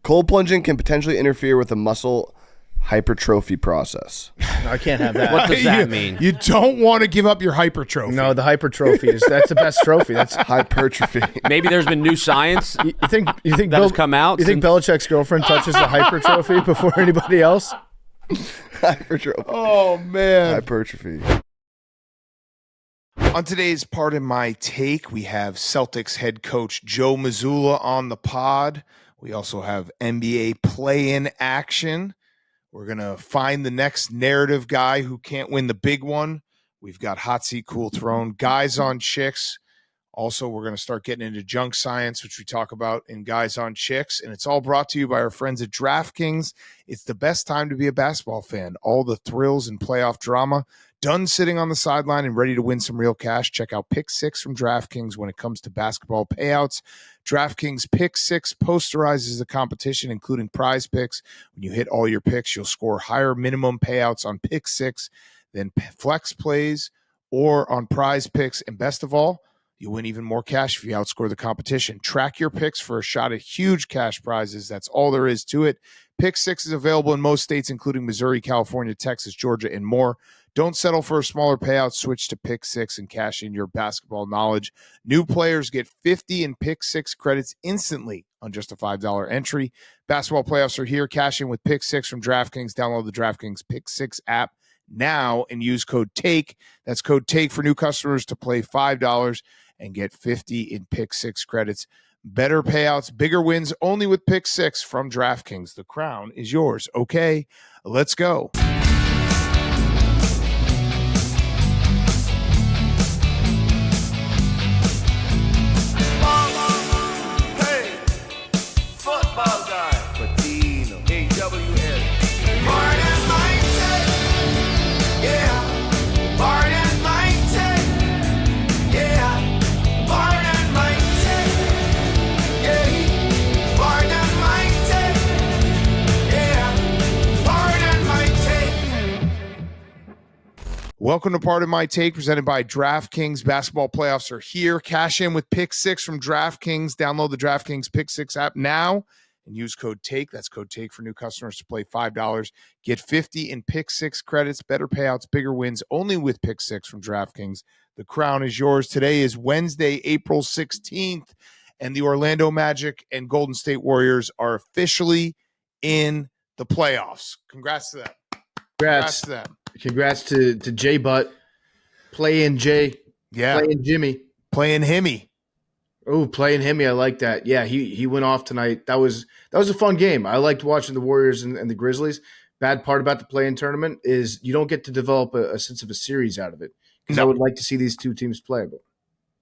Cold plunging can potentially interfere with the muscle hypertrophy process. I can't have that. What does that mean? You don't want to give up your hypertrophy. No, the hypertrophy that's the best trophy. That's Hypertrophy. Maybe there's been new science you think that has come out. You think Belichick's girlfriend touches the hypertrophy before anybody else? Hypertrophy. Oh, man. Hypertrophy. On today's Part of My Take, we have Celtics head coach Joe Mazzulla on the pod. We also have NBA play-in action. We're going to find the next narrative guy who can't win the big one. We've got Hot Seat, Cool Throne, Guys on Chicks. Also, we're going to start getting into junk science, which we talk about in Guys on Chicks. And it's all brought to you by our friends at DraftKings. It's the best time to be a basketball fan. All the thrills and playoff drama. Done sitting on the sideline and ready to win some real cash. Check out Pick 6 from DraftKings when it comes to basketball payouts. DraftKings Pick 6 posterizes the competition, including prize picks. When you hit all your picks, you'll score higher minimum payouts on Pick 6 than flex plays or on prize picks. And best of all, you win even more cash if you outscore the competition. Track your picks for a shot at huge cash prizes. That's all there is to it. Pick 6 is available in most states, including Missouri, California, Texas, Georgia, and more. Don't settle for a smaller payout. Switch to Pick 6 and cash in your basketball knowledge. New players get 50 in Pick 6 credits instantly on just a $5 entry. Basketball playoffs are here. Cash in with Pick 6 from DraftKings. Download the DraftKings Pick 6 app now and use code TAKE. That's code TAKE for new customers to play $5 and get 50 in Pick 6 credits. Better payouts, bigger wins, only with Pick 6 from DraftKings. The crown is yours. Okay, let's go. Welcome to Part of My Take, presented by DraftKings. Basketball playoffs are here. Cash in with Pick 6 from DraftKings. Download the DraftKings Pick 6 app now and use code TAKE. That's code TAKE for new customers to play $5. Get 50 in Pick 6 credits. Better payouts, bigger wins, only with Pick 6 from DraftKings. The crown is yours. Today is Wednesday, April 16th, and the Orlando Magic and Golden State Warriors are officially in the playoffs. Congrats to them. Congrats to them. Congrats to Jay Butt. Playing Jay. Yeah. Playing Jimmy. Playing Himmy. Oh, playing Himmy. I like that. Yeah, he went off tonight. That was a fun game. I liked watching the Warriors and the Grizzlies. Bad part about the play-in tournament is you don't get to develop a sense of a series out of it. Because I would like to see these two teams play. But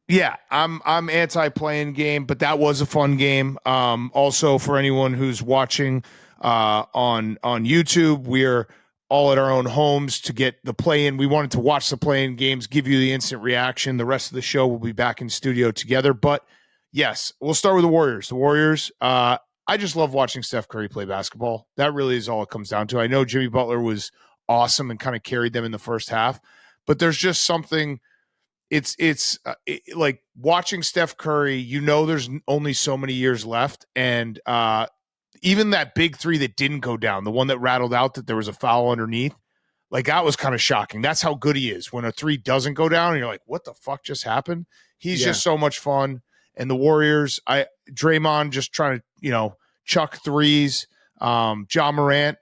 yeah, I'm anti-playing game, but that was a fun game. Also, for anyone who's watching on YouTube, we're all at our own homes to get the play-in. We wanted to watch the play-in games, give you the instant reaction. The rest of the show will be back in studio together. But yes, we'll start with the Warriors. The Warriors, I just love watching Steph Curry play basketball. That really is all it comes down to. I know Jimmy Butler was awesome and kind of carried them in the first half, but there's just something. It's like watching Steph Curry. You know, there's only so many years left, and even that big three that didn't go down, the one that rattled out that there was a foul underneath, like that was kind of shocking. That's how good he is. When a three doesn't go down and you're like, what the fuck just happened? He's just so much fun. And the Warriors, Draymond just trying to, chuck threes. Ja Morant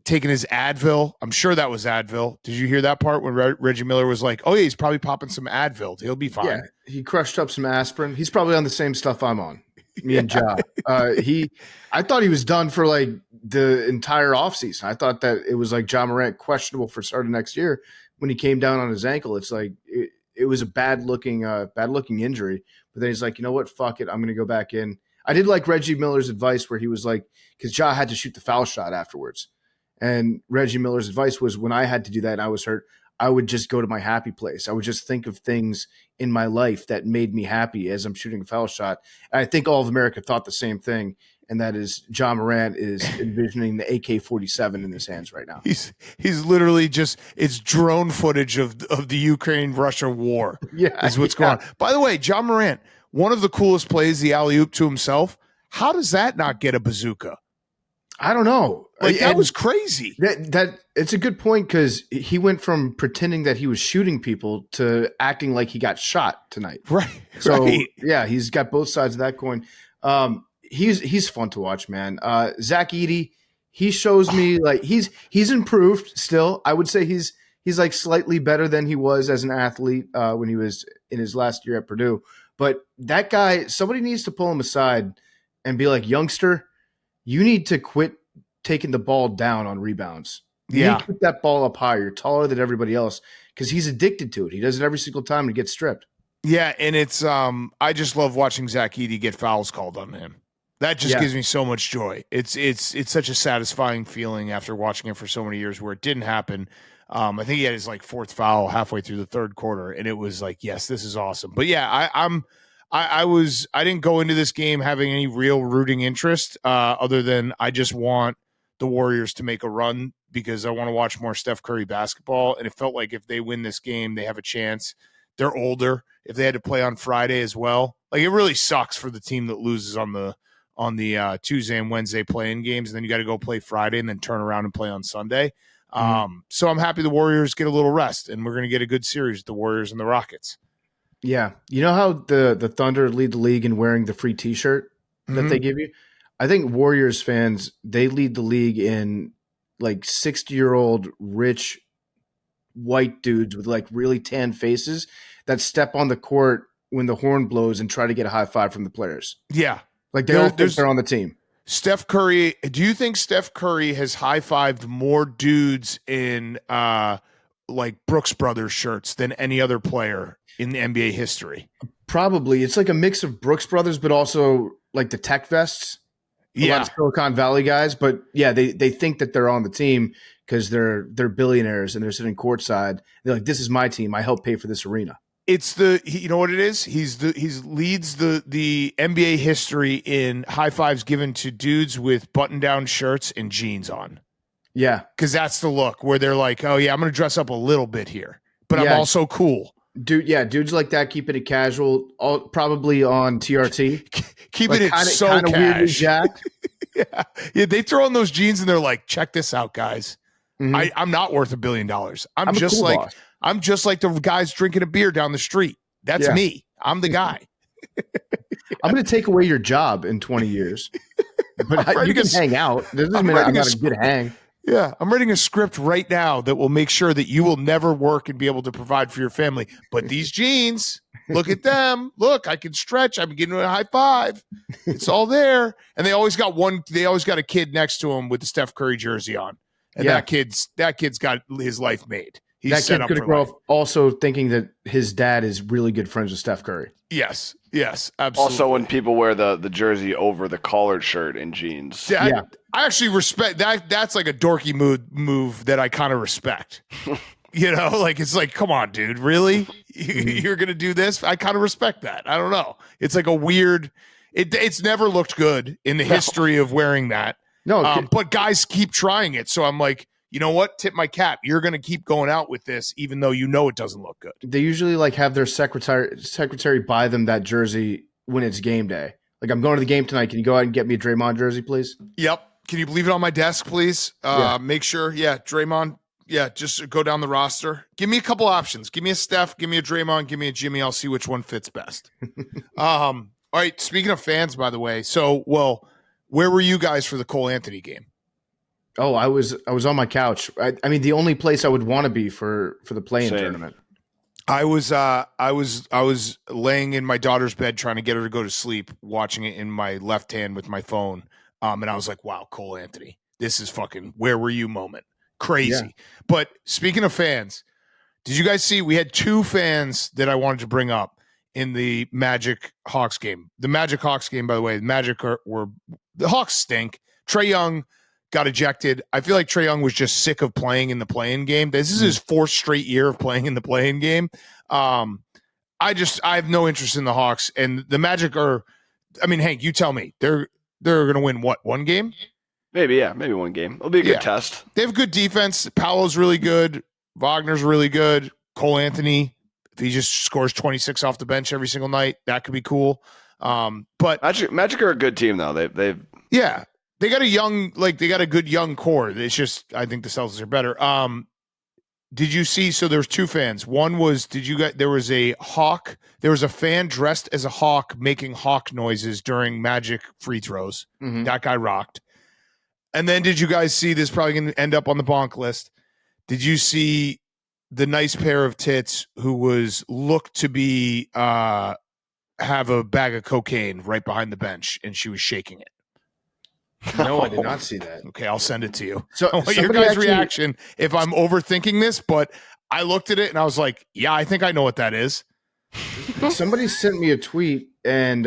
taking his Advil. I'm sure that was Advil. Did you hear that part when Reggie Miller was like, oh yeah, he's probably popping some Advil. He'll be fine. yeah, he crushed up some aspirin. He's probably on the same stuff I'm on. Me and Ja. I thought he was done for like the entire offseason. I thought that it was like Ja Morant questionable for starting next year. When he came down on his ankle, it's like it was a bad looking injury. But then he's like, you know what? Fuck it. I'm going to go back in. I did like Reggie Miller's advice where he was like, because Ja had to shoot the foul shot afterwards. And Reggie Miller's advice was when I had to do that and I was hurt, I would just go to my happy place. I would just think of things in my life that made me happy as I'm shooting a foul shot. And I think all of America thought the same thing, and that is Ja Morant is envisioning the AK-47 in his hands right now. He's literally just it's drone footage of the Ukraine-Russia war. Yeah, is what's going on. By the way, Ja Morant, one of the coolest plays, the alley-oop to himself. How does that not get a bazooka? I don't know. Like that And was crazy. that it's a good point because he went from pretending that he was shooting people to acting like he got shot tonight. Right. So right. yeah, he's got both sides of that coin. He's fun to watch, man. Zach Edey, he shows me like he's improved still. I would say he's like slightly better than he was as an athlete when he was in his last year at Purdue. But that guy, somebody needs to pull him aside and be like, youngster, you need to quit taking the ball down on rebounds. You need to put that ball up higher. You're taller than everybody else because he's addicted to it. He does it every single time and gets stripped. Yeah, and it's I just love watching Zach Edey get fouls called on him. That just gives me so much joy. It's such a satisfying feeling after watching it for so many years where it didn't happen. I think he had his like fourth foul halfway through the third quarter, and it was like, yes, this is awesome. But yeah, I didn't go into this game having any real rooting interest other than I just want the Warriors to make a run because I want to watch more Steph Curry basketball. And it felt like if they win this game, they have a chance. They're older. If they had to play on Friday as well, like it really sucks for the team that loses on the Tuesday and Wednesday playing games, and then you got to go play Friday and then turn around and play on Sunday. So I'm happy the Warriors get a little rest, and we're going to get a good series, the Warriors and the Rockets. Yeah. You know how the Thunder lead the league in wearing the free T-shirt that they give you? I think Warriors fans, they lead the league in like 60-year-old rich white dudes with like really tan faces that step on the court when the horn blows and try to get a high five from the players. Yeah. Like they all think they're on the team. Steph Curry, do you think Steph Curry has high-fived more dudes in like Brooks Brothers shirts than any other player in the NBA history? Probably. It's like a mix of Brooks Brothers, but also like the tech vests. A lot of Silicon Valley guys. But yeah, they think that they're on the team because they're billionaires and they're sitting courtside. They're like, this is my team. I help pay for this arena. It's you know what it is? He leads the NBA history in high fives given to dudes with button down shirts and jeans on. Yeah. Because that's the look where they're like, oh yeah, I'm going to dress up a little bit here, but I'm also cool. Dudes like that keeping it casual, probably on TRT. Keeping it so kind of weirdly jacked. Yeah, they throw on those jeans and they're like, check this out, guys. Mm-hmm. I'm not worth $1 billion. I'm just cool like boss. I'm just like the guys drinking a beer down the street. That's me. I'm the guy. I'm going to take away your job in 20 years. But you can hang out. This doesn't mean I'm not a good hang. Yeah, I'm writing a script right now that will make sure that you will never work and be able to provide for your family. But these jeans, look at them. Look, I can stretch. I'm getting a high five. It's all there. And they always got a kid next to him with the Steph Curry jersey on. And that kid's got his life made. He's that set kid's up going to grow up also thinking that his dad is really good friends with Steph Curry. Yes, absolutely. Also, when people wear the jersey over the collared shirt and jeans. I actually respect that. That's like a dorky move that I kind of respect. You know, like it's like, come on, dude, really? You're going to do this? I kind of respect that. I don't know. It's like a weird. It's never looked good in the history of wearing that. No, but guys keep trying it. So I'm like, you know what? Tip my cap. You're going to keep going out with this, even though you know it doesn't look good. They usually like have their secretary buy them that jersey when it's game day. Like, I'm going to the game tonight. Can you go out and get me a Draymond jersey, please? Yep. Can you leave it on my desk, please? Make sure. Yeah, Draymond. Yeah, just go down the roster. Give me a couple options. Give me a Steph. Give me a Draymond. Give me a Jimmy. I'll see which one fits best. All right. Speaking of fans, by the way, where were you guys for the Cole Anthony game? Oh, I was on my couch. I mean, the only place I would want to be for the play-in tournament. I was laying in my daughter's bed trying to get her to go to sleep, watching it in my left hand with my phone. And I was like, wow, Cole Anthony, this is fucking where were you moment. Crazy. Yeah. But speaking of fans, did you guys see we had two fans that I wanted to bring up in the Magic Hawks game? The Magic Hawks game, by the way, the Hawks stink. Trae Young got ejected. I feel like Trae Young was just sick of playing in the play-in game. This is his fourth straight year of playing in the play-in game. I have no interest in the Hawks, and the Magic Hank, you tell me. They're going to win what, one game? Maybe one game. It'll be a good test. They have good defense. Paolo's really good. Wagner's really good. Cole Anthony, if he just scores 26 off the bench every single night, that could be cool. But Magic are a good team, though. They've They got a good young core. It's just I think the Celtics are better. Did you see? So there's two fans. One was there was a hawk. There was a fan dressed as a hawk making hawk noises during Magic free throws. Mhm. That guy rocked. And then did you guys see this? Probably going to end up on the bonk list. Did you see the nice pair of tits who was looked to be have a bag of cocaine right behind the bench, and she was shaking it? No, I did not see that. Okay, I'll send it to you. So I want your somebody guys' actually- reaction if I'm overthinking this, but I looked at it and I was like, yeah, I think I know what that is. Somebody sent me a tweet, and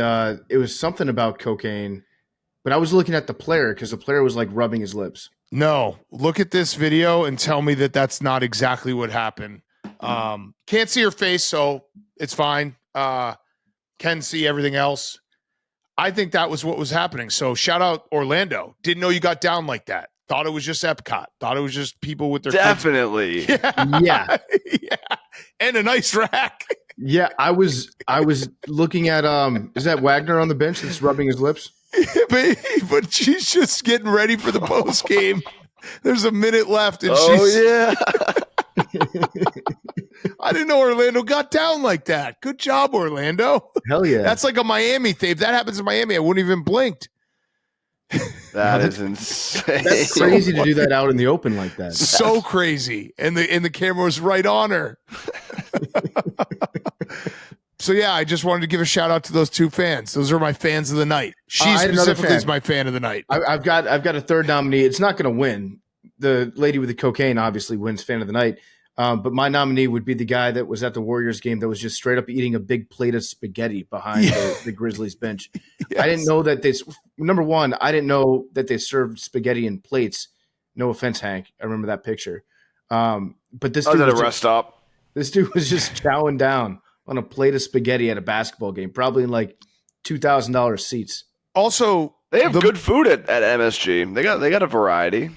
it was something about cocaine, but I was looking at the player because the player was like rubbing his lips. No, look at this video and tell me that that's not exactly what happened. Can't see her face, so it's fine. Can see everything else. I think that was what was happening. So shout out Orlando. Didn't know you got down like that. Thought it was just Epcot. Thought it was just people with their Definitely. kids. Yeah. Yeah. And a nice rack. Yeah, I was looking at is that Wagner on the bench that's rubbing his lips? but she's just getting ready for the post game. There's a minute left, and Yeah. I didn't know Orlando got down like that. Good job, Orlando. Hell yeah. That's like a Miami thing. If that happens in Miami, I wouldn't even blinked. That is insane. That's crazy to do that out in the open like that. So crazy, and the camera was right on her. So yeah, I just wanted to give a shout out to those two fans. Those are my fans of the night. She I had another specifically fan. is my fan of the night. I've got a third nominee. It's not going to win. The lady with the cocaine obviously wins fan of the night. But my nominee would be the guy that was at the Warriors game that was just straight up eating a big plate of spaghetti behind the Grizzlies bench. Yes. I didn't know that number one, I didn't know that they served spaghetti in plates. No offense, Hank. I remember that picture. But this I was dude at a was rest stop. this dude was just chowing down on a plate of spaghetti at a basketball game, probably in like $2,000 seats. Also, They have good food at MSG. They got a variety.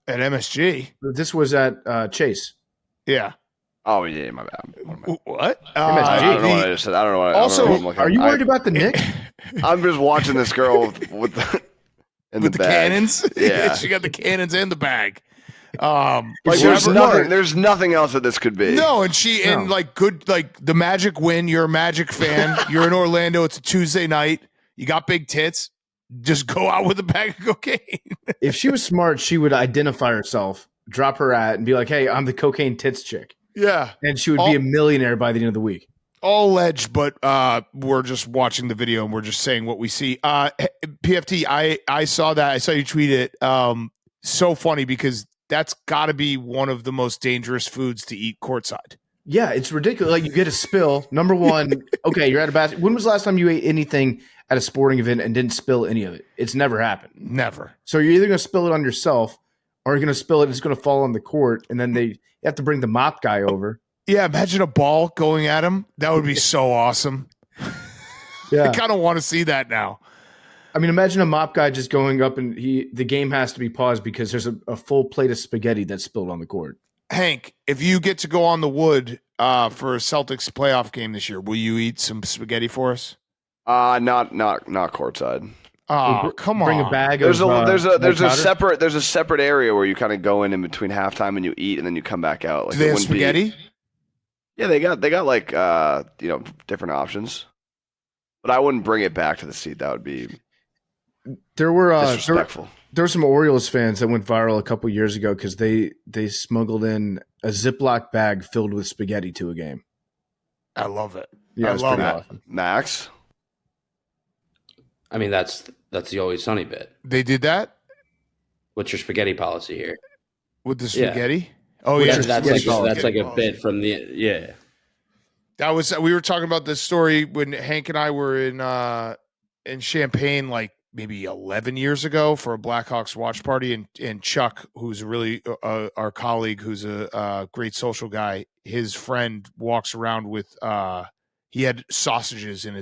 at MSG. This was at Chase. Yeah. Oh yeah, my bad. What? I don't know what I just said. I don't know what. Also, I don't know what I'm Are you looking worried about the Knicks? I'm just watching this girl with the with the bag. cannons? Yeah. She got the cannons and the bag. Like There's there's nothing else that this could be. No, and like good, like the Magic win. You're a Magic fan. You're in Orlando. It's a Tuesday night. You got big tits. Just go out with a bag of cocaine. If she was smart, she would identify herself, drop her at, and be like, "Hey, I'm the cocaine tits chick," Yeah. and she would be a millionaire by the end of the week. All alleged, but we're just watching the video and we're just saying what we see. PFT, I saw that. I saw you tweet it. So funny because that's got to be one of the most dangerous foods to eat courtside. Yeah, it's ridiculous. Like you get a spill. Number one, okay, you're at a basket. When was the last time you ate anything at a sporting event and didn't spill any of it? It's never happened. Never. So you're either going to spill it on yourself, or you're going to spill it. It's going to fall on the court, and then you have to bring the mop guy over. Yeah, imagine a ball going at him. That would be so awesome. Yeah, I kind of want to see that now. I mean, imagine a mop guy just going up, and the game has to be paused because there's a full plate of spaghetti that's spilled on the court. Hank, if you get to go on the wood for a Celtics playoff game this year, will you eat some spaghetti for us? Not courtside. Oh, come on. Bring a bag There's of there's a separate area where you kind of go in between halftime and you eat and then you come back out. Like Do they it have wouldn't be- spaghetti? Yeah, they got like different options. But I wouldn't bring it back to the seat. That would be There were disrespectful. there were some Orioles fans that went viral a couple years ago because they smuggled in a Ziploc bag filled with spaghetti to a game. I love it. Yeah, I it's love pretty it. awesome. Max? I mean, that's the Always Sunny bit. They did that What's your spaghetti policy here? with the Yeah. spaghetti? Oh, Which yeah. is- That's spaghetti like a policy. bit from the yeah. That was we were talking about this story when Hank and I were in Champaign like maybe 11 years ago for a Blackhawks watch party, and Chuck, who's really our colleague, who's a great social guy, his friend walks around with he had sausages in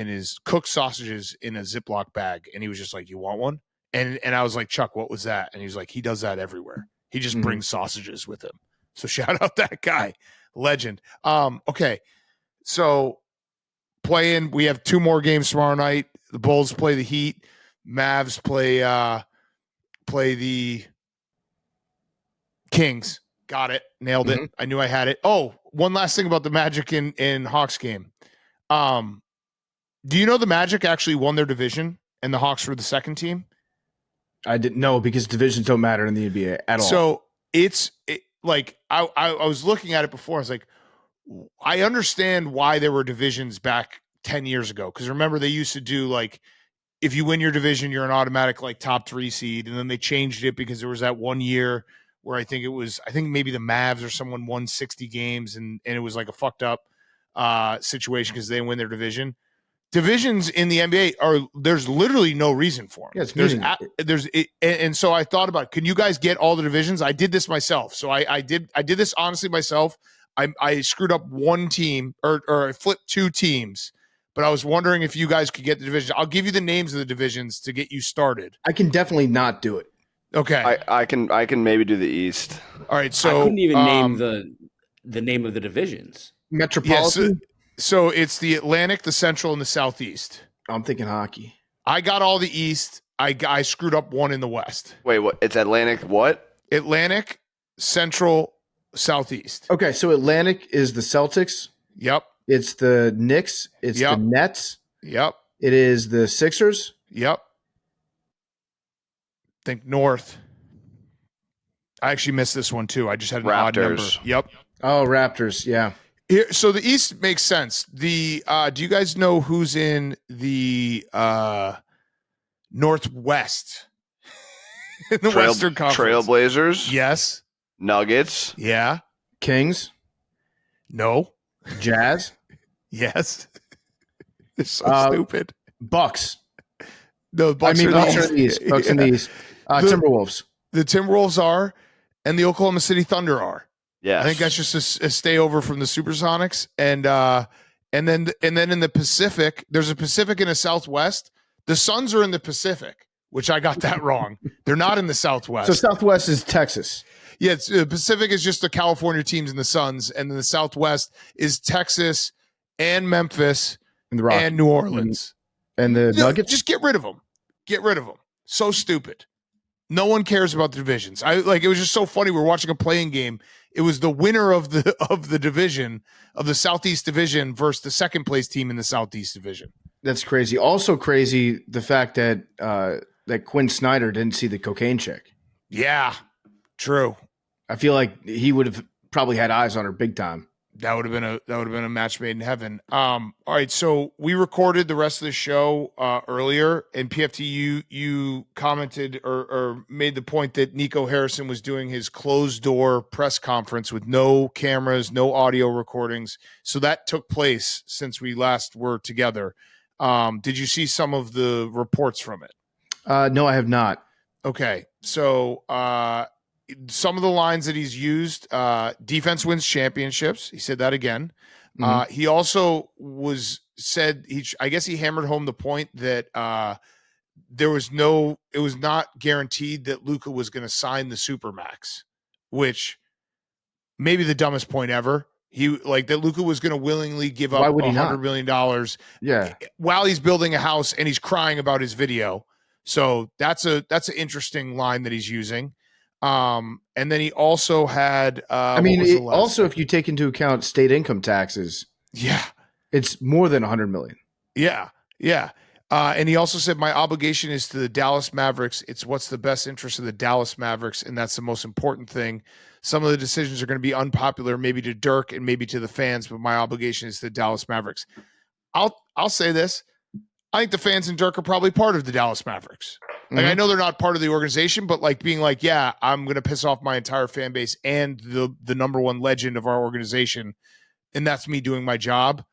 his cooked sausages in a Ziploc bag, and he was just like, "You want one?" And I was like, "Chuck, what was that?" And he was like, "He does that everywhere. He just Mhm. brings sausages with him." So shout out that guy, legend. Okay. So we have two more games tomorrow night. The Bulls play the Heat. Mavs play play the Kings. Got it. Nailed it. Mhm. I knew I had it. Oh, one last thing about the Magic in Hawks game. Do you know the Magic actually won their division and the Hawks were the second team? I didn't know because divisions don't matter in the NBA at all. So like I was looking at it before. I was like, I understand why there were divisions back 10 years ago. Because remember, they used to do like, if you win your division, you're an automatic like top 3 seed. And then they changed it because there was that one year where I think maybe the Mavs or someone won 60 games and it was like a fucked up situation because they didn't win their division. Divisions in the NBA there's literally no reason for them. Yeah, and so I thought about, can you guys get all the divisions? I did this myself. So I did this honestly myself. I screwed up one team or I flipped 2 teams, but I was wondering if you guys could get the division. I'll give you the names of the divisions to get you started. I can definitely not do it. Okay. I can maybe do the East. All right. So I couldn't even name the name of the divisions. Metropolitan? So it's the Atlantic, the Central, and the Southeast. I'm thinking hockey. I got all the East. I screwed up one in the West. Wait, what? It's Atlantic what? Atlantic, Central, Southeast. Okay, so Atlantic is the Celtics. Yep. It's the Knicks. It's the Nets. Yep. It is the Sixers. Yep. Think North. I actually missed this one too. I just had an odd number. Yep. Oh, Raptors. Yeah. Here, so the East makes sense. Do you guys know who's in the Northwest in the Western Conference? Trailblazers. Yes. Nuggets. Yeah. Kings. No. Jazz. Yes. It's so stupid. Bucks. The Bucks. Bucks are in the East. Bucks in the East. Timberwolves. The Timberwolves are, and the Oklahoma City Thunder are. Yeah, I think that's just a stay over from the Supersonics, and then in the Pacific, there's a Pacific and a Southwest. The Suns are in the Pacific, which I got that wrong. They're not in the Southwest. So Southwest is Texas. Yeah, the Pacific is just the California teams and the Suns, and then the Southwest is Texas and Memphis and New Orleans and the Nuggets. Just get rid of them. Get rid of them. So stupid. No one cares about the divisions. It was just so funny. We were watching a playing game. It was the winner of the division of the Southeast Division versus the second place team in the Southeast Division. That's crazy. Also crazy the fact that that Quinn Snyder didn't see the cocaine chick. Yeah, true. I feel like he would have probably had eyes on her big time. That would have been a match made in heaven. All right, so we recorded the rest of the show earlier, and PFT, you commented or made the point that Nico Harrison was doing his closed door press conference with no cameras, no audio recordings. So that took place since we last were together. Did you see some of the reports from it? No, I have not. Okay, so some of the lines that he's used, defense wins championships. He said that again. Mm-hmm. He also I guess he hammered home the point that it was not guaranteed that Luka was going to sign the Supermax, which maybe the dumbest point ever. That Luka was going to willingly give up $100 million. Yeah. While he's building a house and he's crying about his video. So that's an interesting line that he's using. And then he also had, also if you take into account state income taxes, yeah, it's more than 100 million. Yeah. Yeah. And he also said, my obligation is to the Dallas Mavericks. It's what's the best interest of the Dallas Mavericks. And that's the most important thing. Some of the decisions are going to be unpopular, maybe to Dirk and maybe to the fans, but my obligation is to the Dallas Mavericks. I'll say this. I think the fans and Dirk are probably part of the Dallas Mavericks. Like, I know they're not part of the organization, but being yeah, I'm going to piss off my entire fan base and the number one legend of our organization. And that's me doing my job.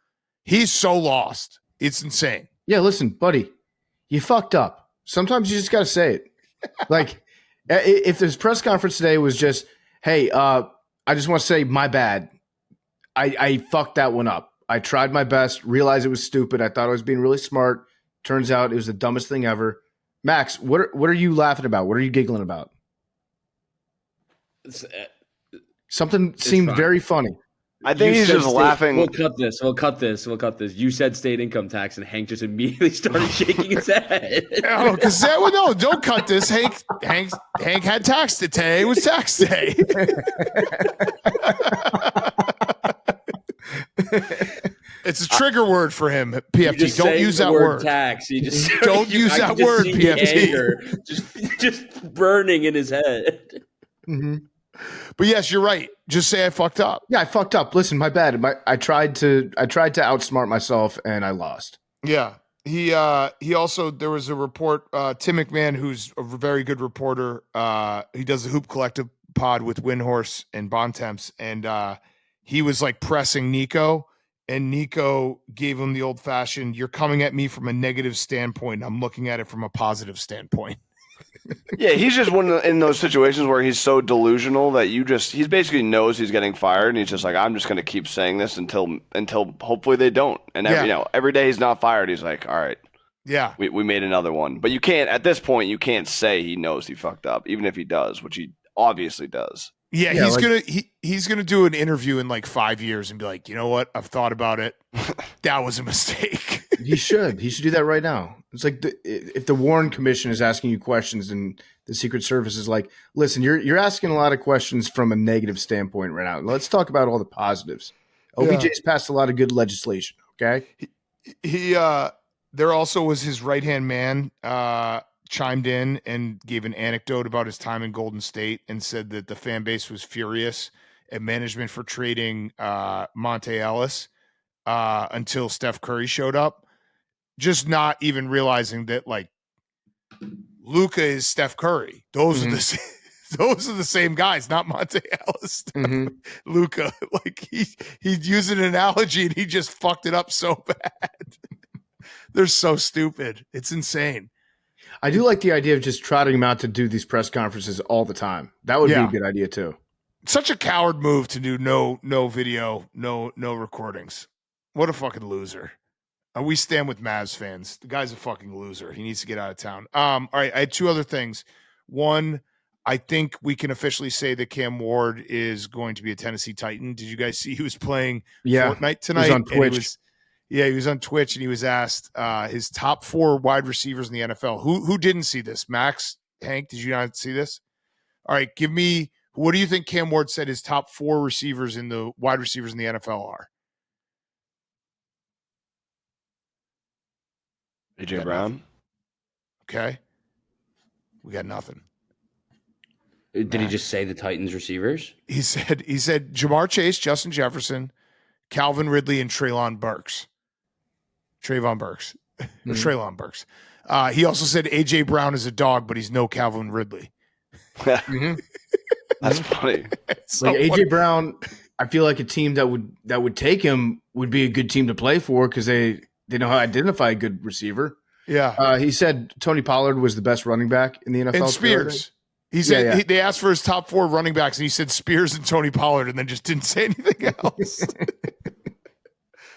He's so lost. It's insane. Yeah. Listen, buddy, you fucked up. Sometimes you just got to say it. If this press conference today was just, hey, I just want to say my bad. I fucked that one up. I tried my best, realized it was stupid. I thought I was being really smart. Turns out it was the dumbest thing ever. Max, what are you laughing about? What are you giggling about? Something seemed very funny. I think You he's said just laughing. We'll cut this. We'll cut this. You said state income tax, and Hank just immediately started shaking his head. Oh, because no, don't cut this. Hank had tax day today. It was tax day. It's a trigger word for him, PFT. Don't use that word. Tax. You just don't use that word, PFT. Just burning in his head. Mm-hmm. But yes, you're right. Just say I fucked up. Yeah, I fucked up. Listen, my bad. I tried to outsmart myself and I lost. Yeah. He also, there was a report, Tim McMahon, who's a very good reporter. He does the Hoop Collective pod with Windhorse and Bontemps, and he was like pressing Nico, and Nico gave him the old fashioned, "You're coming at me from a negative standpoint. I'm looking at it from a positive standpoint." Yeah, he's just one in those situations where he's so delusional that he basically knows he's getting fired, and he's just like, I'm just going to keep saying this until hopefully they don't. And every day he's not fired, he's like, all right, yeah, we made another one. But you can't at this point. You can't say he knows he fucked up, even if he does, which he obviously does. Yeah, he's gonna do an interview in like 5 years and be like, you know what? I've thought about it. That was a mistake. He should do that right now. It's like if the Warren Commission is asking you questions and the Secret Service is like, listen, you're asking a lot of questions from a negative standpoint right now. Let's talk about all the positives. OBJ's passed a lot of good legislation. Okay. He there also was his right-hand man chimed in and gave an anecdote about his time in Golden State and said that the fan base was furious at management for trading Monte Ellis until Steph Curry showed up. Just not even realizing that like Luka is Steph Curry. Those are the same guys, not Monte Ellis. Luka, like he used an analogy and he just fucked it up so bad. They're so stupid. It's insane. I do like the idea of just trotting him out to do these press conferences all the time. That would be a good idea too. Such a coward move to do no video, no recordings. What a fucking loser. We stand with Mavs fans. The guy's a fucking loser. He needs to get out of town. All right, I had two other things. One, I think we can officially say that Cam Ward is going to be a Tennessee Titan. Did you guys see he was playing Fortnite tonight? He was on Twitch. He was on Twitch, and he was asked his top 4 wide receivers in the NFL. Who didn't see this? Max, Hank, did you not see this? All right, give me, what do you think Cam Ward said his top 4 receivers in the wide receivers in the NFL are? AJ Brown. Okay. We got nothing. Did he just say the Titans receivers? He said Jamar Chase, Justin Jefferson, Calvin Ridley, and Treylon Burks. He also said AJ Brown is a dog, but he's no Calvin Ridley. That's funny. So like AJ Brown, I feel like a team that would take him would be a good team to play for because they know how to identify a good receiver. Yeah. He said Tony Pollard was the best running back in the NFL. And Spears. He said they asked for his top 4 running backs, and he said Spears and Tony Pollard, and then just didn't say anything else.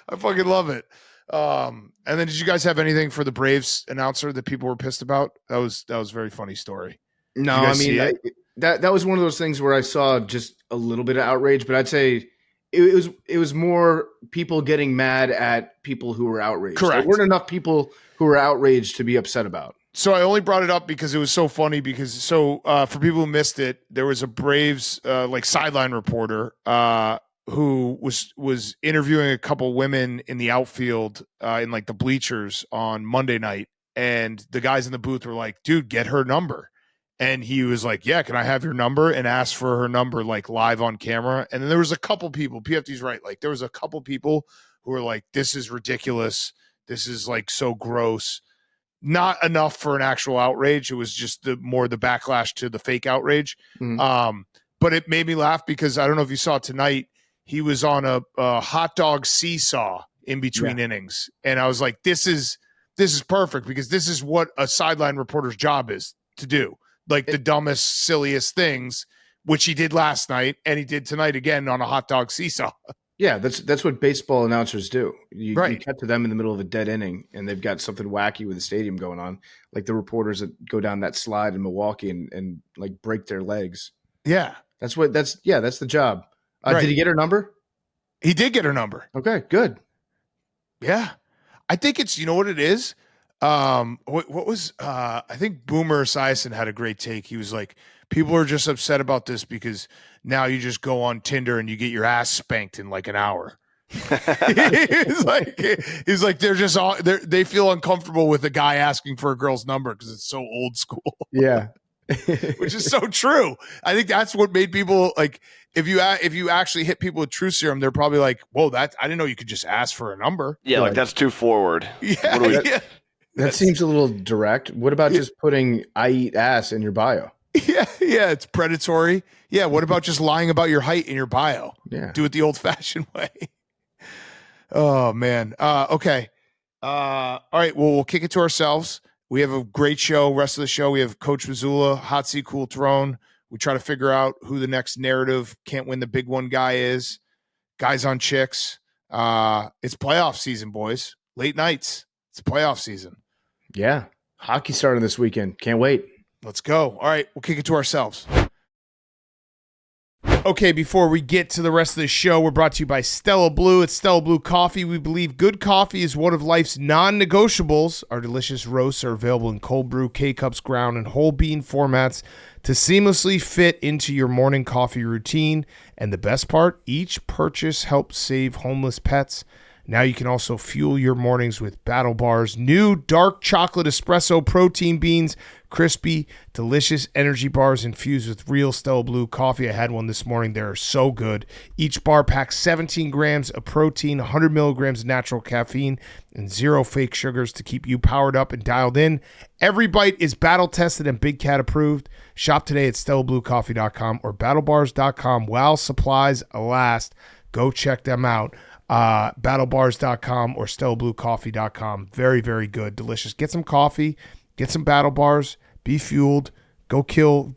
I fucking love it. And then did you guys have anything for the Braves announcer that people were pissed about? That was a very funny story. No, I mean that was one of those things where I saw just a little bit of outrage, but I'd say it was more people getting mad at people who were outraged. Correct. There weren't enough people who were outraged to be upset about. So I only brought it up because it was so funny because for people who missed it, there was a Braves sideline reporter who was interviewing a couple women in the outfield in like the bleachers on Monday night, and the guys in the booth were like, "Dude, get her number." And he was like, "Yeah, can I have your number?" and asked for her number like live on camera. And then there was a couple people, PFT's right, like there was a couple people who were like, "This is ridiculous. This is like so gross." Not enough for an actual outrage. It was just the backlash to the fake outrage. But it made me laugh because I don't know if you saw tonight, he was on a hot dog seesaw in between innings. And I was like, this is perfect because this is what a sideline reporter's job is to do. Like the dumbest, silliest things, which he did last night and he did tonight again on a hot dog seesaw. Yeah, that's what baseball announcers do. You cut to them in the middle of a dead inning, and they've got something wacky with the stadium going on, like the reporters that go down that slide in Milwaukee and like break their legs. Yeah, that's the job. Did he get her number? He did get her number. Okay, good. Yeah. I think it's, you know what it is? What was, I think Boomer Esiason had a great take. He was like, people are just upset about this because now you just go on Tinder and you get your ass spanked in like an hour. he's like, they're just all, they feel uncomfortable with a guy asking for a girl's number because it's so old school. Yeah. Which is so true. I think that's what made people like, if you actually hit people with truth serum, they're probably like, whoa, I didn't know you could just ask for a number. Yeah, like that's too forward. Yeah. That seems a little direct. What about just putting "I eat ass" in your bio? Yeah, it's predatory. Yeah, what about just lying about your height in your bio? Yeah. Do it the old-fashioned way. Oh, man. Okay. All right, well, we'll kick it to ourselves. We have a great show. Rest of the show, we have Coach Mazzulla, Hot Seat Cool Throne. We try to figure out who the next narrative can't win the big one guy is. Guys on chicks. It's playoff season, boys. Late nights. It's playoff season. Yeah. Hockey starting this weekend. Can't wait. Let's go. All right, we'll kick it to ourselves. Okay, before we get to the rest of the show, we're brought to you by Stella Blue. It's Stella Blue Coffee. We believe good coffee is one of life's non-negotiables. Our delicious roasts are available in cold brew, K-Cups, ground, and whole bean formats to seamlessly fit into your morning coffee routine. And the best part, each purchase helps save homeless pets. Now you can also fuel your mornings with Battle Bar's new dark chocolate espresso protein beans, crispy, delicious energy bars infused with real Stella Blue coffee. I had one this morning. They're so good. Each bar packs 17 grams of protein, 100 milligrams of natural caffeine, and 0 fake sugars to keep you powered up and dialed in. Every bite is battle tested and Big Cat approved. Shop today at StellaBlueCoffee.com or BattleBars.com while supplies last. Go check them out. BattleBars.com or StellaBlueCoffee.com. Very, very good. Delicious. Get some coffee. Get some Battle Bars. Be fueled. Go kill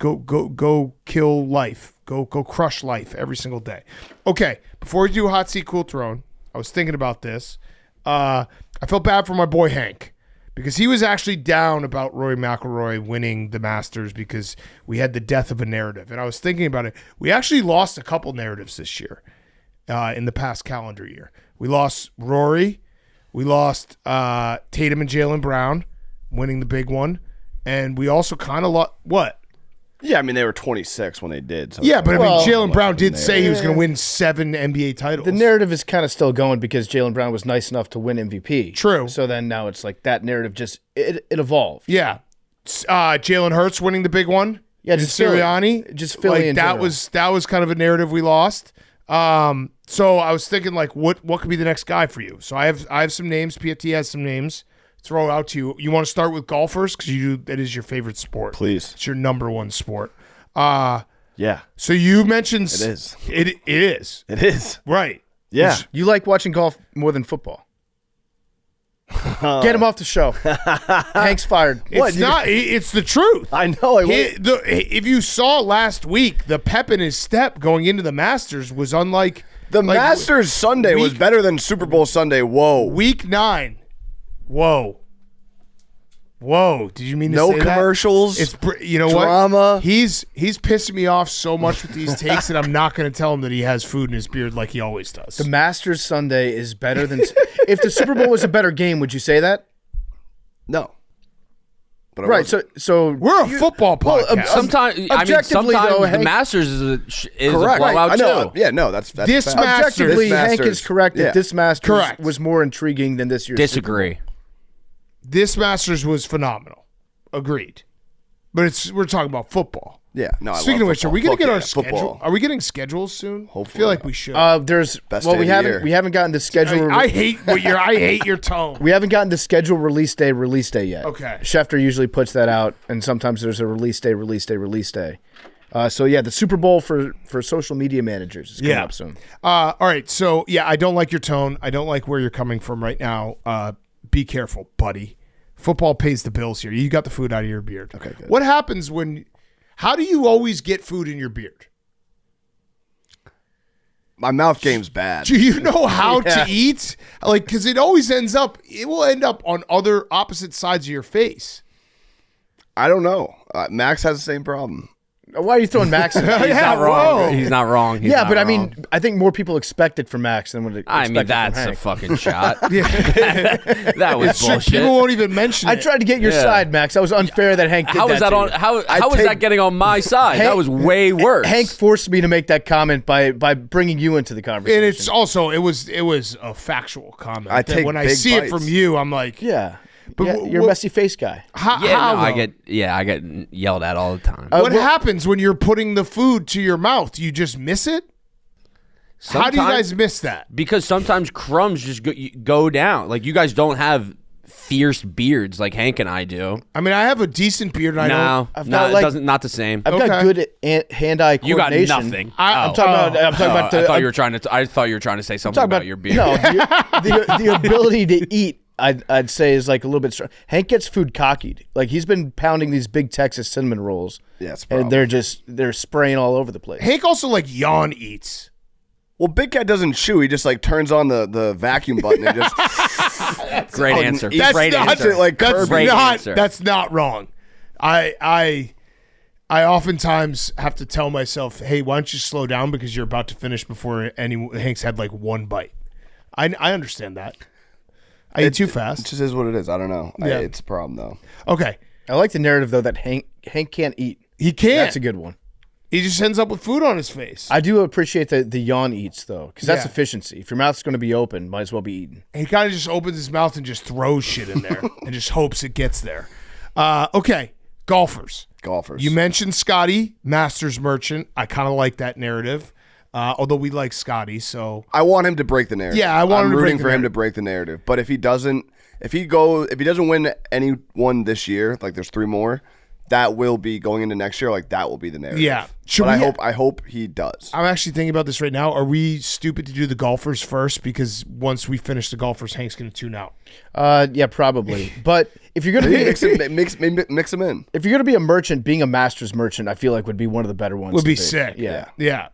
life. Go crush life every single day. Okay, before we do Hot Seat Cool Throne, I was thinking about this. I felt bad for my boy Hank because he was actually down about Rory McIlroy winning the Masters because we had the death of a narrative. And I was thinking about it. We actually lost a couple narratives this year. In the past calendar year. We lost Rory. We lost Tatum and Jaylen Brown winning the big one. And we also kind of lost what? Yeah, I mean, they were 26 when they did. So yeah, but I mean, Jaylen Brown did say he was going to win 7 NBA titles. The narrative is kind of still going because Jaylen Brown was nice enough to win MVP. True. So then now it's like that narrative just, it evolved. Yeah. Jalen Hurts winning the big one. Yeah, just Sirianni. Just Philly like in that general. that was kind of a narrative we lost. So I was thinking like what could be the next guy for you? So I have some names. PFT has some names. Throw out to you. You want to start with golfers because that is your favorite sport. Please, it's your number one sport. Yeah. So you mentioned it is. It is. It is. Right. Yeah. You like watching golf more than football. Get him off the show. Hank's fired. It's not. It's the truth. I know. If you saw last week, the pep in his step going into the Masters was unlike the Masters Sunday was better than Super Bowl Sunday. Whoa. Week 9. Whoa. Did you mean to no say commercials? That? It's you know drama. What? He's pissing me off so much with these takes that I'm not going to tell him that he has food in his beard like he always does. The Masters Sunday is better than if the Super Bowl was a better game. Would you say that? No. But right. So we're a football podcast. Sometimes the Masters is a blowout I know. too. Yeah, no, that's this fact. Masters. Objectively, Hank is correct that this Masters was more intriguing than this year's. Disagree. This Masters was phenomenal. Agreed. But we're talking about football. Yeah. No. Speaking of which, are we going to get our schedule? Football. Are we getting schedules soon? Hopefully. I feel like we should. We haven't gotten the schedule. I hate your tone. We haven't gotten the schedule release day yet. Okay. Schefter usually puts that out, and sometimes there's a release day. So yeah, the Super Bowl for social media managers is coming up soon. All right. So yeah, I don't like your tone. I don't like where you're coming from right now. Be careful, buddy. Football pays the bills here. You got the food out of your beard. Okay, good. What happens how do you always get food in your beard? My mouth game's bad. Do you know how to eat? Like, because it will end up on other opposite sides of your face. I don't know. Max has the same problem. Why are you throwing Max in? He's not wrong. He's not wrong. He's not but wrong. I mean, I think more people expect it from Max than would expect I mean, it from that's a Hank. fucking shot. That was bullshit. People won't even mention it. I tried to get your side, Max. That was unfair that Hank did How is that to on? you. How is that getting on my side? That was way worse. Hank forced me to make that comment by bringing you into the conversation. And it's also it was a factual comment. I take when I big see it bites. from you, I'm like, yeah. But Yeah, you're a messy face guy. how, Yeah, how no, I though? get yelled at all the time. What happens when you're putting the food to your mouth? Do you just miss it? How do you Sometimes- guys miss that? Because sometimes crumbs just go down. Like you guys don't have fierce beards like Hank and I do. I mean, I have a decent beard. And I No, I've no, got, it like- doesn't. Not the same. I've got good hand-eye You got coordination. nothing. I'm I'm talking about the. I thought you were trying to. I thought you were trying to say something talking about your beard. No, the ability to eat, I'd say, is like a little bit strong. Hank gets food cocky. Like he's been pounding these big Texas cinnamon rolls. Yeah, it's a problem. and they're spraying all over the place. Hank also like yawn eats. Well, Big Cat doesn't chew. He just like turns on the vacuum button and just Great answer. That's Great not answer. it, like That's Kirby. Great not. answer. That's not wrong. I oftentimes have to tell myself, hey, why don't you slow down because you're about to finish before Hank's had like one bite. I understand that. I eat too It fast. just is what it is. I don't know. Yeah. It's a problem though. Okay, I like the narrative though that Hank can't eat. he can't. That's a good one. He just ends up with food on his face. I do appreciate the yawn eats though, because that's Yeah. efficiency. If your mouth's going to be open, might as well be eaten. He kind of just opens his mouth and just throws shit in there and just hopes it gets there. Okay, golfers. Golfers. You mentioned Scotty, Masters merchant. I kind of like that narrative, although we like Scotty. So I want him to break the narrative. Yeah, I want I'm him to break rooting the for him narrative. to break the narrative. But if he doesn't win any one this year, like there's 3 more, that will be going into next year. Like that will be the narrative. Yeah. Should But we- I hope he does. I'm actually thinking about this right now. Are we stupid to do the golfers first? Because once we finish the golfers, Hank's going to tune out. Yeah, probably. But if you're going to be mix him in. if you're going to be a merchant, being a Masters merchant, I feel like would be one of the better ones. Would to be pick. sick. Yeah. Yeah.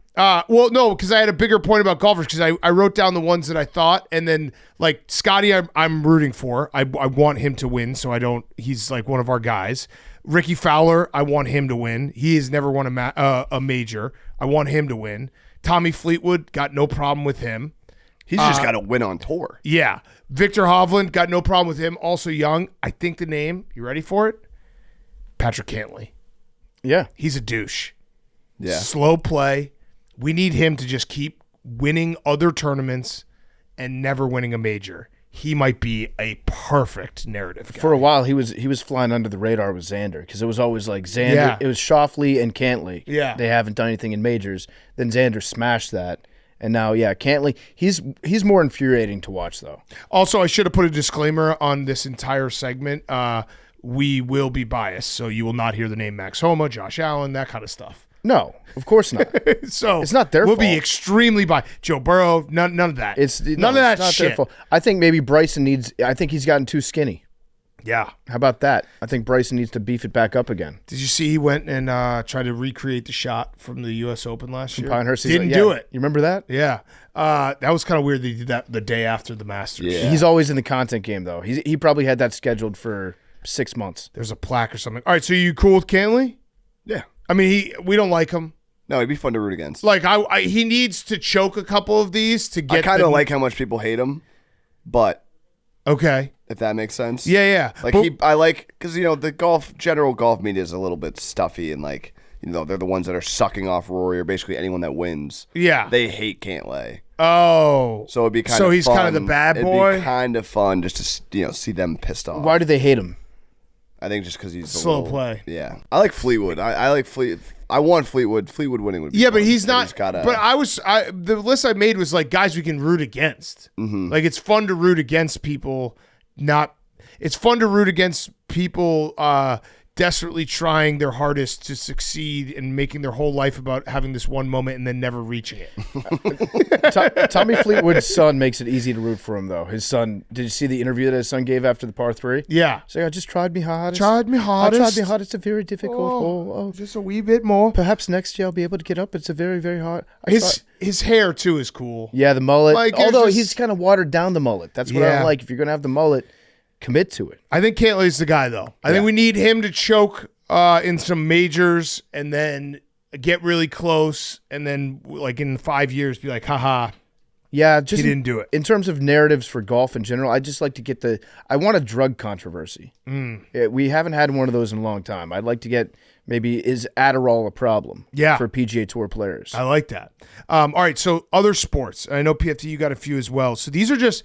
Well, no, because I had a bigger point about golfers because I wrote down the ones that I thought, and then like Scotty, I'm rooting for. I want him to win, so I don't. He's like one of our guys. Ricky Fowler, I want him to win. He has never won a major. I want him to win. Tommy Fleetwood, got no problem with him. He's just got to win on tour. Yeah. Victor Hovland, got no problem with him. Also young. I think the name, you ready for it? Patrick Cantley. Yeah. He's a douche. Yeah. Slow play. We need him to just keep winning other tournaments and never winning a major. He might be a perfect narrative guy. For a while, he was flying under the radar with Xander because it was always like Xander. Yeah. It was Schauffele and Cantley. Yeah. They haven't done anything in majors. Then Xander smashed that. And now, yeah, Cantley, he's more infuriating to watch, though. Also, I should have put a disclaimer on this entire segment. We will be biased, so you will not hear the name Max Homa, Josh Allen, that kind of stuff. No, of course not. So It's not their We'll be fault. extremely biased. Joe Burrow, none of that. None of that it's not shit. their fault. I think maybe Bryson needs. I think he's gotten too skinny. Yeah. How about that? I think Bryson needs to beef it back up again. Did you see he went and tried to recreate the shot from the U.S. Open last year? Pinehurst Didn't yeah. do it. You remember that? Yeah. That was kind of weird that he did that the day after the Masters. Yeah. He's always in the content game, though. He probably had that scheduled for 6 months. There's a plaque or something. All right, so you cool with Cantley? Yeah. I mean, we don't like him. No, it'd be fun to root against. Like, he needs to choke a couple of these to get I kind of like how much people hate him, but Okay. if that makes sense. Yeah. Like But- I like because the general golf media is a little bit stuffy and like they're the ones that are sucking off Rory or basically anyone that wins. Yeah. They hate Cantlay, Oh. so it'd be kind So of he's fun. kind of the bad It'd boy? be kind of fun just to see them pissed off. Why do they hate him? I think just because he's a Slow little- play. Yeah, I like Fleetwood. I like I want Fleetwood. Fleetwood winning would be Yeah, fun, but he's not. gotta, But the list I made was like guys we can root against. Mm-hmm. Like it's fun to root against people. It's fun to root against people desperately trying their hardest to succeed and making their whole life about having this one moment and then never reaching it. Tommy Fleetwood's son makes it easy to root for him, though. His son, did you see the interview that his son gave after the par 3? Yeah. He's like, I just tried me hardest. Tried me hardest. I tried me hardest. It's a very difficult hole. Oh, Just a wee bit more. perhaps next year I'll be able to get up. It's a very, very hard. His hair too is cool. Yeah, the mullet. Like, it's Although just- he's kind of watered down the mullet. That's what I Yeah. don't like. If you're going to have the mullet, commit to it. I think Cantley's the guy though. I think we need him to choke in some majors and then get really close, and then like in 5 years be like, haha, Yeah, he didn't do it. In terms of narratives for golf in general, I just like to get I want a drug controversy. Yeah, we haven't had one of those in a long time. I'd like to get maybe, is Adderall a problem for PGA Tour players? I like that. All right, so other sports. I know, PFT, you got a few as well. So these are just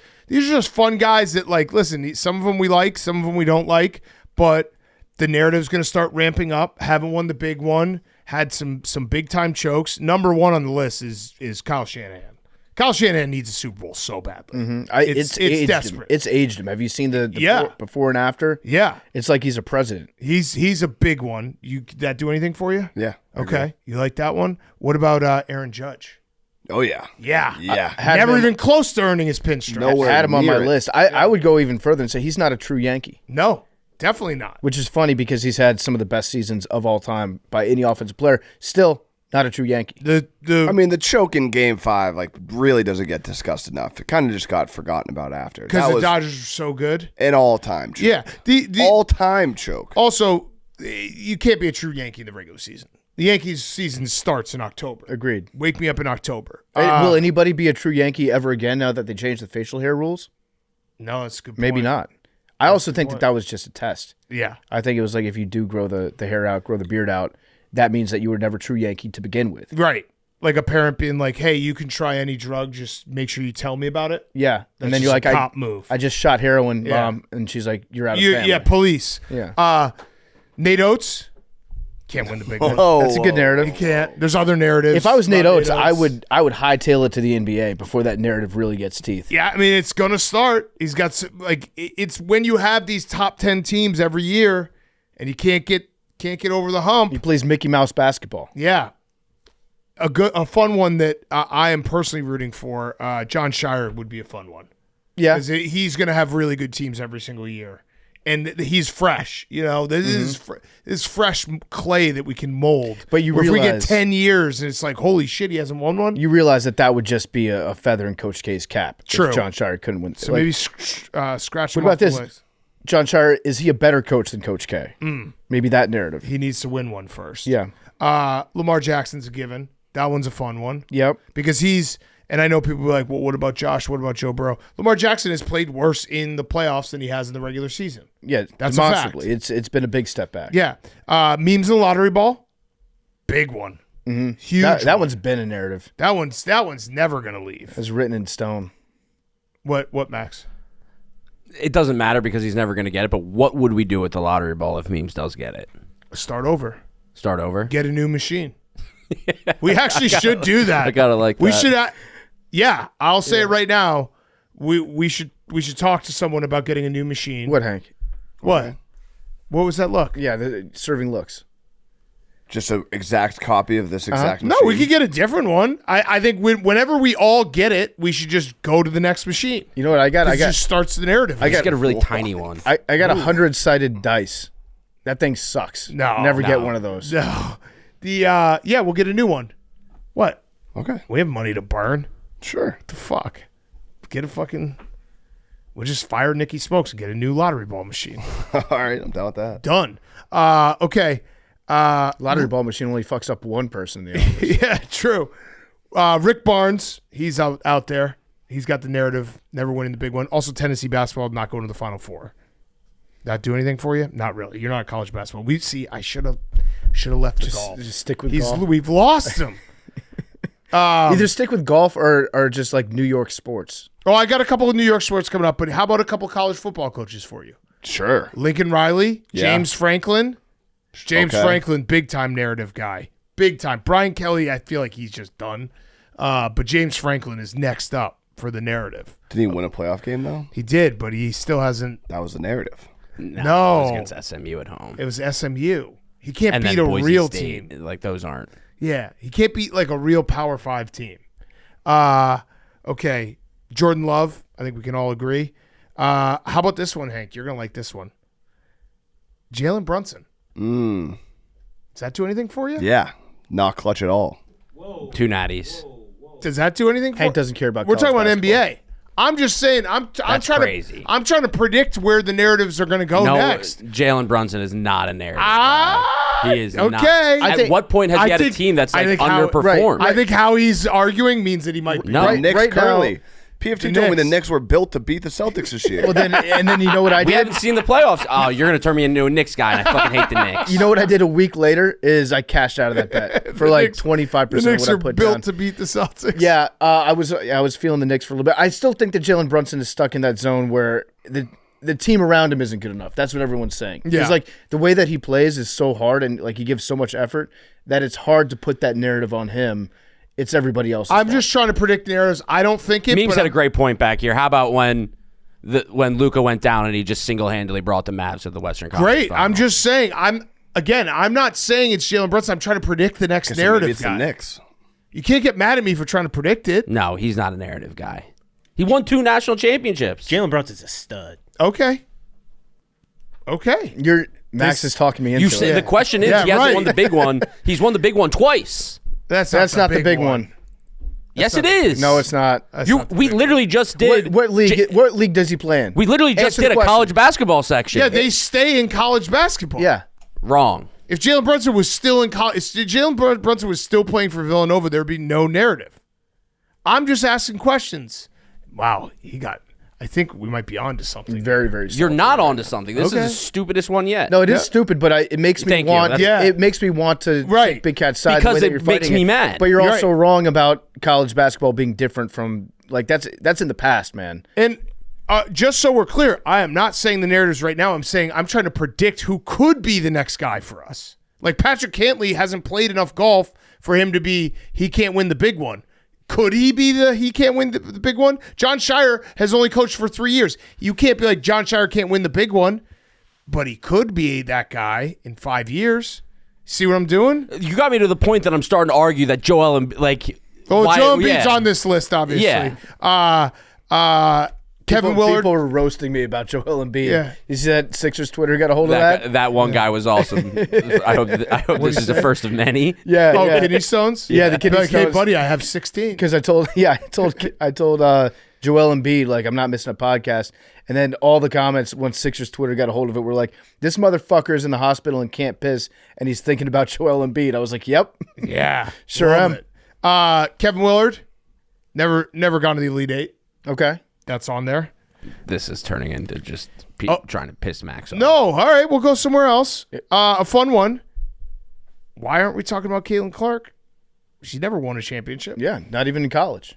fun guys that, like, listen, some of them we like, some of them we don't like, but the narrative's going to start ramping up. Haven't won the big one. Had some big-time chokes. Number one on the list is Kyle Shanahan. Kyle Shanahan needs a Super Bowl so badly. Mm-hmm. It's desperate. It's aged him. Have you seen the before and after? Yeah. It's like he's a president. He's a big one. That do anything for you? Yeah. Okay. You like that one? What about Aaron Judge? Oh, yeah. Yeah. Yeah. Never even close to earning his pinstripe. Nowhere Had him on my near it. list. I would go even further and say he's not a true Yankee. No, definitely not. Which is funny because he's had some of the best seasons of all time by any offensive player. Still not a true Yankee. I mean, the choke in Game 5 really doesn't get discussed enough. It kind of just got forgotten about after. Because the Dodgers are so good. An all-time choke. Yeah. The all-time choke. Also, you can't be a true Yankee in the regular season. The Yankees season starts in October. Agreed. Wake me up in October. Will anybody be a true Yankee ever again now that they changed the facial hair rules? No, that's a good point. Maybe not. I also think that was just a test. Yeah. I think it was like if you do grow the hair out, grow the beard out, that means that you were never true Yankee to begin with. Right. Like a parent being like, hey, you can try any drug, just make sure you tell me about it. Yeah. That's and then just you're like, a cop move. I just shot heroin, Yeah. Mom. And she's like, you're out of family. Yeah, police. Yeah. Nate Oates can't win the big one. That's a good narrative. He can't. There's other narratives. If I was Nate about Oates, I would hightail it to the NBA before that narrative really gets teeth. Yeah, I mean, it's going to start. He's got, it's when you have these top 10 teams every year and you can't get over the hump. He plays Mickey Mouse basketball. Yeah. A fun one that I am personally rooting for, John Shire would be a fun one. Yeah. 'Cause he's going to have really good teams every single year. And he's fresh. You know, this is fresh clay that we can mold. But you if we get realize- 10 years and it's like, holy shit, he hasn't won one. You realize that would just be a feather in Coach K's cap. True. If John Shire couldn't win. So maybe scratch him what off about the this? list. John Shire, is he a better coach than Coach K? Maybe that narrative. He needs to win one first. Yeah. Lamar Jackson's a given. That one's a fun one. Yep. Because and I know people are like, well, what about Josh? What about Joe Burrow? Lamar Jackson has played worse in the playoffs than he has in the regular season. Yeah, That's a demonstrably. fact. It's been a big step back. Yeah. Memes in the lottery ball, big one. Huge. That one's been a narrative. That one's never gonna leave. It's written in stone. What, Max? It doesn't matter because he's never going to get it, but what would we do with the lottery ball if Memes does get it? Start over. Start over? Get a new machine. We actually should do that. I gotta like We that. should. Yeah, I'll say it right now. We should talk to someone about getting a new machine. What, Hank? What? Okay. What was that look? Yeah, serving looks. Just an exact copy of this exact No, machine. we could get a different one. I think whenever we all get it, we should just go to the next machine. You know what I got? It just starts the narrative. Just get a really tiny one. I got 100-sided dice. That thing sucks. No, Never no. get one of those. No. We'll get a new one. What? Okay. We have money to burn. Sure. What the fuck? Get a fucking. We'll just fire Nicky Smokes and get a new lottery ball machine. All right. I'm down with that. Done. Okay. Lottery ball machine only fucks up one person in the office. Yeah, true. Rick Barnes, he's out there. He's got the narrative, never winning the big one. Also, Tennessee basketball not going to the Final Four. That do anything for you? Not really. You're not a college basketball. I should have left the golf. Just stick with golf. We've lost him. Either stick with golf or just like New York sports. Oh, I got a couple of New York sports coming up, but how about a couple college football coaches for you? Sure. Lincoln Riley, Yeah. James Franklin. James Okay. Franklin, big time narrative guy. Big time. Brian Kelly, I feel like he's just done. But James Franklin is next up for the narrative. Did he win a playoff game, though? He did, but he still hasn't. That was the narrative. No. No. It was against SMU at home. It was SMU. He can't And beat then a Boise real State. team. Like, those aren't. Yeah, he can't beat like a real Power 5 team. Okay, Jordan Love, I think we can all agree. How about this one, Hank? You're going to like this one. Jalen Brunson. Does that do anything for you? Yeah. Not clutch at all. Two natties. Does that do anything for you? Hank doesn't care about We're college talking about basketball. NBA. I'm just saying, I'm That's trying crazy. to I'm trying to predict where the narratives are going to go No, next. Jalen Brunson is not a narrative. Ah! He is not. Okay. At what point has he had a team that's like underperformed? I think how he's arguing means that he might be. No. The Knicks right currently. now- PFT told me the Knicks were built to beat the Celtics this year. Well, then you know what I We did? haven't seen the playoffs. Oh, you're going to turn me into a Knicks guy, and I fucking hate the Knicks. You know what I did a week later is I cashed out of that bet for like 25% The of Knicks what I are put built down. to beat the Celtics. Yeah, I was feeling the Knicks for a little bit. I still think that Jalen Brunson is stuck in that zone where the team around him isn't good enough. That's what everyone's saying. Yeah. It's like the way that he plays is so hard and like he gives so much effort that it's hard to put that narrative on him. It's everybody else. I'm just trying to predict narratives. I don't think it. Memes but had a great point back here. How about when Luka went down and he just single-handedly brought the Mavs to the Western Conference great. Final? I'm just saying. I'm not saying it's Jalen Brunson. I'm trying to predict the next narrative. It's the Knicks. You can't get mad at me for trying to predict it. No, he's not a narrative guy. He won 2 national championships. Jalen Brunson's a stud. Okay. Max is talking me into You it. say the question is, Yeah, he hasn't right. won the big one. He's won the big one twice. That's not the big one. Yes, it is. No, it's not. We literally just did. What league? What league does he play in? We literally just Answer the did a question. college basketball section. Yeah, they stay in college basketball. Yeah. Wrong. If Jalen Brunson was still in college, if Jalen Brunson was still playing for Villanova, there'd be no narrative. I'm just asking questions. Wow, I think we might be on to something. Very, very. You're not onto something. This Okay. is the stupidest one yet. No, it is stupid, but it makes me Thank you. want. That's- It makes me want to take Big Cat's side Because the way that it you're makes fighting me it. mad. But you're You're also wrong about college basketball being different from like that's in the past, man. And just so we're clear, I am not saying the narratives right now. I'm saying I'm trying to predict who could be the next guy for us. Like Patrick Cantley hasn't played enough golf for him to be, he can't win the big one. Could he be he can't win the big one? John Shire has only coached for 3 years. You can't be like, John Shire can't win the big one, but he could be that guy in 5 years. See what I'm doing? You got me to the point that I'm starting to argue that Joel and like. Joel Embiid's on this list, obviously. Yeah. Kevin Willard. People were roasting me about Joel Embiid. Yeah. You see that Sixers Twitter got a hold of that? That one guy was awesed. I hope this is the first of many. Yeah. Oh, yeah. kidney stones? Yeah, the kidney Like, hey, stones. buddy, I have 16. Because I told Joel Embiid, like, I'm not missing a podcast. And then all the comments, once Sixers Twitter got a hold of it, were like, this motherfucker is in the hospital and can't piss, and he's thinking about Joel Embiid. I was like, yep. Yeah. Sure love am. it. Kevin Willard, never gone to the Elite Eight. Okay. That's on there. This is turning into just trying to piss Max off. No, all right, we'll go somewhere else. A fun one. Why aren't we talking about Caitlin Clark? She's never won a championship. Yeah, not even in college.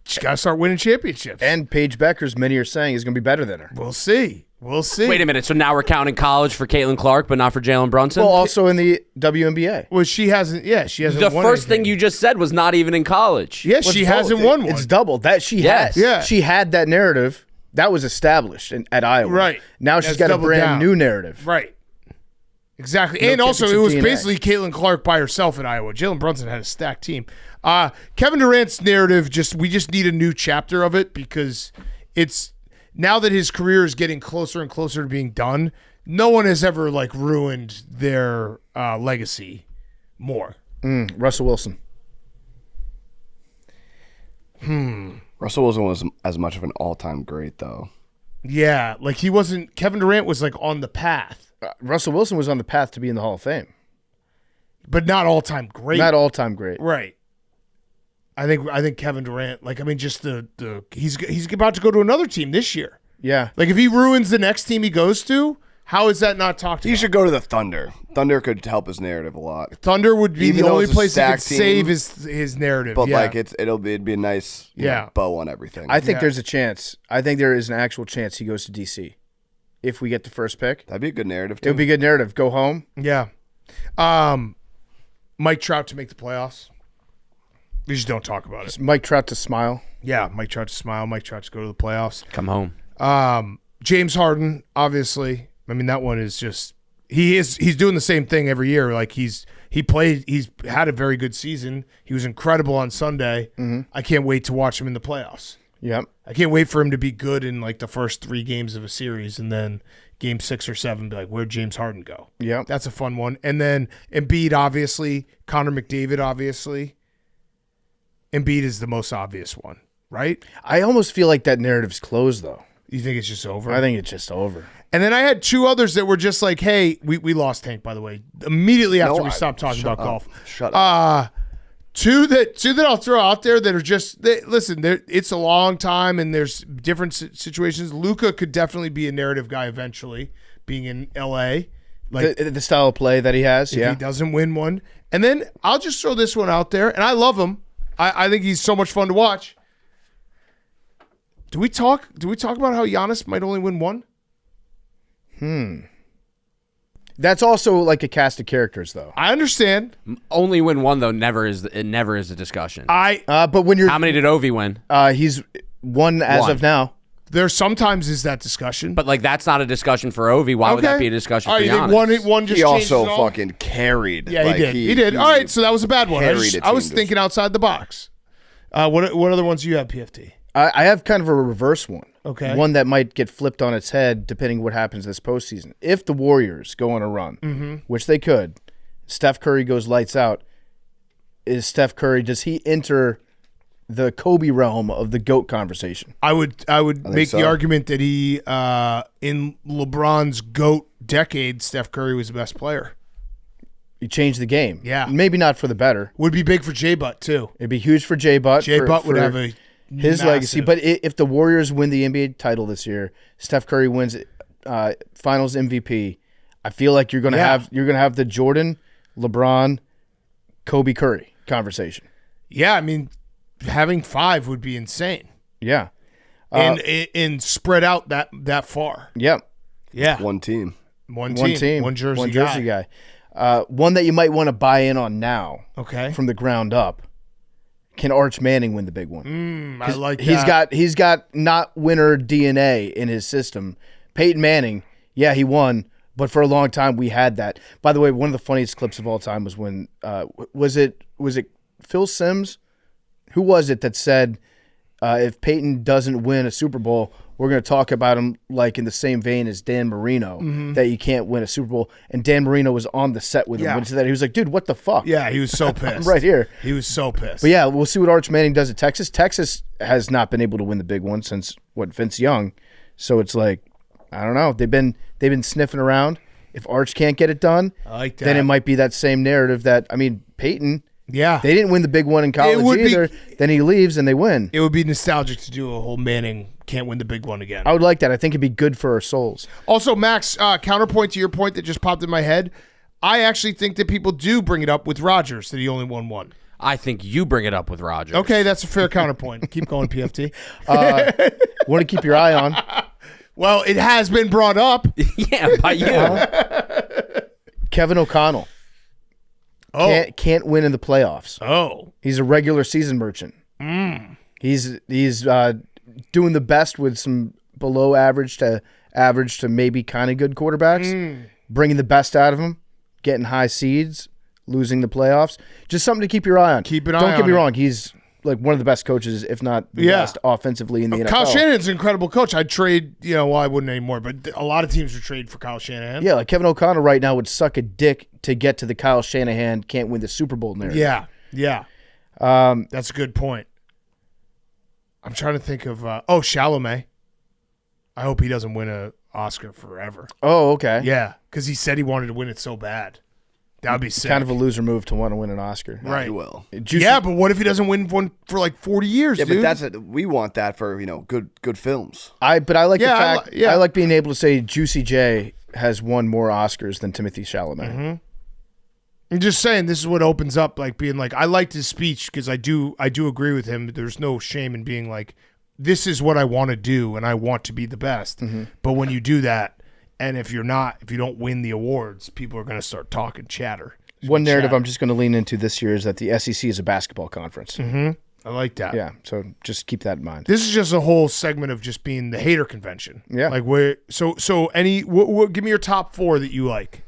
She's got to start winning championships. And Paige Bueckers, many are saying, is going to be better than her. We'll see. Wait a minute. So now we're counting college for Caitlin Clark, but not for Jalen Brunson? Well, also in the WNBA. Well, she hasn't. Yeah, she hasn't. The won first anything. thing you just said was not even in college. Yes, she hasn't won one. It's double. That she Yes. had. Yeah. She had that narrative. That was established at Iowa. Right. Now she's That's got a doubled brand down. new narrative. Right. Exactly. No And also, it championship was DNA. basically Caitlin Clark by herself at Iowa. Jalen Brunson had a stacked team. Kevin Durant's narrative, we just need a new chapter of it because it's now that his career is getting closer and closer to being done, no one has ever like ruined their legacy more. Russell Wilson. Russell Wilson was as much of an all-time great, though. Yeah, like he wasn't. Kevin Durant was like on the path, Russell Wilson was on the path to be in the Hall of Fame. but not all time great. Not all time great. Right. I think Kevin Durant, like I mean, just the he's about to go to another team this year. Yeah. Like if he ruins the next team he goes to, how is that not talked He about? should go to the Thunder. Thunder could help his narrative a lot. Thunder would be Even the though only it's a place that could stacked save team, his narrative. But yeah. like it'd be a nice bow on everything. I think Yeah. there's a chance. I think there is an actual chance he goes to DC. If we get the first pick, That'd be a good narrative too. it would be a good narrative. Go home. Yeah. Mike Trout to make the playoffs. We just don't talk about it. Mike Trout to smile. Yeah, Mike Trout to smile. Mike Trout to go to the playoffs. Come home. James Harden, obviously. I mean, that one is just he's doing the same thing every year. Like he's had a very good season. He was incredible on Sunday. I can't wait to watch him in the playoffs. Yep. I can't wait for him to be good in like the first 3 games of a series, and then game 6 or 7, be like, where'd James Harden go? Yep. That's a fun one. And then Embiid, obviously. Connor McDavid, obviously. Embiid is the most obvious one, right? I almost feel like that narrative's closed though. You think it's just over? I think it's just over. And then I had two others that were just like, hey, we lost Hank, by the way, immediately after we stopped talking about golf. Shut up. Two that I'll throw out there that are just listen. It's a long time, and there's different situations. Luka could definitely be a narrative guy eventually, being in L.A. Like The style of play that he has, if he doesn't win one. And then I'll just throw this one out there, and I love him. I think he's so much fun to watch. Do we talk about how Giannis might only win one? That's also like a cast of characters, though. I understand. Only win one though. Never is a discussion. But when you're How many did Ovi win? he's won as of now. There sometimes is that discussion. But like that's not a discussion for Ovi. Why would that be a discussion All for right, Giannis? you think one just He changed also it all? fucking carried. Yeah, Like, he did. He did. All right, so that was a bad one. I carried a was team to- thinking outside the box. What other ones do you have, PFT? I have kind of a reverse one. Okay. One that might get flipped on its head depending what happens this postseason. If the Warriors go on a run, which they could, Steph Curry goes lights out. Does he enter the Kobe realm of the GOAT conversation? I would make the so. argument that he in LeBron's GOAT decade, Steph Curry was the best player. He changed the game. Yeah. Maybe not for the better. Would be big for J Butt too. It'd be huge for Jay Butt. J Butt would have a his legacy. But if the Warriors win the NBA title this year, Steph Curry wins Finals MVP. I feel like you're gonna have the Jordan, LeBron, Kobe Curry conversation. Yeah, I mean, having 5 would be insane, Yeah. and spread out that far. Yep. Yeah, One team. one team, one jersey guy. One that you might want to buy in on now. Okay, From the ground up. Can Arch Manning win the big one? I like that. He's got not winner DNA in his system. Peyton Manning, yeah, he won, but for a long time we had that. By the way, one of the funniest clips of all time was when was it Phil Simms? Who was it that said if Peyton doesn't win a Super Bowl, we're going to talk about him like in the same vein as Dan Marino, that you can't win a Super Bowl. And Dan Marino was on the set with him when he said that. He was like, dude, what the fuck? Yeah, he was so pissed. I'm right here. He was so pissed. But yeah, we'll see what Arch Manning does at Texas. Texas has not been able to win the big one since Vince Young. So it's like, I don't know. They've been sniffing around. If Arch can't get it done, I like that. then it might be that same narrative that, I mean, Peyton, Yeah, they didn't win the big one in college either. Then he leaves and they win. it would be nostalgic to do a whole Manning can't win the big one again. I would like that. I think it'd be good for our souls. Also, Max, counterpoint to your point that just popped in my head. I actually think that people do bring it up with Rodgers that he only won one. I think you bring it up with Rodgers. Okay, that's a fair counterpoint. Keep going, PFT. Want to keep your eye on. Well, it has been brought up. Yeah, by you. Kevin O'Connell. Oh, Can't win in the playoffs. oh, He's a regular season merchant. He's doing the best with some below average to maybe kind of good quarterbacks, bringing the best out of them, getting high seeds, losing the playoffs. Just something to keep your eye on. Keep an eye Don't get on me it. wrong. He's like one of the best coaches, if not the best offensively in the NFL. Kyle Shanahan's an incredible coach. I'd trade, well, I wouldn't anymore, but a lot of teams would trade for Kyle Shanahan. Yeah, like Kevin O'Connell right now would suck a dick to get to the Kyle Shanahan can't win the Super Bowl narrative. Yeah. That's a good point. I'm trying to think of Chalamet. I hope he doesn't win an Oscar forever. Oh, okay. Yeah, because he said he wanted to win it so bad. That would be sick. Kind of a loser move to want to win an Oscar. Right. He will. Yeah, but what if he doesn't win one for like 40 years, Yeah, dude? but we want that for good films. I like the Yeah, fact I like being able to say Juicy J has won more Oscars than Timothy Chalamet. I'm just saying this is what opens up, like being like, I liked his speech because I do agree with him. There's no shame in being like, this is what I want to do and I want to be the best. But when you do that, and if you don't win the awards, people are going to start talking chatter. One narrative I'm just going to lean into this year is that the SEC is a basketball conference. I like that. Yeah, so just keep that in mind. This is just a whole segment of just being the hater convention. Yeah. Like where, so give me your top 4 that you like,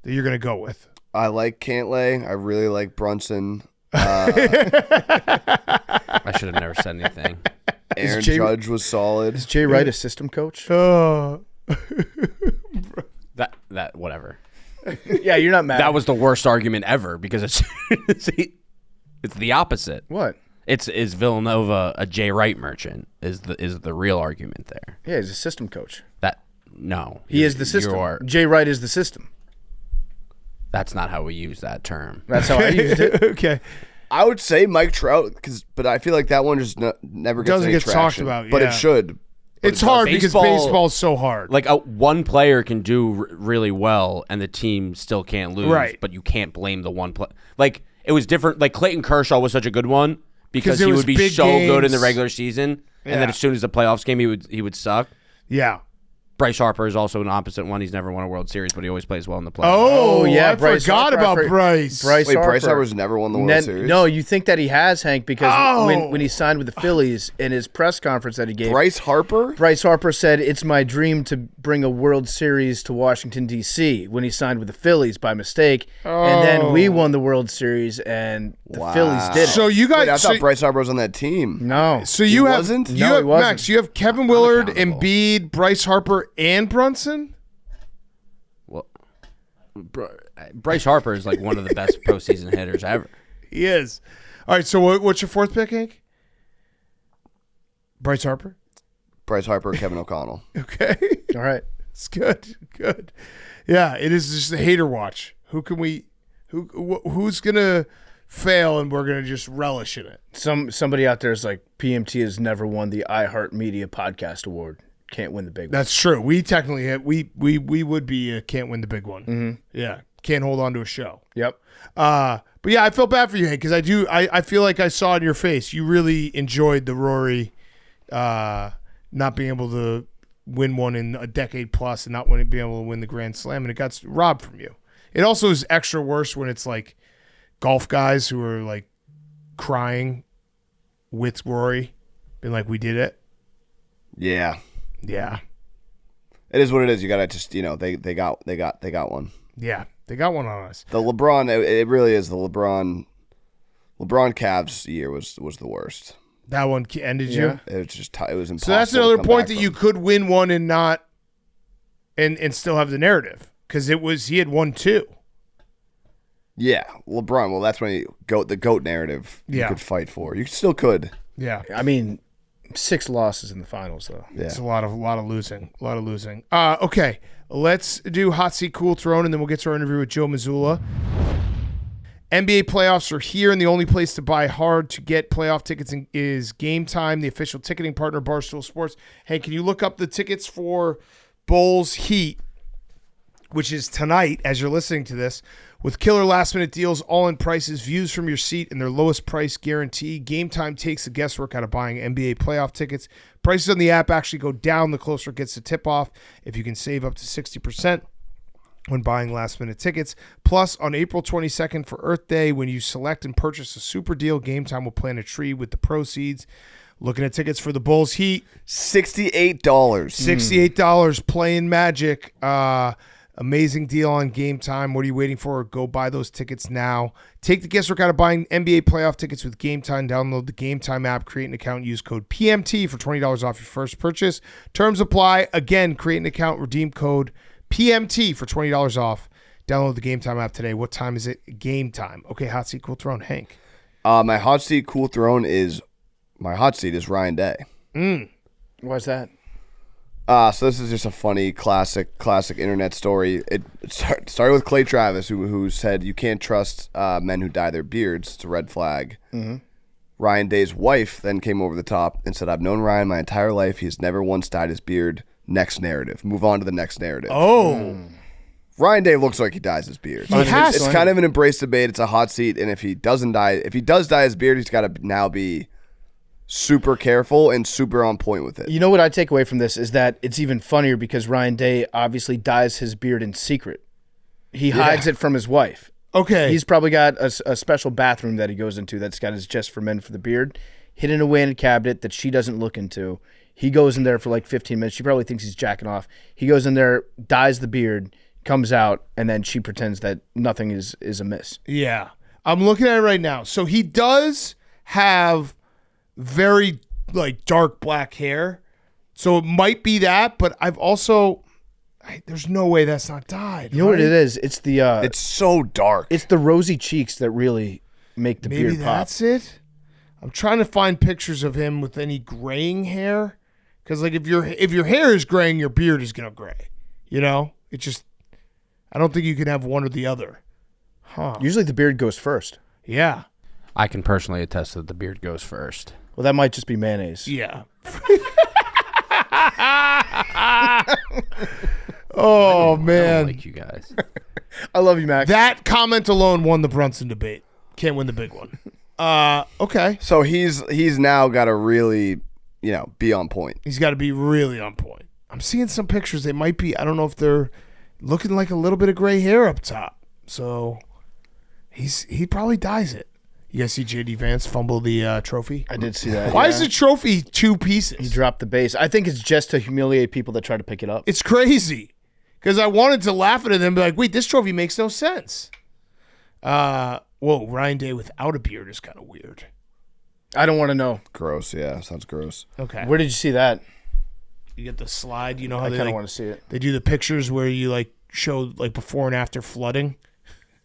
that you're going to go with. I like Cantlay. I really like Brunson. I should have never said anything. Aaron Judge was solid. Is Jay Wright a system coach? That whatever. Yeah, you're not mad. That was the worst argument ever because it's the opposite. What? Is Villanova a Jay Wright merchant? Is the real argument there? Yeah, he's a system coach. No, He is the system. Jay Wright is the system. That's not how we use that term. That's how I used it. Okay. I would say Mike Trout, but I feel like that one just never gets Doesn't any get talked traction. about, But yeah. it should. It's hard because Baseball- baseball's so hard. Like one player can do really well, and the team still can't lose. Right. But you can't blame the one play. Like it was different. Like Clayton Kershaw was such a good one because it he was would be big so good in the games. regular season, and then Yeah. as soon as the playoffs came, he would suck. Yeah. Bryce Harper is also an opposite one. He's never won a World Series, but he always plays well in the playoffs. Oh, yeah. I Bryce forgot Harper. about Bryce. Bryce Wait, Harper. Bryce Harper's never won the World Series? No, you think that he has, Hank, because Oh. when he signed with the Phillies in his press conference that he gave, Bryce Harper? Bryce Harper said, "It's my dream to bring a World Series to Washington, D.C." when he signed with the Phillies by mistake. And then we won the World Series, and the Phillies did it. So you guys. Wait, I so, thought Bryce Harper was on that team. no. so you He have. wasn't? You No, have he wasn't. Max, you have Kevin Willard, Unaccountable. Embiid, Bryce Harper, and Brunson? Well, Bryce Harper is like one of the best postseason hitters ever. He is. All right, so what's your fourth pick, Hank? Bryce Harper? Bryce Harper, Kevin O'Connell. Okay. All right. It's good. Good. Yeah, it is just a hater watch. Who's going to fail and we're going to just relish in it? Somebody out there is like, PMT has never won the iHeartMedia Podcast Award. Can't win the big one. That's true. We technically have, we would be can't win the big one. Mm-hmm. Yeah, can't hold on to a show. Yep. But yeah, I felt bad for you, Hank, because I feel like I saw in your face you really enjoyed the Rory not being able to win one in a decade plus and not being able to win the Grand Slam, and it got robbed from you. It also is extra worse when it's like golf guys who are like crying with Rory, being like, "We did it." Yeah. Yeah. It is what it is. You gotta just they got one. Yeah, they got one on us. The LeBron, it really is the LeBron Cavs year was the worst. That one ended you. It was just it was impossible. So that's to another come point back that you from. could win one and not, and still have the narrative because he had won two. Yeah, LeBron. Well, that's when the GOAT narrative you Yeah. could fight for. You still could. Yeah, I mean, 6 losses in the finals, though. Yeah. it's a lot of losing. Okay, let's do hot seat, cool throne, and then we'll get to our interview with Joe Mazzulla. NBA playoffs are here, and the only place to buy hard to get playoff tickets is Game Time, the official ticketing partner of Barstool Sports. Hey, can you look up the tickets for Bulls Heat, which is tonight as you're listening to this, with killer last-minute deals, all-in prices, views from your seat, and their lowest price guarantee. Game Time takes the guesswork out of buying NBA playoff tickets. Prices on the app actually go down the closer it gets to tip-off. If you can save up to 60% when buying last-minute tickets. Plus, on April 22nd for Earth Day, when you select and purchase a super deal, Game Time will plant a tree with the proceeds. Looking at tickets for the Bulls Heat. $68. $68 playing Magic. Amazing deal on Game Time. What are you waiting for? Go buy those tickets now. Take the guesswork out of buying NBA playoff tickets with Game Time. Download the Game Time app, create an account, use code PMT for $20 off your first purchase. Terms apply. Again, create an account, redeem code PMT for $20 off. Download the Game Time app today. What time is it? Game time. Okay, hot seat, cool throne. Hank. My hot seat, cool throne is Ryan Day. Why's that? So this is just a funny classic internet story. It started with Clay Travis, who said you can't trust men who dye their beards. It's a red flag. Mm-hmm. Ryan Day's wife then came over the top and said, "I've known Ryan my entire life. He's never once dyed his beard." Next narrative. Move on to the next narrative. Oh. Ryan Day looks like he dyes his beard. He has It's to. kind of an embrace debate. It's a hot seat, and if he does dye his beard, he's got to now be super careful and super on point with it. You know what I take away from this is that it's even funnier because Ryan Day obviously dyes his beard in secret. He hides it from his wife. Okay. He's probably got a special bathroom that he goes into that's got his Just for Men for the beard, hidden away in a cabinet that she doesn't look into. He goes in there for like 15 minutes. She probably thinks he's jacking off. He goes in there, dyes the beard, comes out, and then she pretends that nothing is amiss. Yeah. I'm looking at it right now. So he does have very like dark black hair. So it might be that, but I've also there's no way that's not dyed. You know what it is? It's the It's so dark. it's the rosy cheeks that really make the Maybe beard pop. that's it. I'm trying to find pictures of him with any graying hair, because like if your hair is graying, your beard is gonna gray. You know, it just I don't think you can have one or the other. Huh? Usually the beard goes first. Yeah. I can personally attest that the beard goes first. Well, that might just be mayonnaise. Yeah. Oh I man, don't like you guys. I love you, Max. that comment alone won the Brunson debate. Can't win the big one. Okay. So he's now got to really, be on point. He's got to be really on point. I'm seeing some pictures. They might be. I don't know if they're looking like a little bit of gray hair up top. So he probably dyes it. You guys see JD Vance fumble the trophy? I did see that. Why is the trophy 2 pieces? He dropped the base. I think it's just to humiliate people that try to pick it up. It's crazy. Because I wanted to laugh at it and be like, wait, this trophy makes no sense. Whoa, Ryan Day without a beard is kind of weird. I don't want to know. Gross. Yeah, sounds gross. Okay. Where did you see that? You get the slide. You know how I they kind of like, want to see it. they do the pictures where you like show like before and after flooding?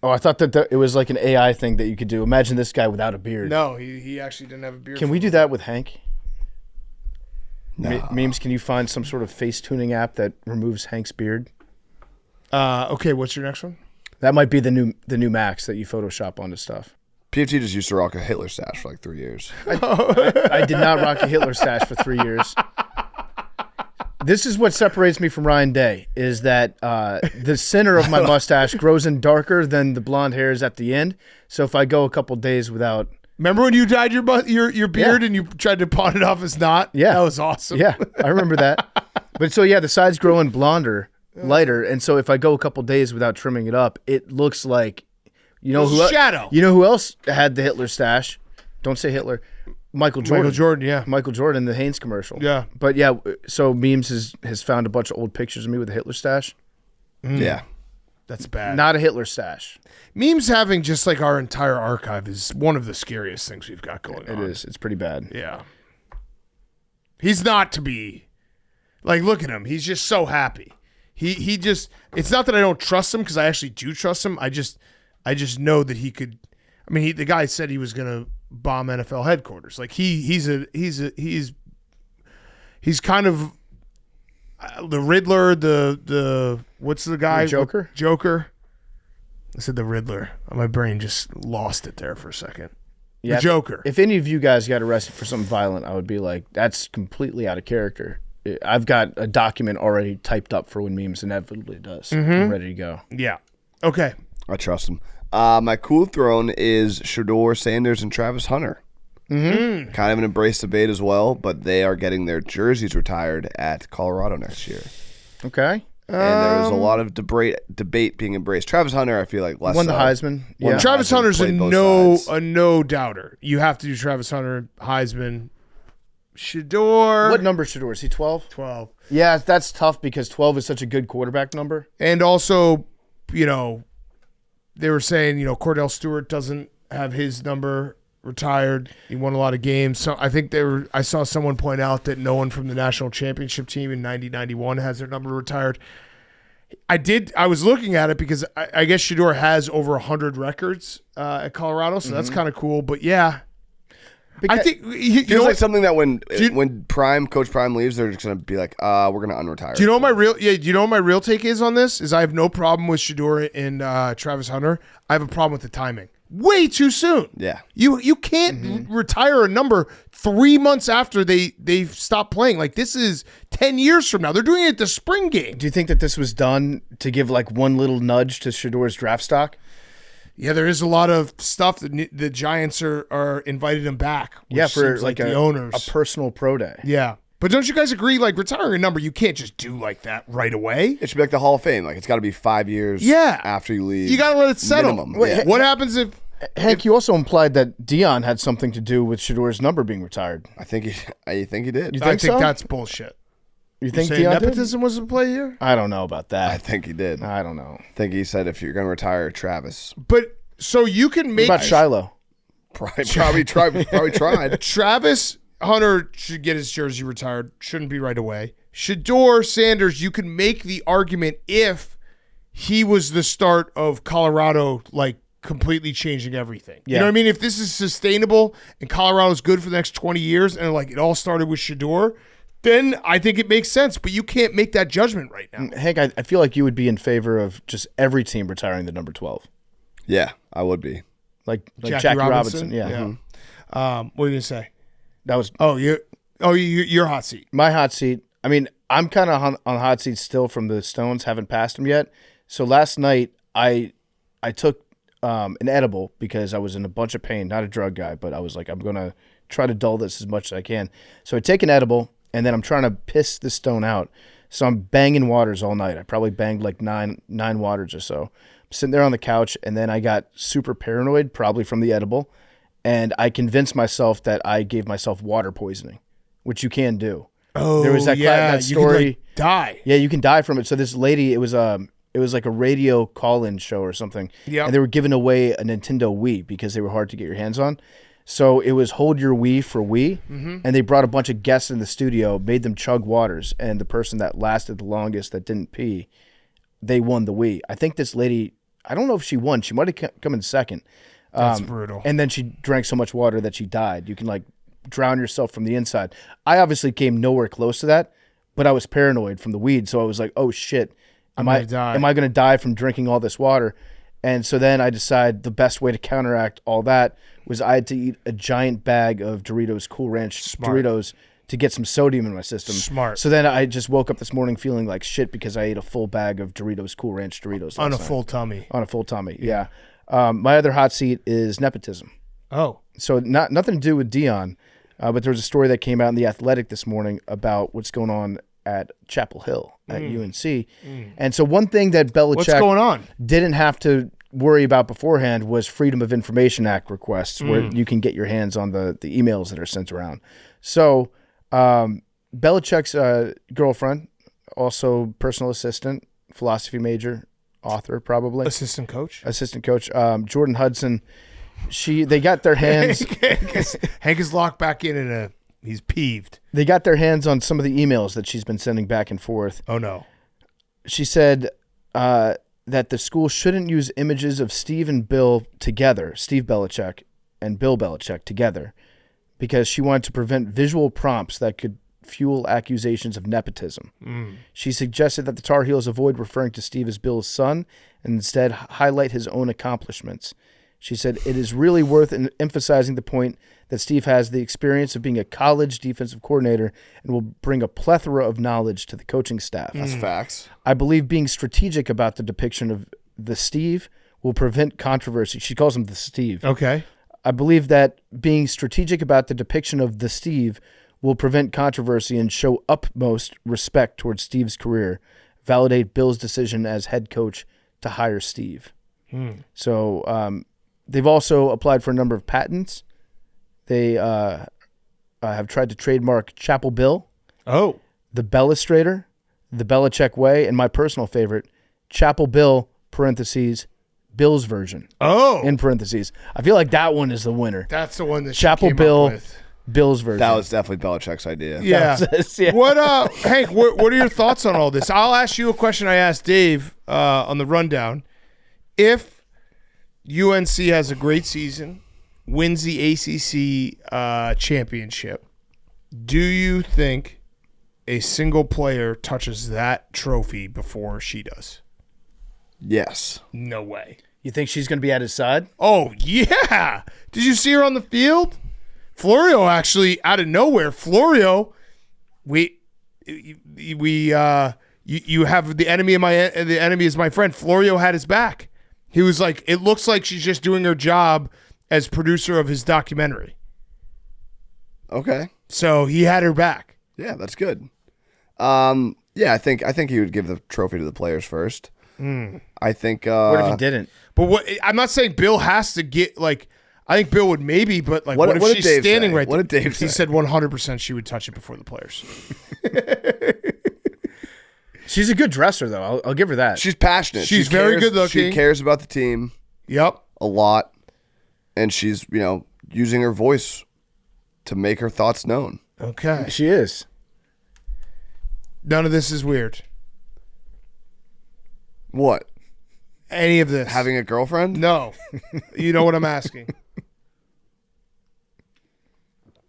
Oh, I thought that it was like an AI thing that you could do. Imagine this guy without a beard. No, he actually didn't have a beard. Can we do that with Hank? No. Memes, can you find some sort of face tuning app that removes Hank's beard? Okay, what's your next one? That might be the new Max that you Photoshop onto stuff. PFT just used to rock a Hitler stash for like 3 years. I did not rock a Hitler stash for 3 years. This is what separates me from Ryan Day, is that the center of my mustache grows in darker than the blonde hairs at the end. So if I go a couple days without... Remember when you dyed your beard and you tried to pawn it off as not? Yeah. That was awesome. Yeah, I remember that. But so, yeah, the sides grow in blonder, lighter. And so if I go a couple days without trimming it up, it looks like... Shadow. You know who else had the Hitler stash? Don't say Hitler. Michael Jordan. Michael Jordan, the Hanes commercial. Yeah. But yeah, so Memes has found a bunch of old pictures of me with a Hitler stash. Yeah. That's bad. Not a Hitler stash. Memes having just like our entire archive is one of the scariest things we've got going on. It is. It's pretty bad. Yeah. He's not to be like, look at him. He's just so happy. He just, it's not that I don't trust him, because I actually do trust him. I just know that he could. I mean, the guy said he was going to bomb NFL headquarters. Like he's kind of the Riddler. The what's the guy? The Joker. Joker. I said the Riddler. My brain just lost it there for a second. Yeah, the Joker. If any of you guys got arrested for something violent, I would be like, that's completely out of character. I've got a document already typed up for when Memes inevitably does. I'm ready to go. Yeah. Okay. I trust him. My cool throne is Shedeur, Sanders, and Travis Hunter. Mm-hmm. Kind of an embrace debate as well, but they are getting their jerseys retired at Colorado next year. Okay. And there was a lot of debate being embraced. Travis Hunter, I feel like less Won the so. Heisman. Won Yeah. the Travis Heisman, Hunter's played both sides. a no doubter. You have to do Travis Hunter, Heisman, Shedeur. What number Shedeur? Is he 12? 12. Yeah, that's tough because 12 is such a good quarterback number. And also, they were saying, Cordell Stewart doesn't have his number retired. He won a lot of games. So I think I saw someone point out that no one from the national championship team in 90-91 has their number retired. I was looking at it because I guess Shedeur has over 100 records at Colorado, so that's kind of cool. But yeah, I think Feels like something that when Coach Prime leaves, they're just gonna be like, we're gonna unretire. Do you know what my real take is on this? Is I have no problem with Shedeur and Travis Hunter. I have a problem with the timing. Way too soon. Yeah. You can't retire a number 3 months after they've stopped playing. Like, this is 10 years from now. They're doing it at the spring game. Do you think that this was done to give like one little nudge to Shedeur's draft stock? Yeah, there is a lot of stuff that the Giants are invited him back. Which Yeah, for seems like the owners. a personal pro day. Yeah. But don't you guys agree, like, retiring a number, you can't just do like that right away? It should be like the Hall of Fame. Like, it's got to be 5 years after you leave. You got to let it settle. Minimum. Wait, Yeah. What happens if... Hank, you also implied that Dion had something to do with Shedeur's number being retired. I think he did. You I think think so? that's bullshit. You think Saying Dion did? nepotism was in play here? I don't know about I that. think he did. I I don't know. think he said if you're going to retire Travis. But so you can What make... about Shiloh? Probably tried. Travis Hunter should get his jersey retired. Shouldn't be right away. Shedeur, Sanders, you can make the argument if he was the start of Colorado, like completely changing everything. Yeah. You know what I mean? If this is sustainable and Colorado's good for the next 20 years and like it all started with Shedeur, then I think it makes sense. But you can't make that judgment right now. Hank, I feel like you would be in favor of just every team retiring the number 12. Yeah, I would be. Like Jackie Robinson. Yeah. What are you gonna say? That was Your hot seat. my hot seat. I mean, I'm kind of on hot seat still from the Stones. Haven't passed them yet. So last night I took an edible because I was in a bunch of pain. Not a drug guy, but I was like, I'm gonna try to dull this as much as I can. So I take an edible, and then I'm trying to piss the stone out. So I'm banging waters all night. I probably banged like nine waters or so. I'm sitting there on the couch, and then I got super paranoid, probably from the edible, and I convinced myself that I gave myself water poisoning, which you can do. Oh, There was that you story. could, like, die. Yeah, you can die from it. So this lady, it was like a radio call-in show or something. Yeah. And they were giving away a Nintendo Wii because they were hard to get your hands on. So it was hold your Wii for Wii, and they brought a bunch of guests in the studio, made them chug waters, and the person that lasted the longest that didn't pee, they won the Wii. I think this lady, I don't know if she won. She might have come in second. That's brutal. And then she drank so much water that she died. You can like drown yourself from the inside. I obviously came nowhere close to that, but I was paranoid from the weed. So I was like, oh shit, am I going to die from drinking all this water? And so then I decided the best way to counteract all that was I had to eat a giant bag of Doritos Cool Ranch Doritos to get some sodium in my system. Smart. So then I just woke up this morning feeling like shit because I ate a full bag of Doritos Cool Ranch Doritos On a last night. full tummy. On a full tummy, yeah. My other hot seat is nepotism. Oh. So nothing to do with Dion, but there was a story that came out in The Athletic this morning about what's going on at Chapel Hill at UNC. And so one thing that Belichick What's going on? didn't have to worry about beforehand was Freedom of Information Act requests where you can get your hands on the emails that are sent around. So Belichick's girlfriend, also personal assistant, philosophy major, author probably. Assistant coach? Assistant coach, Jordan Hudson. They got their hands. Hank is locked back in and he's peeved. They got their hands on some of the emails that she's been sending back and forth. Oh no. She said that the school shouldn't use images of Steve and Bill together, Steve Belichick and Bill Belichick together, because she wanted to prevent visual prompts that could fuel accusations of nepotism. She suggested that the Tar Heels avoid referring to Steve as Bill's son and instead highlight his own accomplishments. She said, it is really worth emphasizing the point that Steve has the experience of being a college defensive coordinator and will bring a plethora of knowledge to the coaching staff. That's facts. I believe being strategic about the depiction of the Steve will prevent controversy. She calls him the Steve. Okay. I believe that being strategic about the depiction of the Steve will prevent controversy and show utmost respect towards Steve's career, validate Bill's decision as head coach to hire Steve. So they've also applied for a number of patents. They have tried to trademark Chapel Bill, the Bellustrator, the Belichick Way, and my personal favorite, Chapel Bill, parentheses, Bill's version. In parentheses. I feel like that one is the winner. That's the one that Chapel she came Bill, up with. Bill's version. That was definitely Belichick's idea. Yeah. Yeah. What, Hank? What are your thoughts on all this? I'll ask you a question I asked Dave on the rundown. If UNC has a great season, wins the ACC championship, do you think a single player touches that trophy before she does? Yes. No way. You think she's going to be at his side? Oh, yeah. Did you see her on the field? Florio actually, out of nowhere, Florio, you have the enemy is my friend. Florio had his back. He was like, it looks like she's just doing her job as producer of his documentary. Okay. So he had her back. Yeah, that's good. Yeah, I think he would give the trophy to the players first. I think. What if he didn't? But I'm not saying Bill has to get like. I think Bill would maybe, but like, what if did she's Dave standing say? right there? What did Dave say? He said 100% she would touch it before the players. She's a good dresser, though. I'll give her that. She's passionate. She's very good looking. She cares about the team. Yep. A lot, and she's using her voice to make her thoughts known. Okay. She is. None of this is weird. What? any of this. Having a girlfriend? No. You know what I'm asking.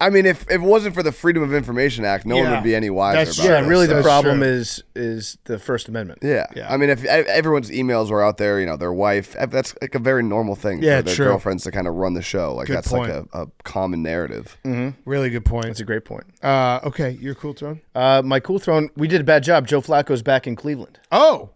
I mean, if it wasn't for the Freedom of Information Act, no one Yeah, would be any wiser that's about true. it. Yeah, really, the That's problem true. is the First Amendment. Yeah. Yeah. I mean, if everyone's emails were out there, their wife, that's like a very normal thing Yeah, for their true. girlfriends to kind of run the show. Like Good that's point. like a common narrative. Really good point. That's a great point. Okay, your cool throne. My cool throne, we did a bad job. Joe Flacco's back in Cleveland. Oh,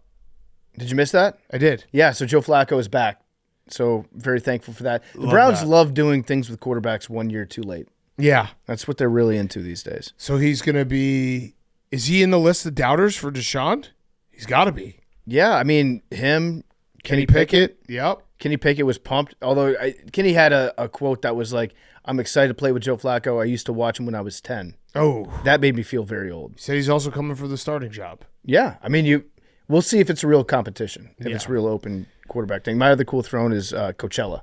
Did you miss that? I did. Yeah, so Joe Flacco is back. So very thankful for that. The Browns love doing things with quarterbacks 1 year too late. Yeah. That's what they're really into these days. So he's going to be. Is he in the list of doubters for Deshaun? He's got to be. Yeah, I mean, him, Kenny Pickett. Yep. Kenny Pickett was pumped. Although Kenny had a quote that was like, I'm excited to play with Joe Flacco. I used to watch him when I was 10. Oh. That made me feel very old. He said he's also coming for the starting job. Yeah, I mean, we'll see if it's a real competition, if it's Yeah. a real open quarterback thing. My other cool throne is Coachella.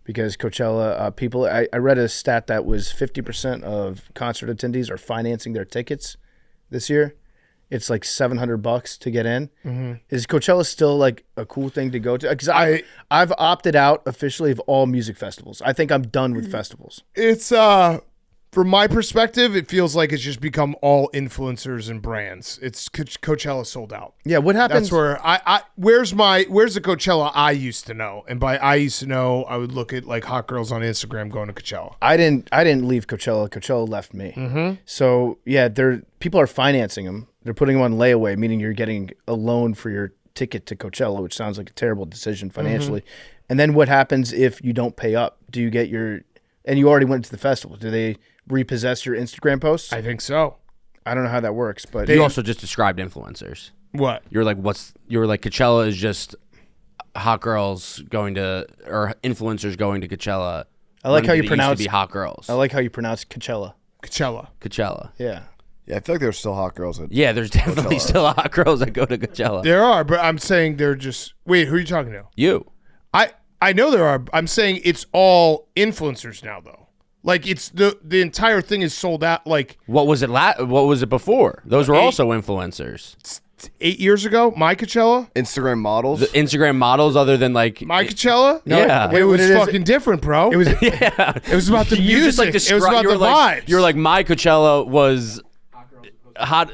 Because Coachella people, I read a stat that was 50% of concert attendees are financing their tickets this year. It's like $700 to get in. Is Coachella still like a cool thing to go to? Because I've opted out officially of all music festivals. I think I'm done with festivals. It's from my perspective, it feels like it's just become all influencers and brands. It's Coachella sold out. Yeah, what happens? That's where where's the Coachella I used to know? And by I used to know, I would look at like hot girls on Instagram going to Coachella. I didn't leave Coachella. Coachella left me. So yeah, people are financing them. They're putting them on layaway, meaning you're getting a loan for your ticket to Coachella, which sounds like a terrible decision financially. And then what happens if you don't pay up? Do you get and you already went to the festival? Do they repossess your Instagram posts? I think so. I don't know how that works, but You also just described influencers. What? You're like, Coachella is just hot girls going to, or influencers going to Coachella. I like how you It pronounce used to be hot girls. I like how you pronounce Coachella. Coachella. Yeah. Yeah, I feel like there's still hot girls. Yeah, there's definitely still hot girls that go to Coachella. There are, but I'm saying they're just. Wait, who are you talking to? You. I know there are. I'm saying it's all influencers now, though. Like it's the entire thing is sold out. Like What was it? What was it before? Those were also influencers. 8 years ago, my Coachella, Instagram models. The Instagram models, other than like my Coachella. Yeah. it was what it is- fucking different, bro. It was yeah. It was about the You music. just like it was describe. about You were the like vibes. you were like my Coachella was hot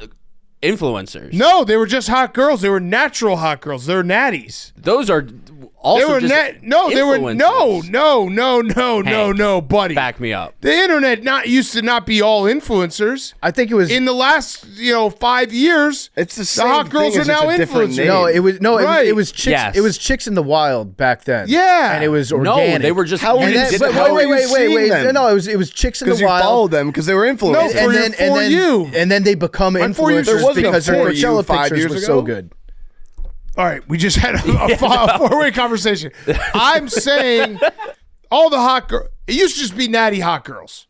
influencers. No, they were just hot girls. They were natural hot girls. They were natties. Those are also They were just they were Hank, no, buddy. Back me up. The internet used to not be all influencers. I think it was In the last 5 years, It's the same hot girls thing, are it's just now a different influencers. name. no, it was Right. it was chicks. Yes. It was chicks in the wild back then. Yeah. and it was No, organic. they were just. How And you then, did- but how are you wait. seeing them? No, it was chicks in Because the you wild. followed them because they were influencers. No, for you. And then they become My For You- influencers There wasn't a because their For You Coachella 5 pictures years were ago? so good. All right, we just had a four-way conversation. I'm saying all the hot girls. It used to just be natty hot girls.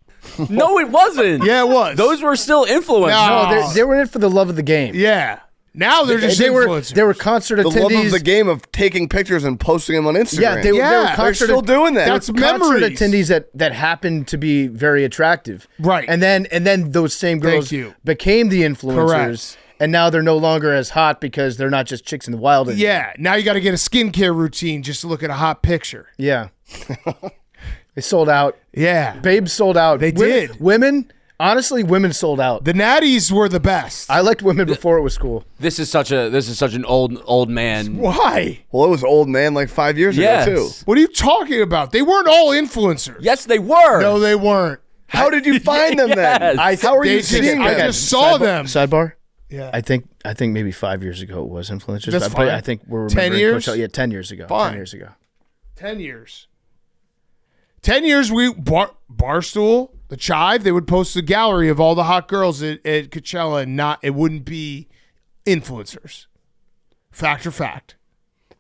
No, it wasn't. Yeah, it was. Those were still influencers. No. No, they were in it for the love of the game. Yeah. Now they're just They were influencers. concert the love of attendees. the game of taking pictures and posting them on Instagram. Yeah, they were they're concert. still doing that. That's concert memories. attendees that happened to be very attractive. Right. And then those same girls you. became the influencers. Correct. And now they're no longer as hot because they're not just chicks in the wild anymore. Yeah. Now you got to get a skincare routine just to look at a hot picture. Yeah. They sold out. Yeah. Babes sold out. They did. Women, honestly, women sold out. The natties were the best. I liked women before it was cool. This is such an old man. Why? Well, it was old man like 5 years Yes. ago too. What are you talking about? They weren't all influencers. Yes, they were. No, they weren't. How did you find them then? Yes. How are you They just- seeing I them? just saw them. Sidebar. Yeah. I think maybe 5 years ago it was influencers. That's but fine. I think we're 10 remembering years? Coachella. Yeah, 10 years ago. Fine. 10 years ago. 10 years. 10 years, Barstool, the Chive, they would post a gallery of all the hot girls at Coachella, and it wouldn't be influencers. Fact or fact?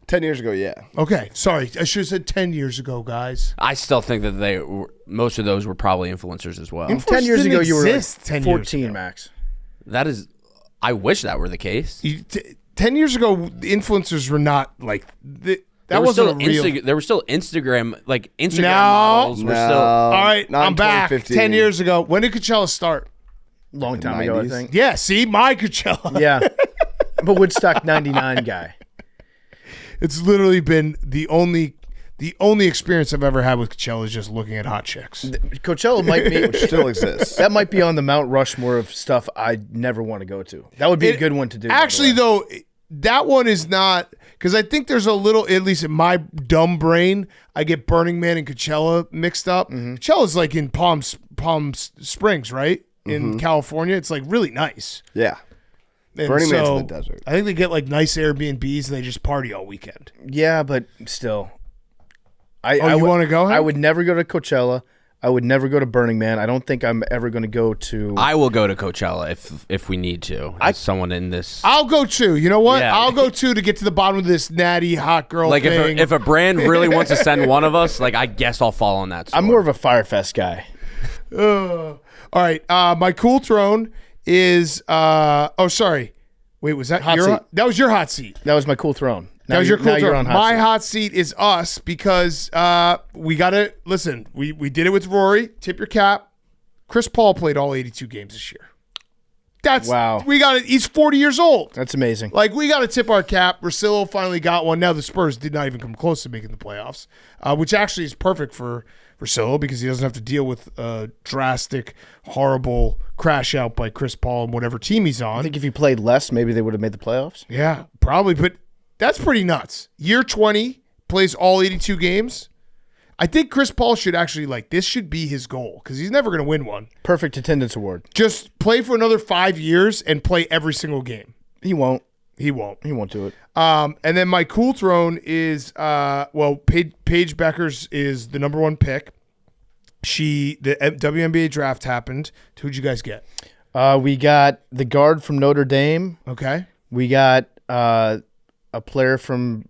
10 years ago, yeah. Okay, sorry. I should have said 10 years ago, guys. I still think that most of those were probably influencers as well. 10 years didn't ago, you were like exist 10 years 14, ago. max. That is, I wish that were the case. 10 years ago, the influencers were not like that wasn't a real. There were still Instagram No. models were No. still. All right, Not in I'm back. 2015. 10 years ago. When did Coachella start? Long time ago, I 90s. think. Yeah, see, my Coachella. Yeah. I'm a Woodstock 99 guy. It's literally been the only experience I've ever had with Coachella is just looking at hot chicks. Coachella might be Which still exists. that might be on the Mount Rushmore of stuff I never want to go to. That would be a good one to do. Actually, though, that one is not, because I think there's a little, at least in my dumb brain, I get Burning Man and Coachella mixed up. Coachella's like in Palm Springs, right? In California. It's like really nice. Yeah. And Burning Man's in so the desert. I think they get like nice Airbnbs and they just party all weekend. Yeah, but still. You want to go? I would never go to Coachella. I would never go to Burning Man. I don't think I'm ever going to go to. I will go to Coachella if we need to. As someone in this. I'll go too. You know what? Yeah. I'll go too to get to the bottom of this natty hot girl Like thing. if a brand really wants to send one of us, like I guess I'll fall on that. I'm more of a Firefest guy. All right. My cool throne is. Sorry. Wait, was that Hot your? seat. That was your hot seat. That was my cool throne. That was your cool now you're throne. on My seat. hot seat is us because we gotta listen. We did it with Rory. Tip your cap. Chris Paul played all 82 games this year. That's Wow. We got it. He's 40 years old. That's amazing. Like, we got to tip our cap. Russillo finally got one. Now the Spurs did not even come close to making the playoffs, which actually is perfect for Russillo because he doesn't have to deal with a drastic, horrible crash out by Chris Paul and whatever team he's I on. think if you played less, maybe they would have made the playoffs. Yeah, probably. But that's pretty nuts. Year 20, plays all 82 games. I think Chris Paul should actually, this should be his goal because he's never going to win one. Perfect attendance award. Just play for another 5 years and play every single game. He won't. He won't. He won't do it. And then my cool throne is, Paige Bueckers is the number one pick. The WNBA draft happened. Who'd you guys get? We got the guard from Notre Dame. Okay. We got a player from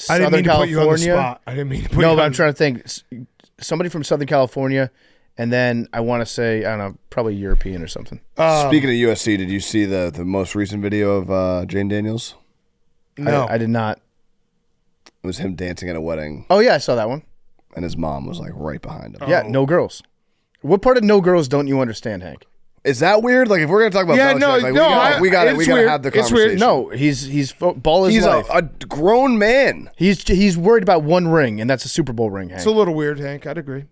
I didn't Southern mean to put you on the California. spot. I didn't mean to put you No, on but I'm trying to think. Somebody from Southern California, and then I want to say, I don't know, probably European or something. Speaking of USC, did you see the most recent video of Jane Daniels? No. I did not. It was him dancing at a wedding, Oh, yeah, I saw that one. and his mom was like right behind him. Yeah, no girls. What part of no girls don't you understand, Hank? Is that weird? Like, if we're gonna talk about Yeah, Belichick, no, like, no, we gotta it's weird. have the It's conversation. weird. No, he's ball is He's life. a grown man. He's worried about one ring, and that's a Super Bowl ring, Hank. It's a little weird, Hank. I'd agree.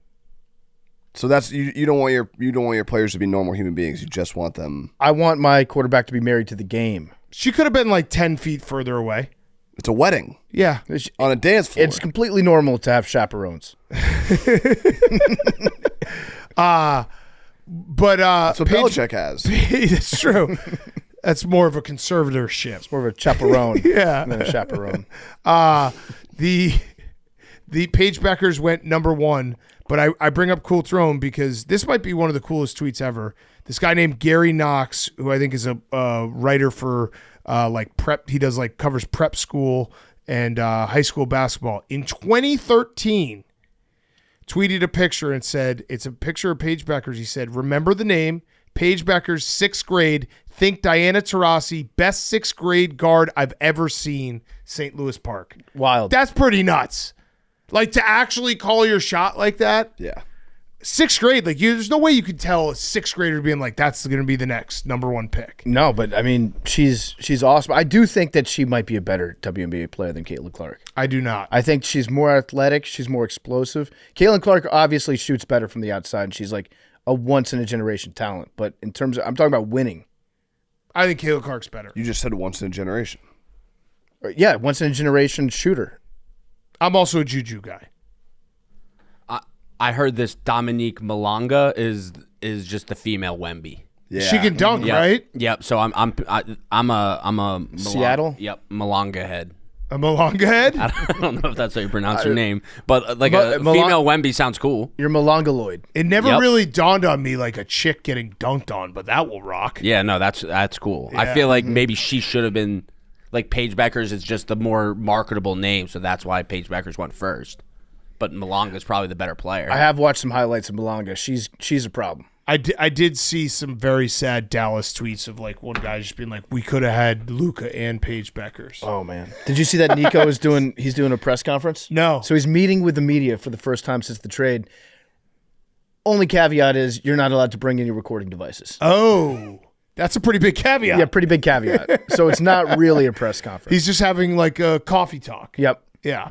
So that's you don't want your players to be normal human beings. You just want them. I want my quarterback to be married to the game. She could have been 10 feet further away. It's a wedding Yeah. on a dance floor. It's completely normal to have chaperones. But That's what Belichick has. It's true. That's more of a conservatorship. More of a chaperone Yeah. than a chaperone. The Paige Bueckers went number one, but I bring up Cool Throne because this might be one of the coolest tweets ever. This guy named Gary Knox, who I think is a writer for prep. He does covers prep school and high school basketball. In 2013, tweeted a picture and said, it's a picture of Paige Bueckers. He said, remember the name, Paige Bueckers, 6th grade. Think Diana Taurasi, best 6th grade guard I've ever seen, St. Louis Park. Wild. That's pretty nuts. To actually call your shot like that. Yeah. 6th grade, there's no way you could tell a 6th grader being that's going to be the next number one pick. No, but I mean, she's awesome. I do think that she might be a better WNBA player than Caitlin Clark. I do not. I think she's more athletic. She's more explosive. Caitlin Clark obviously shoots better from the outside, and she's a once-in-a-generation talent. But in terms of, I'm talking about winning. I think Caitlin Clark's better. You just said once in a generation. Yeah, once-in-a-generation shooter. I'm also a Juju guy. I heard this Dominique Malonga is just the female Wemby. Yeah. She can dunk, Yep. right? Yep. So I'm a Seattle? Yep, Malonga head. A Malonga head? I don't know if that's how you pronounce her name, but a Malong- female Wemby sounds cool. You're Malongaloid. It never Yep. really dawned on me a chick getting dunked on, but that will rock. Yeah, no, that's cool. I Yeah. feel like maybe she should have been Paige Bueckers is just the more marketable name, so that's why Paige Bueckers went first. But Malonga is probably the better player. I have watched some highlights of Malonga. She's a problem. I did see some very sad Dallas tweets of one guy just being we could have had Luka and Paige Bueckers. Oh man, did you see that Nico is doing? He's doing a press conference. No. So he's meeting with the media for the first time since the trade. Only caveat is you're not allowed to bring any recording devices. Oh. That's a pretty big caveat. Yeah, pretty big caveat. So it's not really a press conference. He's just having like a coffee talk. Yep. Yeah.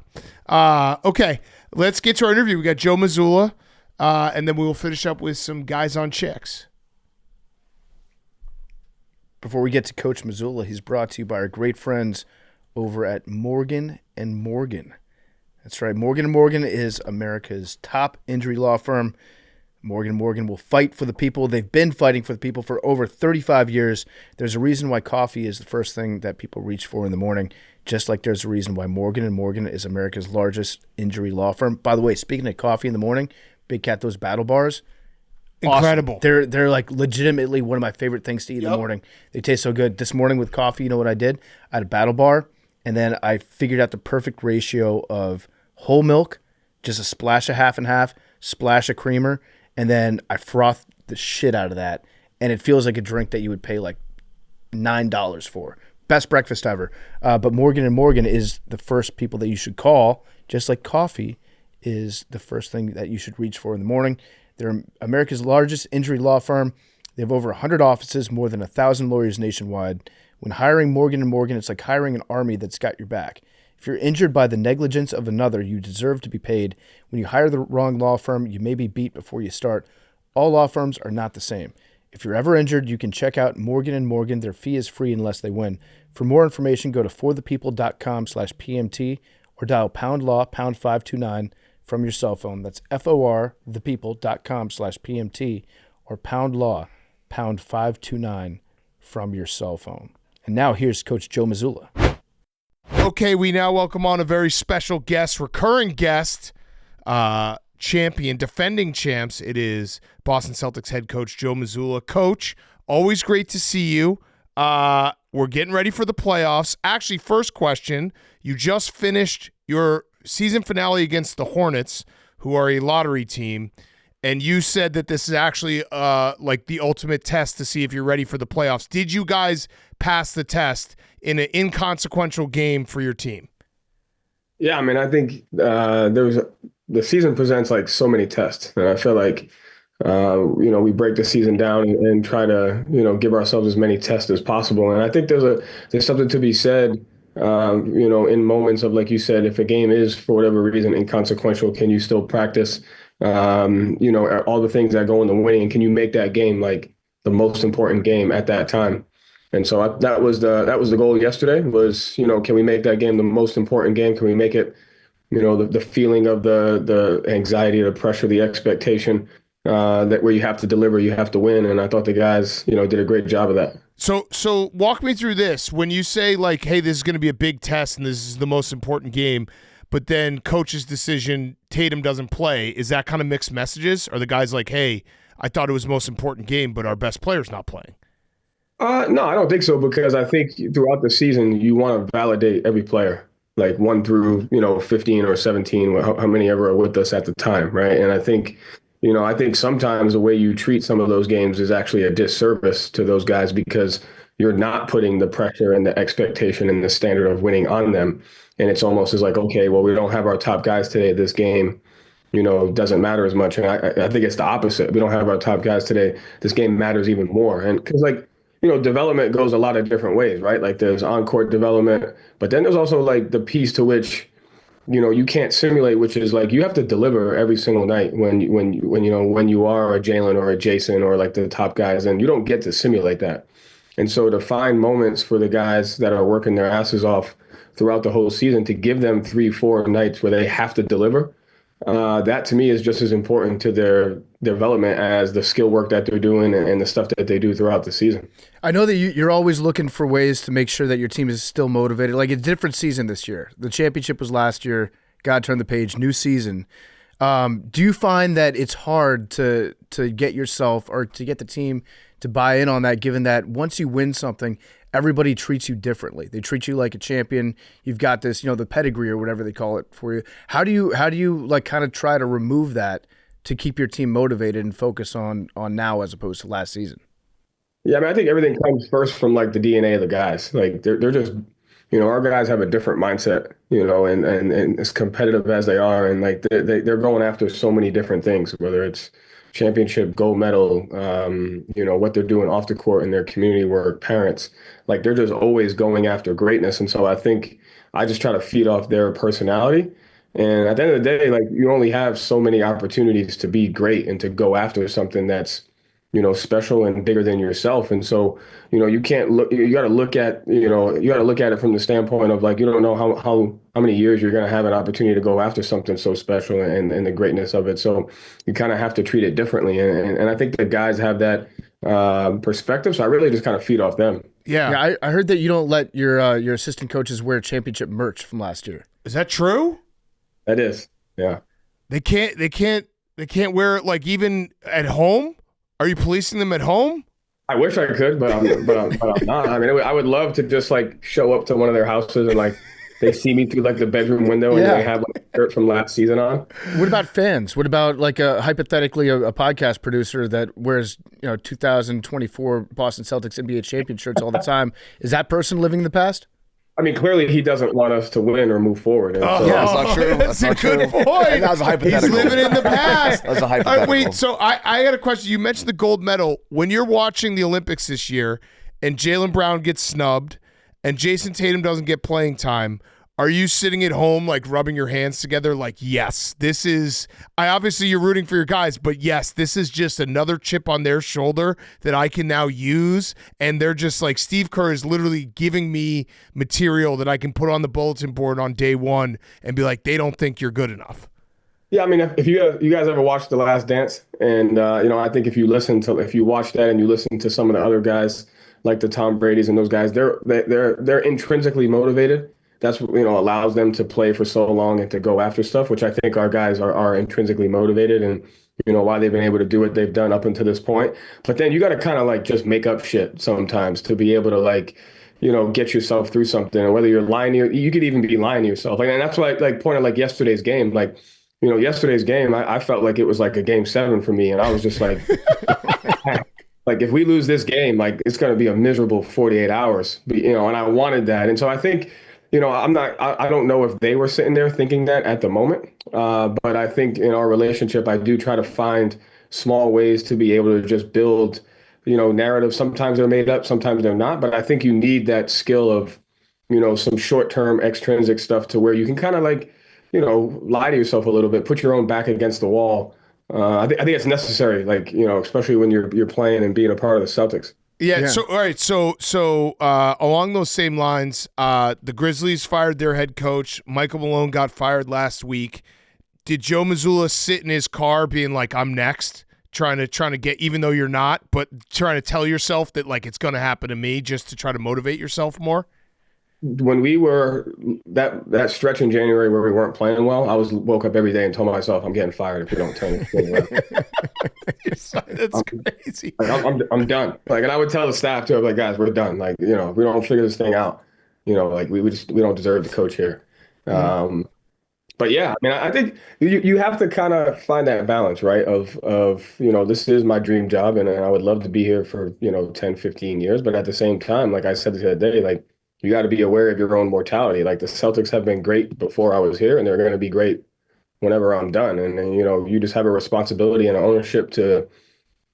Okay. Let's get to our interview. We got Joe Mazzulla, and then we will finish up with some guys on chicks. Before we get to Coach Mazzulla, he's brought to you by our great friends over at Morgan & Morgan. That's right. Morgan & Morgan is America's top injury law firm. Morgan & Morgan will fight for the people. They've been fighting for the people for over 35 years. There's a reason why coffee is the first thing that people reach for in the morning, just like there's a reason why Morgan & Morgan is America's largest injury law firm. By the way, speaking of coffee in the morning, Big Cat, those battle bars, incredible. Awesome. They're like legitimately one of my favorite things to eat in the morning. They taste so good. This morning with coffee, you know what I did? I had a battle bar, and then I figured out the perfect ratio of whole milk, just a splash of half and half, splash of creamer, and then I frothed the shit out of that, and it feels like a drink that you would pay like $9 for. Best breakfast ever. But Morgan & Morgan is the first people that you should call, just like coffee is the first thing that you should reach for in the morning. They're America's largest injury law firm. They have over 100 offices, more than 1,000 lawyers nationwide. When hiring Morgan & Morgan, it's like hiring an army that's got your back. If you're injured by the negligence of another, you deserve to be paid. When you hire the wrong law firm, you may be beat before you start. All law firms are not the same. If you're ever injured, you can check out Morgan & Morgan. Their fee is free unless they win. For more information, go to forthepeople.com/PMT or dial #law #529 from your cell phone. That's forthepeople.com/PMT or #law #529 from your cell phone. And now here's Coach Joe Mazzulla. Okay, we now welcome on a very special guest, recurring guest, champion, defending champs. It is Boston Celtics head coach Joe Mazzulla. Coach, always great to see you. We're getting ready for the playoffs. Actually, first question, you just finished your season finale against the Hornets, who are a lottery team, and you said that this is actually like the ultimate test to see if you're ready for the playoffs. Did you guys pass the test in an inconsequential game for your team? Yeah, I mean, I think the season presents like so many tests, and I feel like we break the season down and try to give ourselves as many tests as possible. And I think there's something to be said, in moments of, like you said, if a game is for whatever reason inconsequential, can you still practice? All the things that go into winning, and can you make that game like the most important game at that time? And so that was the goal yesterday. Was can we make that game the most important game? Can we make it the feeling of the anxiety, the pressure, the expectation that where you have to deliver, you have to win. And I thought the guys did a great job of that. So walk me through this. When you say like, hey, this is going to be a big test and this is the most important game, but then coach's decision, Tatum doesn't play, is that kind of mixed messages? Are the guys like, hey, I thought it was the most important game, but our best player's not playing? No, I don't think so, because I think throughout the season, you want to validate every player, like 1 through 15 or 17, how many ever are with us at the time, right? And I think sometimes the way you treat some of those games is actually a disservice to those guys, because you're not putting the pressure and the expectation and the standard of winning on them. And it's almost as like, okay, well, we don't have our top guys today. This game, doesn't matter as much. And I think it's the opposite. We don't have our top guys today. This game matters even more. And because development goes a lot of different ways, right? Like there's on-court development, but then there's also like the piece to which, you can't simulate, which is like you have to deliver every single night when you are a Jalen or a Jayson or like the top guys, and you don't get to simulate that. And so to find moments for the guys that are working their asses off throughout the whole season, to give them 3-4 nights where they have to deliver, that to me is just as important to their development as the skill work that they're doing and the stuff that they do throughout the season. I know that you're always looking for ways to make sure that your team is still motivated. Like, it's a different season this year. The championship was last year. God turned the page. New season. Do you find that it's hard to get yourself or to get the team to buy in on that, given that once you win something, everybody treats you differently? They treat you like a champion. You've got this, the pedigree or whatever they call it for you. How do you like kind of try to remove that to keep your team motivated and focus on now as opposed to last season? Yeah, I mean, I think everything comes first from like the DNA of the guys. Like they're just our guys have a different mindset, and as competitive as they are, and like they're going after so many different things, whether it's championship, gold medal, what they're doing off the court in their community work, parents, like they're just always going after greatness. And so I think I just try to feed off their personality. And at the end of the day, like you only have so many opportunities to be great and to go after something that's, special and bigger than yourself. And so, you can't look, you got to look at, you got to look at it from the standpoint of like, you don't know how many years you're going to have an opportunity to go after something so special and the greatness of it. So you kind of have to treat it differently. And I think the guys have that perspective. So I really just kind of feed off them. Yeah. I heard that you don't let your assistant coaches wear championship merch from last year. Is that true? That is. Yeah. They can't wear it like even at home? Are you policing them at home? I wish I could, but I'm not. I mean, I would love to just like show up to one of their houses and like they see me through like the bedroom window and they have like a shirt from last season on. What about fans? What about like hypothetically a podcast producer that wears 2024 Boston Celtics NBA champion shirts all the time? Is that person living in the past? I mean, clearly he doesn't want us to win or move forward. And so, That's not true. That's a good point. That was a hypothetical. He's living in the past. That's a hypothetical. Wait, so I got a question. You mentioned the gold medal. When you're watching the Olympics this year and Jaylen Brown gets snubbed and Jayson Tatum doesn't get playing time, are you sitting at home like rubbing your hands together like, yes, this is – obviously you're rooting for your guys, but yes, this is just another chip on their shoulder that I can now use, and they're just like Steve Kerr is literally giving me material that I can put on the bulletin board on day one and be like, they don't think you're good enough. Yeah, I mean, if you guys ever watched The Last Dance, and I think if you watch that and you listen to some of the other guys like the Tom Brady's and those guys, they're intrinsically motivated. That's what allows them to play for so long and to go after stuff, which I think our guys are intrinsically motivated and why they've been able to do what they've done up until this point. But then you got to kind of like just make up shit sometimes to be able to like get yourself through something. And whether you're lying to you could even be lying to yourself. Like, and that's why like pointed like yesterday's game. Like yesterday's game, I felt like it was like a game 7 for me, and I was just like. Like if we lose this game, like it's going to be a miserable 48 hours, and I wanted that. And so I think, I don't know if they were sitting there thinking that at the moment. But I think in our relationship, I do try to find small ways to be able to just build, narratives. Sometimes they're made up, sometimes they're not. But I think you need that skill of, some short-term extrinsic stuff to where you can kind of like, lie to yourself a little bit, put your own back against the wall. I think it's necessary, like, especially when you're playing and being a part of the Celtics. Yeah. So all right. So along those same lines, the Grizzlies fired their head coach. Michael Malone got fired last week. Did Joe Mazzulla sit in his car being like, "I'm next," trying to get, even though you're not, but trying to tell yourself that like it's going to happen to me, just to try to motivate yourself more? When we were that stretch in January where we weren't playing well, I woke up every day and told myself I'm getting fired if we don't turn it. That's crazy. Like, I'm done. Like, and I would tell the staff too, like, guys, we're done. Like, if we don't figure this thing out, like we don't deserve the coach here. But yeah, I mean, I think you have to kind of find that balance, right? Of this is my dream job, and I would love to be here for 10, 15 years. But at the same time, like I said the other day, like, you got to be aware of your own mortality. Like the Celtics have been great before I was here, and they're going to be great whenever I'm done. And you just have a responsibility and an ownership to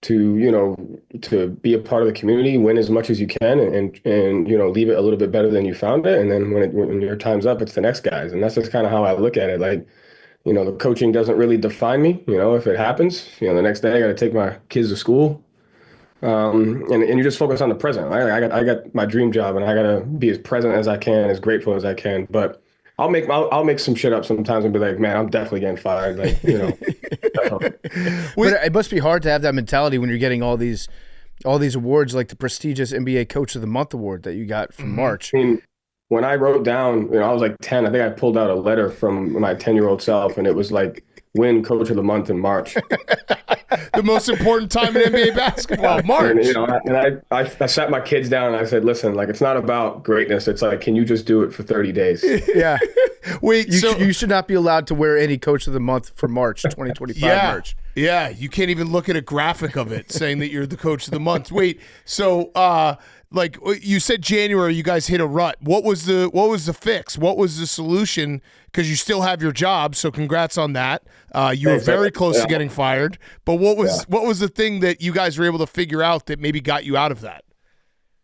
be a part of the community, win as much as you can, and leave it a little bit better than you found it. And then when your time's up, it's the next guys. And that's just kind of how I look at it. Like, the coaching doesn't really define me. If it happens, the next day I got to take my kids to school. And you just focus on the present. I got my dream job, and I gotta be as present as I can, as grateful as I can. But I'll make some shit up sometimes and be like, man, I'm definitely getting fired. Like, But it must be hard to have that mentality when you're getting all these awards, like the prestigious NBA Coach of the Month award that you got from March. I mean, when I wrote down, I was like 10. I think I pulled out a letter from my 10-year-old self, and it was like, win Coach of the Month in March. The most important time in NBA basketball, March. And I sat my kids down and I said, listen, like, it's not about greatness. It's like, can you just do it for 30 days? Yeah. Wait, you should not be allowed to wear any Coach of the Month for March 2025 merch. Yeah, you can't even look at a graphic of it saying that you're the coach of the month. Wait, so like you said January you guys hit a rut. What was the fix? What was the solution? Because you still have your job, so congrats on that. You were very close to getting fired. But what was the thing that you guys were able to figure out that maybe got you out of that?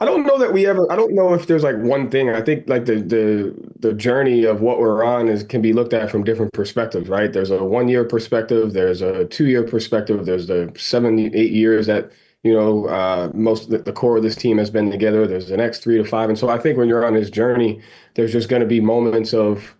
I don't know that I don't know if there's like one thing. I think like the journey of what we're on can be looked at from different perspectives, right? There's a 1-year perspective, there's a 2-year perspective, there's the 7, 8 years that, most of the core of this team has been together. There's the next 3 to 5. And so I think when you're on this journey, there's just going to be moments of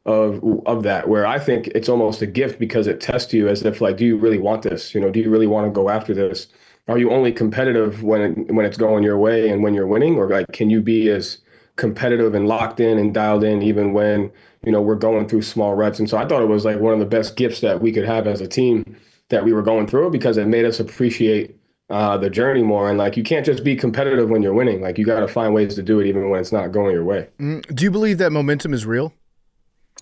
that where I think it's almost a gift because it tests you as if like, do you really want this? Do you really want to go after this? Are you only competitive when it's going your way and when you're winning, or like can you be as competitive and locked in and dialed in even when we're going through small reps? And so I thought it was like one of the best gifts that we could have as a team that we were going through, because it made us appreciate the journey more. And like you can't just be competitive when you're winning. Like you got to find ways to do it even when it's not going your way. Do you believe that momentum is real?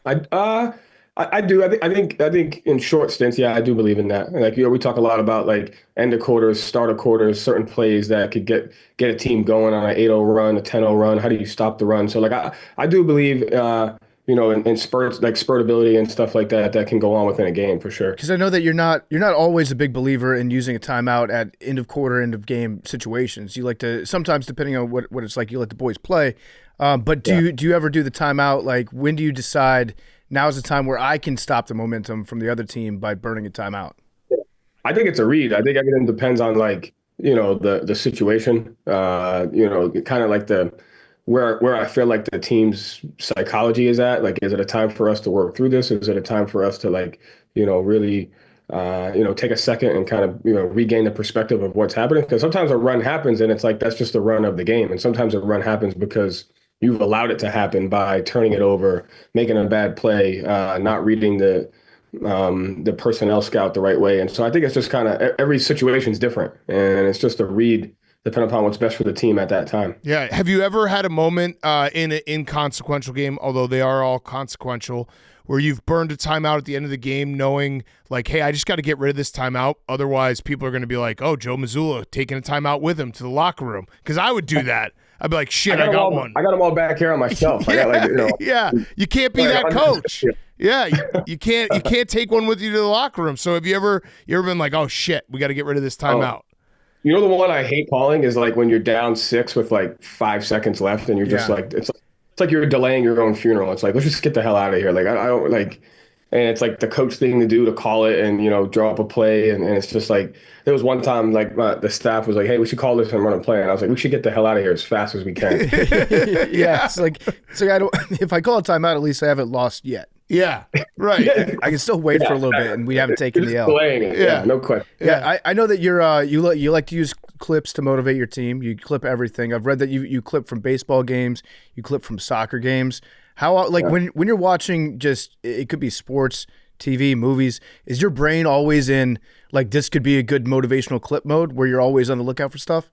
I do. I think in short stints, yeah, I do believe in that. Like, we talk a lot about like end of quarters, start of quarters, certain plays that could get a team going on an 8-0 run, a 10-0 run. How do you stop the run? So like I do believe in spurts, like spurtability and stuff like that can go on within a game for sure. Because I know that you're not always a big believer in using a timeout at end of quarter, end of game situations. You like to sometimes, depending on what it's like, you let the boys play. But do you ever do the timeout? Like when do you decide now is the time where I can stop the momentum from the other team by burning a timeout? I think it's a read. I think everything depends on like, the situation, kind of like where I feel like the team's psychology is at. Like, is it a time for us to work through this? Is it a time for us to like, really, take a second and kind of, regain the perspective of what's happening? Because sometimes a run happens and it's like, that's just the run of the game. And sometimes a run happens because you've allowed it to happen by turning it over, making a bad play, not reading the personnel scout the right way. And so I think it's just kind of every situation is different, and it's just a read depending upon what's best for the team at that time. Yeah. Have you ever had a moment in an inconsequential game, although they are all consequential, where you've burned a timeout at the end of the game knowing like, hey, I just got to get rid of this timeout. Otherwise, people are going to be like, oh, Joe Mazzulla taking a timeout with him to the locker room. Because I would do that. I'd be like, shit, I got one. I got them all back here on my shelf. Yeah, I got yeah. You can't be that coach. Yeah, you can't take one with you to the locker room. So have you ever been like, oh shit, we got to get rid of this timeout? The one I hate calling is like when you're down 6 with like 5 seconds left, and you're just like, it's like you're delaying your own funeral. It's like, let's just get the hell out of here. Like I don't like. And it's like the coach thing to do, to call it and, draw up a play. And it's just like, there was one time like the staff was like, hey, we should call this and run a play. And I was like, we should get the hell out of here as fast as we can. Yeah. It's like I don't, if I call a timeout, at least I haven't lost yet. Yeah. Right. Yeah. I can still wait for a little bit and we haven't taken the L. Delaying it. Yeah. No question. Yeah. I know that you like to use clips to motivate your team. You clip everything. I've read that you clip from baseball games, you clip from soccer games. How when you're watching, just it could be sports, TV, movies, is your brain always in like this could be a good motivational clip mode where you're always on the lookout for stuff?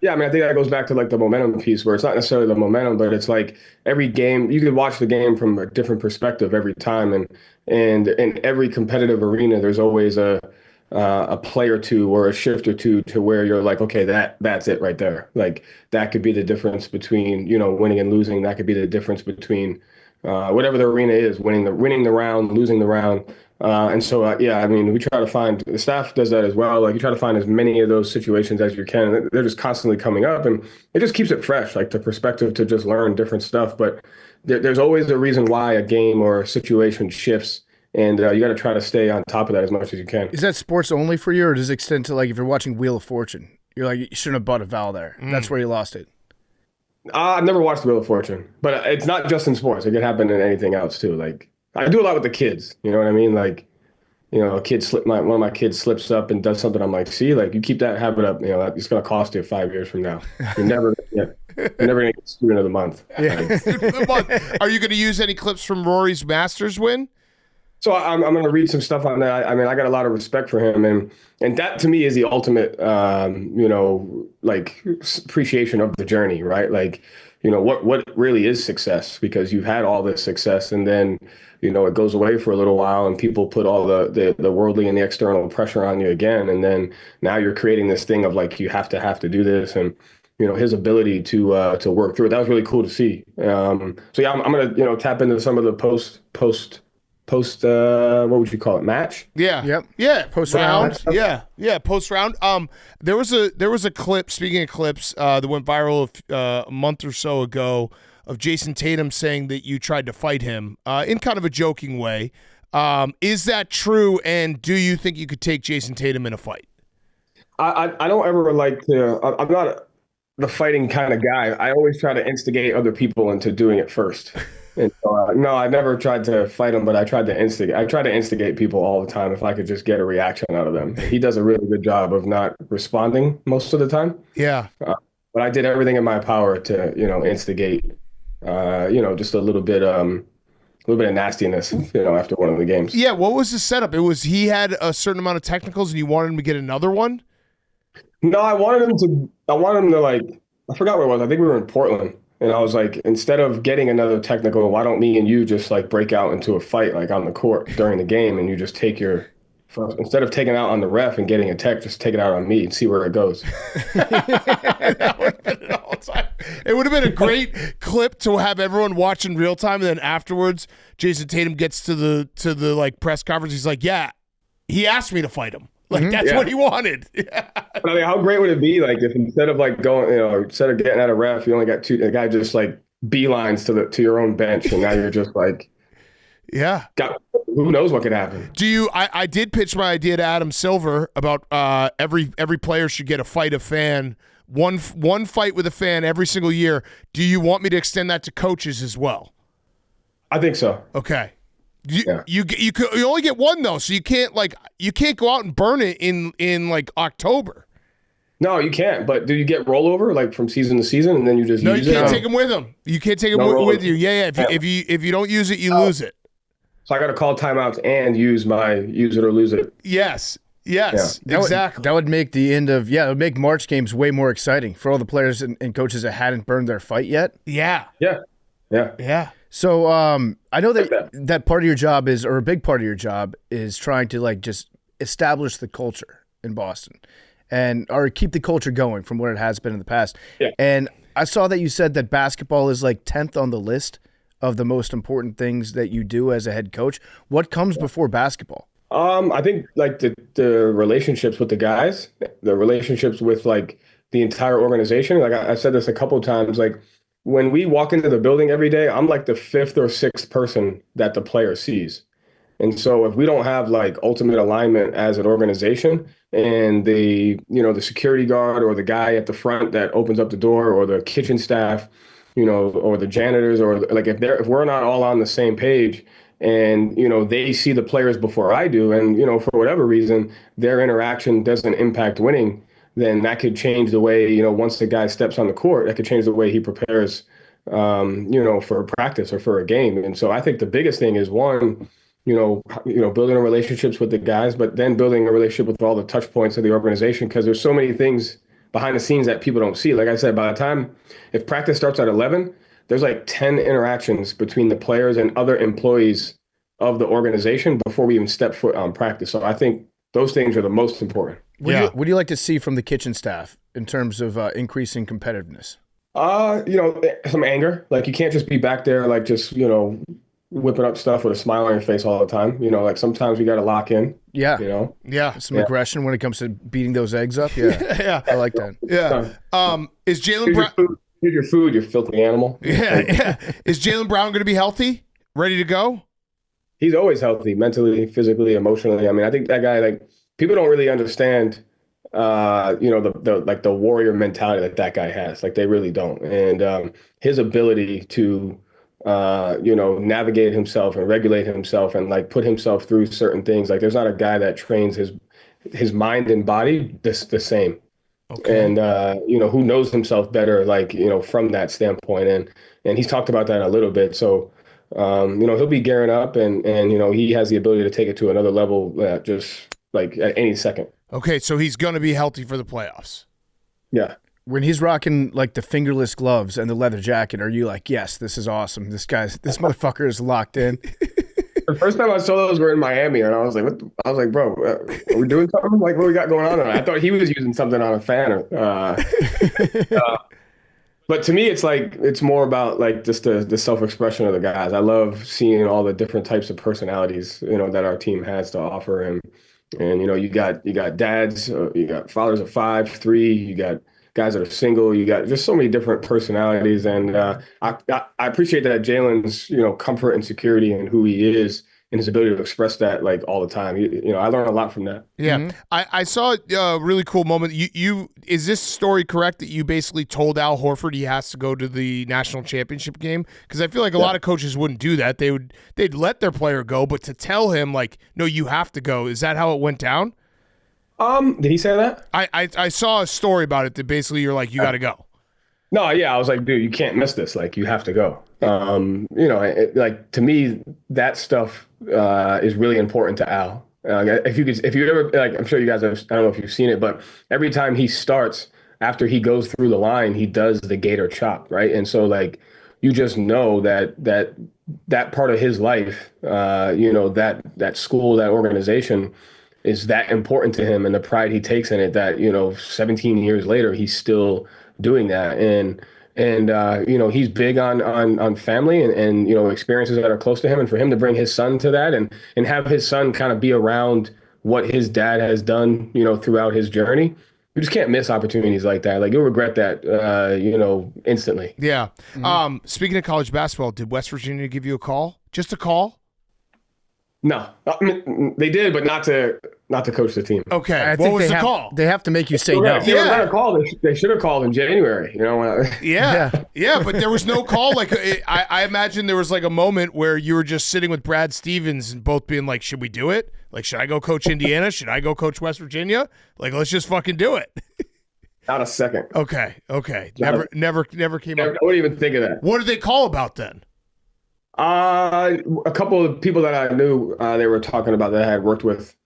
Yeah, I mean, I think that goes back to like the momentum piece, where it's not necessarily the momentum, but it's like every game you could watch the game from a different perspective every time, and in every competitive arena, there's always a play or two or a shift or two to where you're like, okay, that's it right there. Like that could be the difference between, winning and losing. That could be the difference between whatever the arena is, winning the round, losing the round. And so, yeah, I mean, we try to find, the staff does that as well. Like you try to find as many of those situations as you can. They're just constantly coming up, and it just keeps it fresh, like the perspective to just learn different stuff. But there's always a reason why a game or a situation shifts. And you got to try to stay on top of that as much as you can. Is that sports only for you, or does it extend to like if you're watching Wheel of Fortune? You're like, you shouldn't have bought a vowel there. That's where you lost it. I've never watched Wheel of Fortune, but it's not just in sports. It can happen in anything else too. Like I do a lot with the kids. You know what I mean? Like, a kid one of my kids slips up and does something. I'm like, see, like you keep that habit up. It's going to cost you 5 years from now. You're never going to get student of the month. Yeah. Student of the month. Are you going to use any clips from Rory's Masters win? So I'm going to read some stuff on that. I mean, I got a lot of respect for him, and that to me is the ultimate, like appreciation of the journey, right? Like what really is success, because you've had all this success and then, it goes away for a little while and people put all the worldly and the external pressure on you again. And then now you're creating this thing of like, you have to do this. And, his ability to work through it, that was really cool to see. So yeah, I'm going to, tap into some of the post, what would you call it? Match? Yeah. Yep. Yeah. Post round. round. Yeah. Yeah. Post round. There was a clip, speaking of clips, that went viral a month or so ago of Jayson Tatum saying that you tried to fight him in kind of a joking way. Is that true? And do you think you could take Jayson Tatum in a fight? I don't ever like to, I'm not the fighting kind of guy. I always try to instigate other people into doing it first. And so, no, I never tried to fight him, but I tried to instigate. I try to instigate people all the time if I could just get a reaction out of them. He does a really good job of not responding most of the time. Yeah. But I did everything in my power to, instigate, just a little bit of nastiness, after one of the games. Yeah. What was the setup? It was he had a certain amount of technicals and you wanted him to get another one? No, I wanted him to like, I forgot where it was. I think we were in Portland. And I was like, instead of getting another technical, why don't me and you just like break out into a fight like on the court during the game, and you just take instead of taking it out on the ref and getting a tech, just take it out on me and see where it goes. It would have been a great clip to have everyone watch in real time, and then afterwards, Jayson Tatum gets to the like press conference. He's like, "Yeah, he asked me to fight him. Like that's what he wanted." Yeah. I mean, how great would it be, like, if instead of like going, instead of getting at a ref, you only got the guy just like beelines to your own bench, and now you're just like, yeah. Who knows what could happen? Do you? I did pitch my idea to Adam Silver about every player should get a fight a fan, one fight with a fan every single year. Do you want me to extend that to coaches as well? I think so. Okay. You only get one though, so you can't go out and burn it in like October. No, you can't. But do you get rollover like from season to season, and then you just use it? No, you can't take them with them. You can't take them with you. Yeah. If you don't use it, you lose it. So I got to call timeouts and use it or lose it. Yes, exactly. That would make the end of it would make March games way more exciting for all the players and coaches that hadn't burned their fight yet. Yeah. So I know that part of your job is, or a big part of your job is trying to like just establish the culture in Boston or keep the culture going from what it has been in the past. Yeah. And I saw that you said that basketball is like 10th on the list of the most important things that you do as a head coach. What comes before basketball? I think like the relationships with the guys, the relationships with like the entire organization. Like I said this a couple of times, like when we walk into the building every day, I'm like the fifth or sixth person that the player sees. And so if we don't have like ultimate alignment as an organization, and the security guard or the guy at the front that opens up the door, or the kitchen staff, or the janitors, or like if we're not all on the same page, and they see the players before I do, and for whatever reason their interaction doesn't impact winning, then that could change the way, once the guy steps on the court, that could change the way he prepares, for a practice or for a game. And so I think the biggest thing is one, building relationships with the guys, but then building a relationship with all the touch points of the organization, because there's so many things behind the scenes that people don't see. Like I said, by the time, if practice starts at 11, there's like 10 interactions between the players and other employees of the organization before we even step foot on practice. So I think those things are the most important. What do you like to see from the kitchen staff in terms of increasing competitiveness? Some anger. Like you can't just be back there like just, whipping up stuff with a smile on your face all the time. Like sometimes we got to lock in. Yeah. Some aggression when it comes to beating those eggs up. Yeah. Yeah. I like that. Yeah. Is Jaylen Brown? Here's your food, you filthy animal. Yeah. Is Jaylen Brown going to be healthy? Ready to go? He's always healthy, mentally, physically, emotionally. I mean, I think that guy, like, people don't really understand, the warrior mentality that guy has. Like, they really don't. And his ability to, navigate himself and regulate himself and like put himself through certain things. Like, there's not a guy that trains his mind and body the same. Okay. And, who knows himself better, like, from that standpoint. And he's talked about that a little bit. So, he'll be gearing up and he has the ability to take it to another level, just like at any second. Okay. So he's going to be healthy for the playoffs. Yeah. When he's rocking like the fingerless gloves and the leather jacket, are you like, yes, this is awesome. This motherfucker is locked in. The first time I saw those were in Miami, and I was like, I was like, bro, are we doing something? Like, what we got going on? I thought he was using something on a fan. But to me, it's more about like just the self-expression of the guys. I love seeing all the different types of personalities, that our team has to offer. And you got dads, you got fathers of 5, 3, you got guys that are single, you got just so many different personalities. And I appreciate that Jalen's, comfort and security in who he is and his ability to express that like all the time. I learned a lot from that. Yeah. Mm-hmm. I saw a really cool moment. You is this story correct that you basically told Al Horford he has to go to the national championship game? Because I feel like a lot of coaches wouldn't do that. They'd let their player go, but to tell him like, no, you have to go. Is that how it went down? Did he say that? I saw a story about it that basically you're like, you got to go. No, yeah, I was like, dude, you can't miss this. Like, you have to go. Like to me, that stuff is really important to Al. If you ever, like, I'm sure you guys have, I don't know if you've seen it, but every time he starts, after he goes through the line, he does the Gator chop, right? And so, like, you just know that part of his life, that school, that organization is that important to him, and the pride he takes in it that, 17 years later, he's still doing that. And he's big on family and experiences that are close to him, and for him to bring his son to that and have his son kind of be around what his dad has done, throughout his journey. You just can't miss opportunities like that. Like, you'll regret that, instantly. Yeah. Speaking of college basketball, did West Virginia give you a call? Just a call? No, I mean, they did, but not to coach the team. Okay. What was the call? They have to make you say no. If they were going to call, they should have called in January. Yeah, but there was no call. Like, I imagine there was like a moment where you were just sitting with Brad Stevens and both being like, should we do it? Like, should I go coach Indiana? Should I go coach West Virginia? Like, let's just fucking do it. Not a second. Okay. Never came up. I wouldn't even think of that. What did they call about then? A couple of people that I knew, they were talking about that I had worked with,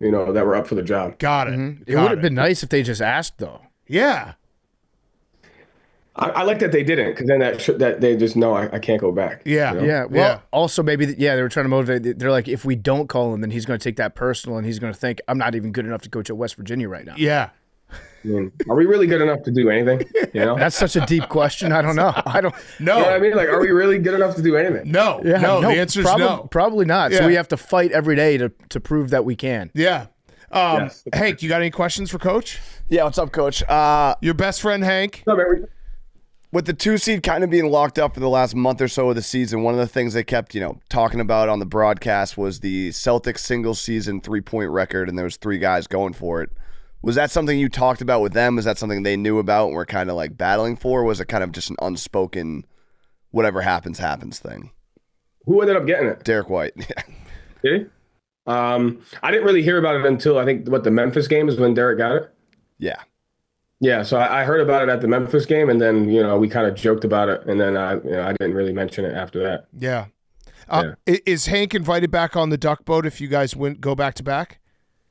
that were up for the job. Got it. Mm-hmm. It would have been nice if they just asked, though. Yeah. I like that they didn't, because then that they just know I can't go back. Yeah. Yeah. Well, also maybe, they were trying to motivate. They're like, if we don't call him, then he's going to take that personal, and he's going to think, I'm not even good enough to coach at West Virginia right now. Yeah. I mean, are we really good enough to do anything? That's such a deep question. I don't know. I don't know. You know what I mean? Like, are we really good enough to do anything? No. Yeah, no. The answer is no. Probably not. Yeah. So we have to fight every day to prove that we can. Yeah. Yes. Hank, you got any questions for Coach? Yeah, what's up, Coach? Your best friend, Hank? With the 2 seed kind of being locked up for the last month or so of the season, one of the things they kept, talking about on the broadcast was the Celtics single season 3-point record, and there was 3 guys going for it. Was that something you talked about with them? Was that something they knew about and were kind of like battling for? Or was it kind of just an unspoken, whatever happens thing? Who ended up getting it? Derek White. Yeah. Did he? I didn't really hear about it until I think the Memphis game is when Derek got it. Yeah. Yeah, so I heard about it at the Memphis game, and then we kind of joked about it, and then I didn't really mention it after that. Yeah. Is Hank invited back on the duck boat if you guys go back to back?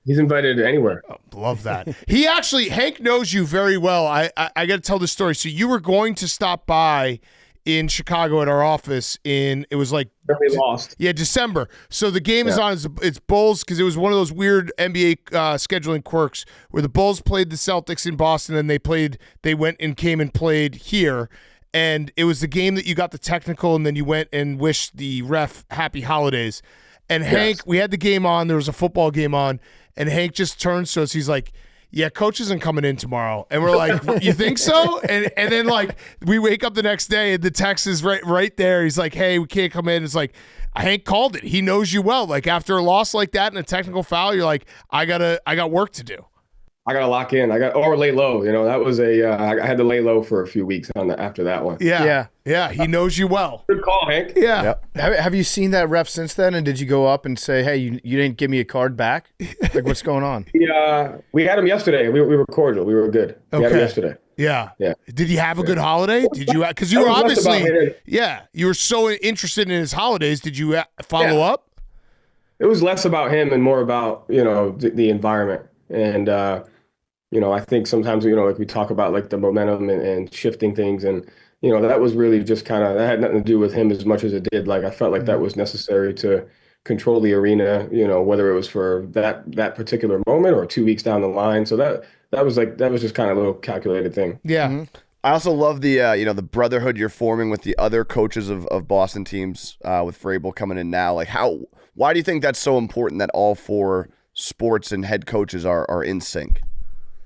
He's invited anywhere. Oh, love that. Hank knows you very well. I got to tell this story. So you were going to stop by in Chicago at our office it was like we lost. Yeah, December. So the game is on. It's Bulls, because it was one of those weird NBA scheduling quirks where the Bulls played the Celtics in Boston, and they went and came and played here. And it was the game that you got the technical, and then you went and wished the ref happy holidays. And Hank, we had the game on. There was a football game on, and Hank just turns to us. He's like, yeah, Coach isn't coming in tomorrow. And we're like, you think so? And then, like, we wake up the next day, and the text is right there. He's like, hey, we can't come in. It's like, Hank called it. He knows you well. Like, after a loss like that and a technical foul, you're like, I got work to do. I got to lock in. Or lay low. That was I had to lay low for a few weeks after that one. Yeah. He knows you well. Good call, Hank. Yeah. Yep. Have you seen that ref since then? And did you go up and say, hey, you didn't give me a card back? Like, what's going on? We had him yesterday. We were cordial. We were good. We had him yesterday. Yeah. Yeah. Did he have a good holiday? Did you? Because you were obviously, you were so interested in his holidays. Did you follow up? It was less about him and more about the environment. And I think sometimes, like we talk about like the momentum and shifting things. And, that was really just that had nothing to do with him as much as it did. Like, I felt like that was necessary to control the arena, whether it was for that particular moment or 2 weeks down the line. So that was just kind of a little calculated thing. Yeah. I also love the the brotherhood you're forming with the other coaches of Boston teams with Vrabel coming in now. Like why do you think that's so important that all 4 sports and head coaches are in sync?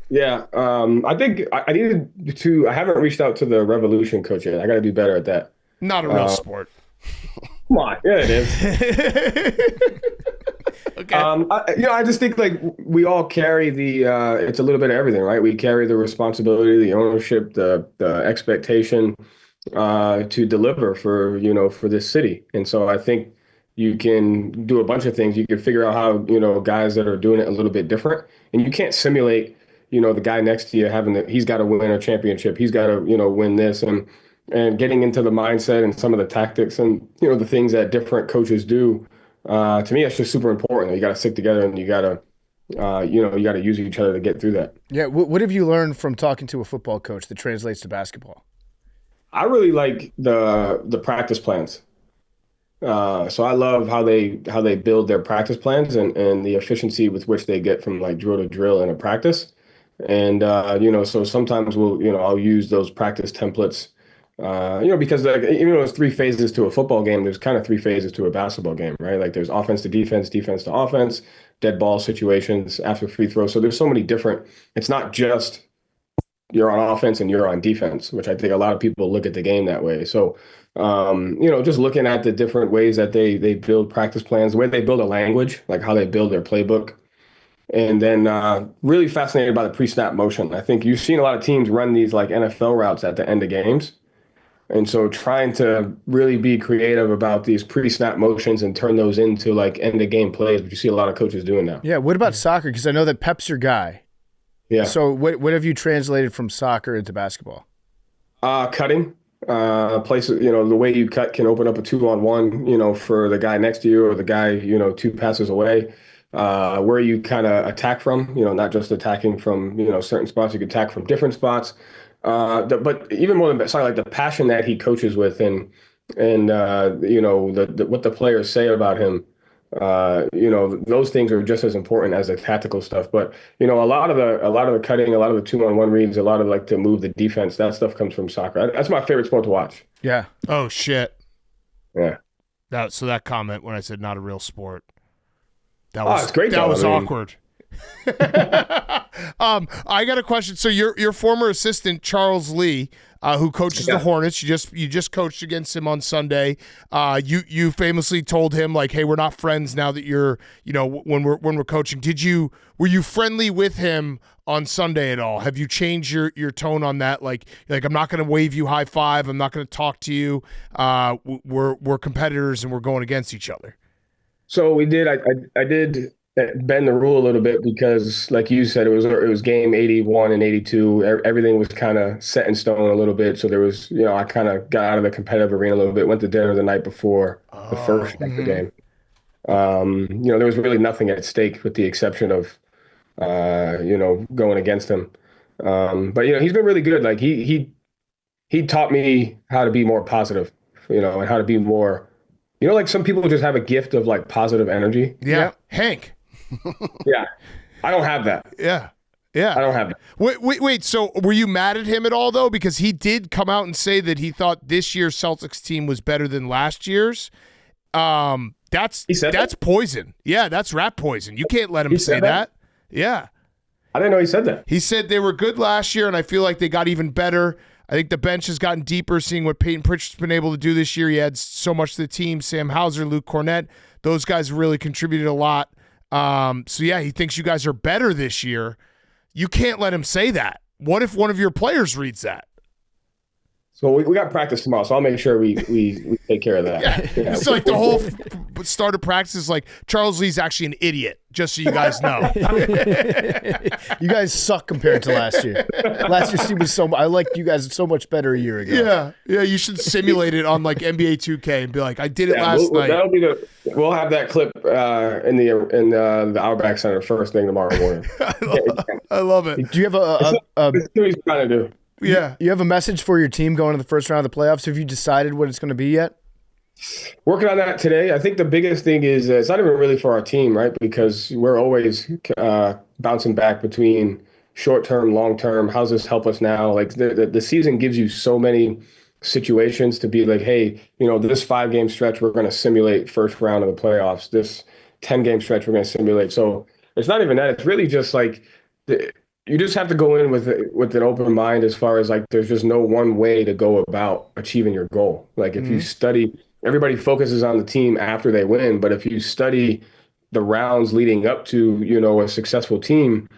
Yeah, I think I needed to. I haven't reached out to the Revolution coach yet. I got to do better at that. Not a real sport. Come on, yeah, it is. Okay. I just think like we all carry it's a little bit of everything, right? We carry the responsibility, the ownership, the expectation to deliver for this city. And so I think you can do a bunch of things. You can figure out how, guys that are doing it a little bit different, and you can't simulate, the guy next to you he's got to win a championship. He's got to, win this and getting into the mindset and some of the tactics and, the things that different coaches do. To me, it's just super important. You got to stick together and you got to, you got to use each other to get through that. Yeah. What have you learned from talking to a football coach that translates to basketball? I really like the practice plans. So I love how they build their practice plans and the efficiency with which they get from like drill to drill in a practice. And, so sometimes I'll use those practice templates, because like, even though it's 3 phases to a football game, there's kind of 3 phases to a basketball game, right? Like there's offense to defense, defense to offense, dead ball situations after free throw. So there's so many different, it's not just you're on offense and you're on defense, which I think a lot of people look at the game that way. So, just looking at the different ways that they build practice plans, the way they build a language, like how they build their playbook. And then really fascinated by the pre-snap motion. I think you've seen a lot of teams run these like NFL routes at the end of games. And so trying to really be creative about these pre-snap motions and turn those into like end-of-game plays, which you see a lot of coaches doing now. Yeah, what about soccer? Because I know that Pep's your guy. Yeah. So what have you translated from soccer into basketball? Cutting. Places, the way you cut can open up a 2-on-1, for the guy next to you or the guy, 2 passes away. Where you kind of attack from, not just attacking from, certain spots, you can attack from different spots. But even more than that, like the passion that he coaches with and what the players say about him, those things are just as important as the tactical stuff. But, a lot of the cutting, a lot of the 2-on-1 reads, a lot of like to move the defense, that stuff comes from soccer. That's my favorite sport to watch. Yeah. Oh, shit. Yeah. That comment when I said not a real sport. It's great. That was awkward. I got a question. So your former assistant Charles Lee, who coaches the Hornets, you just coached against him on Sunday. You famously told him like, "Hey, we're not friends now that you're, when we're coaching." Were you friendly with him on Sunday at all? Have you changed your tone on that? Like I'm not going to wave you high five. I'm not going to talk to you. We're competitors and we're going against each other. So we did. I did bend the rule a little bit because, like you said, it was game 81 and 82. Everything was kind of set in stone a little bit. So there was, I kind of got out of the competitive arena a little bit. Went to dinner the night before the first of the game. There was really nothing at stake with the exception of, going against him. But he's been really good. Like he taught me how to be more positive, and how to be more. Like some people just have a gift of like positive energy. Yeah. Hank. Yeah. I don't have that. Yeah. I don't have that. Wait. So were you mad at him at all though? Because he did come out and say that he thought this year's Celtics team was better than last year's. That's poison. Yeah. That's rat poison. You can't let him say that. Yeah. I didn't know he said that. He said they were good last year and I feel like they got even better. I think the bench has gotten deeper, seeing what Peyton Pritchard's been able to do this year. He adds so much to the team. Sam Hauser, Luke Cornett, those guys really contributed a lot. So, yeah, he thinks you guys are better this year. You can't let him say that. What if one of your players reads that? So we got practice tomorrow, so I'll make sure we take care of that. Yeah. It's like the whole start of practice is like Charles Lee's actually an idiot, just so you guys know. You guys suck compared to last year. Last year's team was I liked you guys so much better a year ago. Yeah. You should simulate it on like NBA 2K and be like, I did it last night. That'll be we'll have that clip in the Auerbach Center first thing tomorrow morning. I love it. Do you have That's what he's trying to do. Yeah. You have a message for your team going to the first round of the playoffs? Have you decided what it's going to be yet? Working on that today. I think the biggest thing is it's not even really for our team, right? Because we're always bouncing back between short-term, long-term. How's this help us now? Like the season gives you so many situations to be like, hey, this 5-game stretch, we're going to simulate first round of the playoffs. This 10-game stretch, we're going to simulate. So it's not even that. It's really just like you just have to go in with an open mind as far as like there's just no one way to go about achieving your goal. Like if you study, everybody focuses on the team after they win, but if you study the rounds leading up to, a successful team,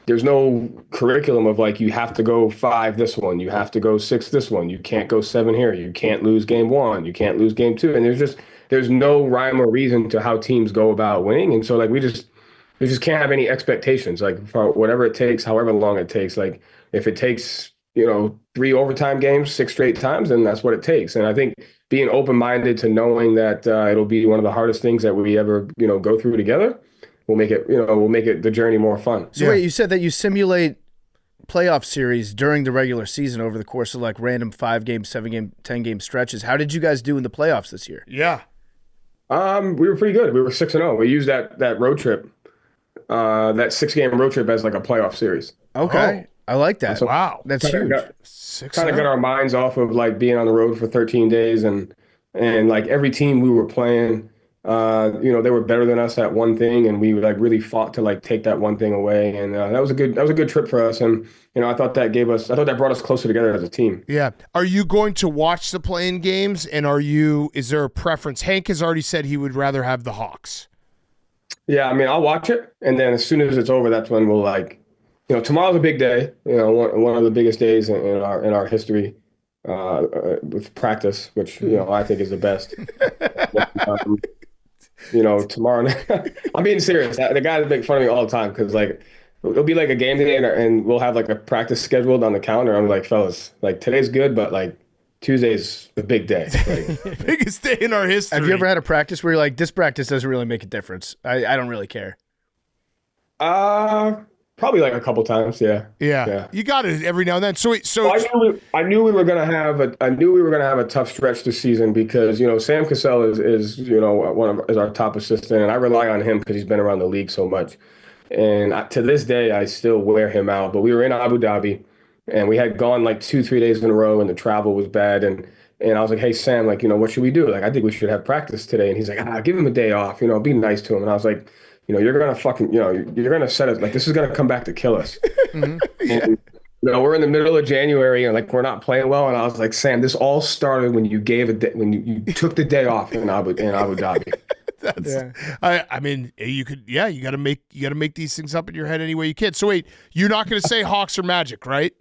there's no curriculum of like you have to go 5 this one, you have to go 6 this one, you can't go 7 here, you can't lose game 1, you can't lose game 2, and there's no rhyme or reason to how teams go about winning. And so like we just can't have any expectations, like for whatever it takes, however long it takes. Like if it takes, 3 overtime games, 6 straight times, then that's what it takes. And I think being open-minded to knowing that it'll be one of the hardest things that we ever, go through together will make it, the journey more fun. So wait, you said that you simulate playoff series during the regular season over the course of like random 5-game, 7-game, 10-game stretches. How did you guys do in the playoffs this year? Yeah. We were pretty good. We were 6-0. We used that road trip. That 6-game road trip as like a playoff series. Okay. I like that. So wow. That's huge. Kind of got our minds off of like being on the road for 13 days and like every team we were playing, they were better than us at one thing, and we like really fought to like take that one thing away. And that was a good trip for us. And I thought that brought us closer together as a team. Yeah. Are you going to watch the playing games, and is there a preference? Hank has already said he would rather have the Hawks. Yeah, I mean, I'll watch it, and then as soon as it's over, that's when we'll like, tomorrow's a big day. One of the biggest days in our history with practice, which I think is the best. Tomorrow, I'm being serious. The guys make fun of me all the time because like it'll be like a game day, and we'll have like a practice scheduled on the calendar. I'm like, fellas, like today's good, but like Tuesday's the big day. Like, biggest day in our history. Have you ever had a practice where you're like, this practice doesn't really make a difference? I don't really care. Probably like a couple times. Yeah. You got it every now and then. So I knew we were gonna have a tough stretch this season because Sam Cassell is our top assistant, and I rely on him because he's been around the league so much. And to this day, I still wear him out. But we were in Abu Dhabi, and we had gone like 2-3 days in a row, and the travel was bad. And I was like, hey, Sam, like, what should we do? Like, I think we should have practice today. And he's like, give him a day off, be nice to him. And I was like, you're going to fucking, you're going to set it, like, this is going to come back to kill us. And, we're in the middle of January, and like, we're not playing well. And I was like, Sam, this all started when you took the day off in Abu Dhabi. I mean, you got to make these things up in your head any way you can. So wait, you're not going to say Hawks or Magic, right?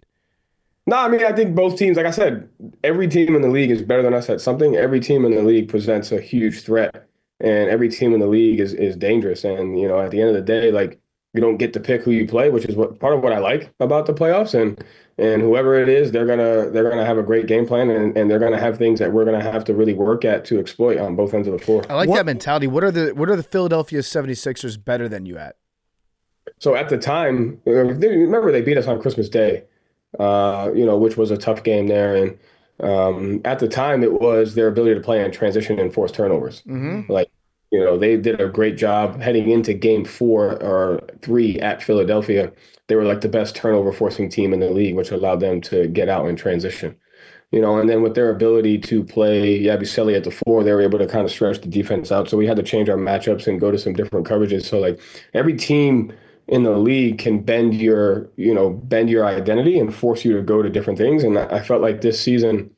No, I mean, I think both teams, like I said, every team in the league is better than us at something. Every team in the league presents a huge threat, and every team in the league is dangerous. And, at the end of the day, like, you don't get to pick who you play, which is part of what I like about the playoffs. And whoever it is, they're gonna have a great game plan, and they're gonna have things that we're gonna have to really work at to exploit on both ends of the floor. I like that mentality. What are the Philadelphia 76ers better than you at? So at the time, remember they beat us on Christmas Day. Which was a tough game there. And at the time, it was their ability to play in transition and force turnovers. Mm-hmm. Like, they did a great job heading into game 4 or 3 at Philadelphia. They were like the best turnover forcing team in the league, which allowed them to get out in transition. And then with their ability to play Yabusele at the 4, they were able to kind of stretch the defense out. So we had to change our matchups and go to some different coverages. So like every team in the league can bend your identity and force you to go to different things. And I felt like this season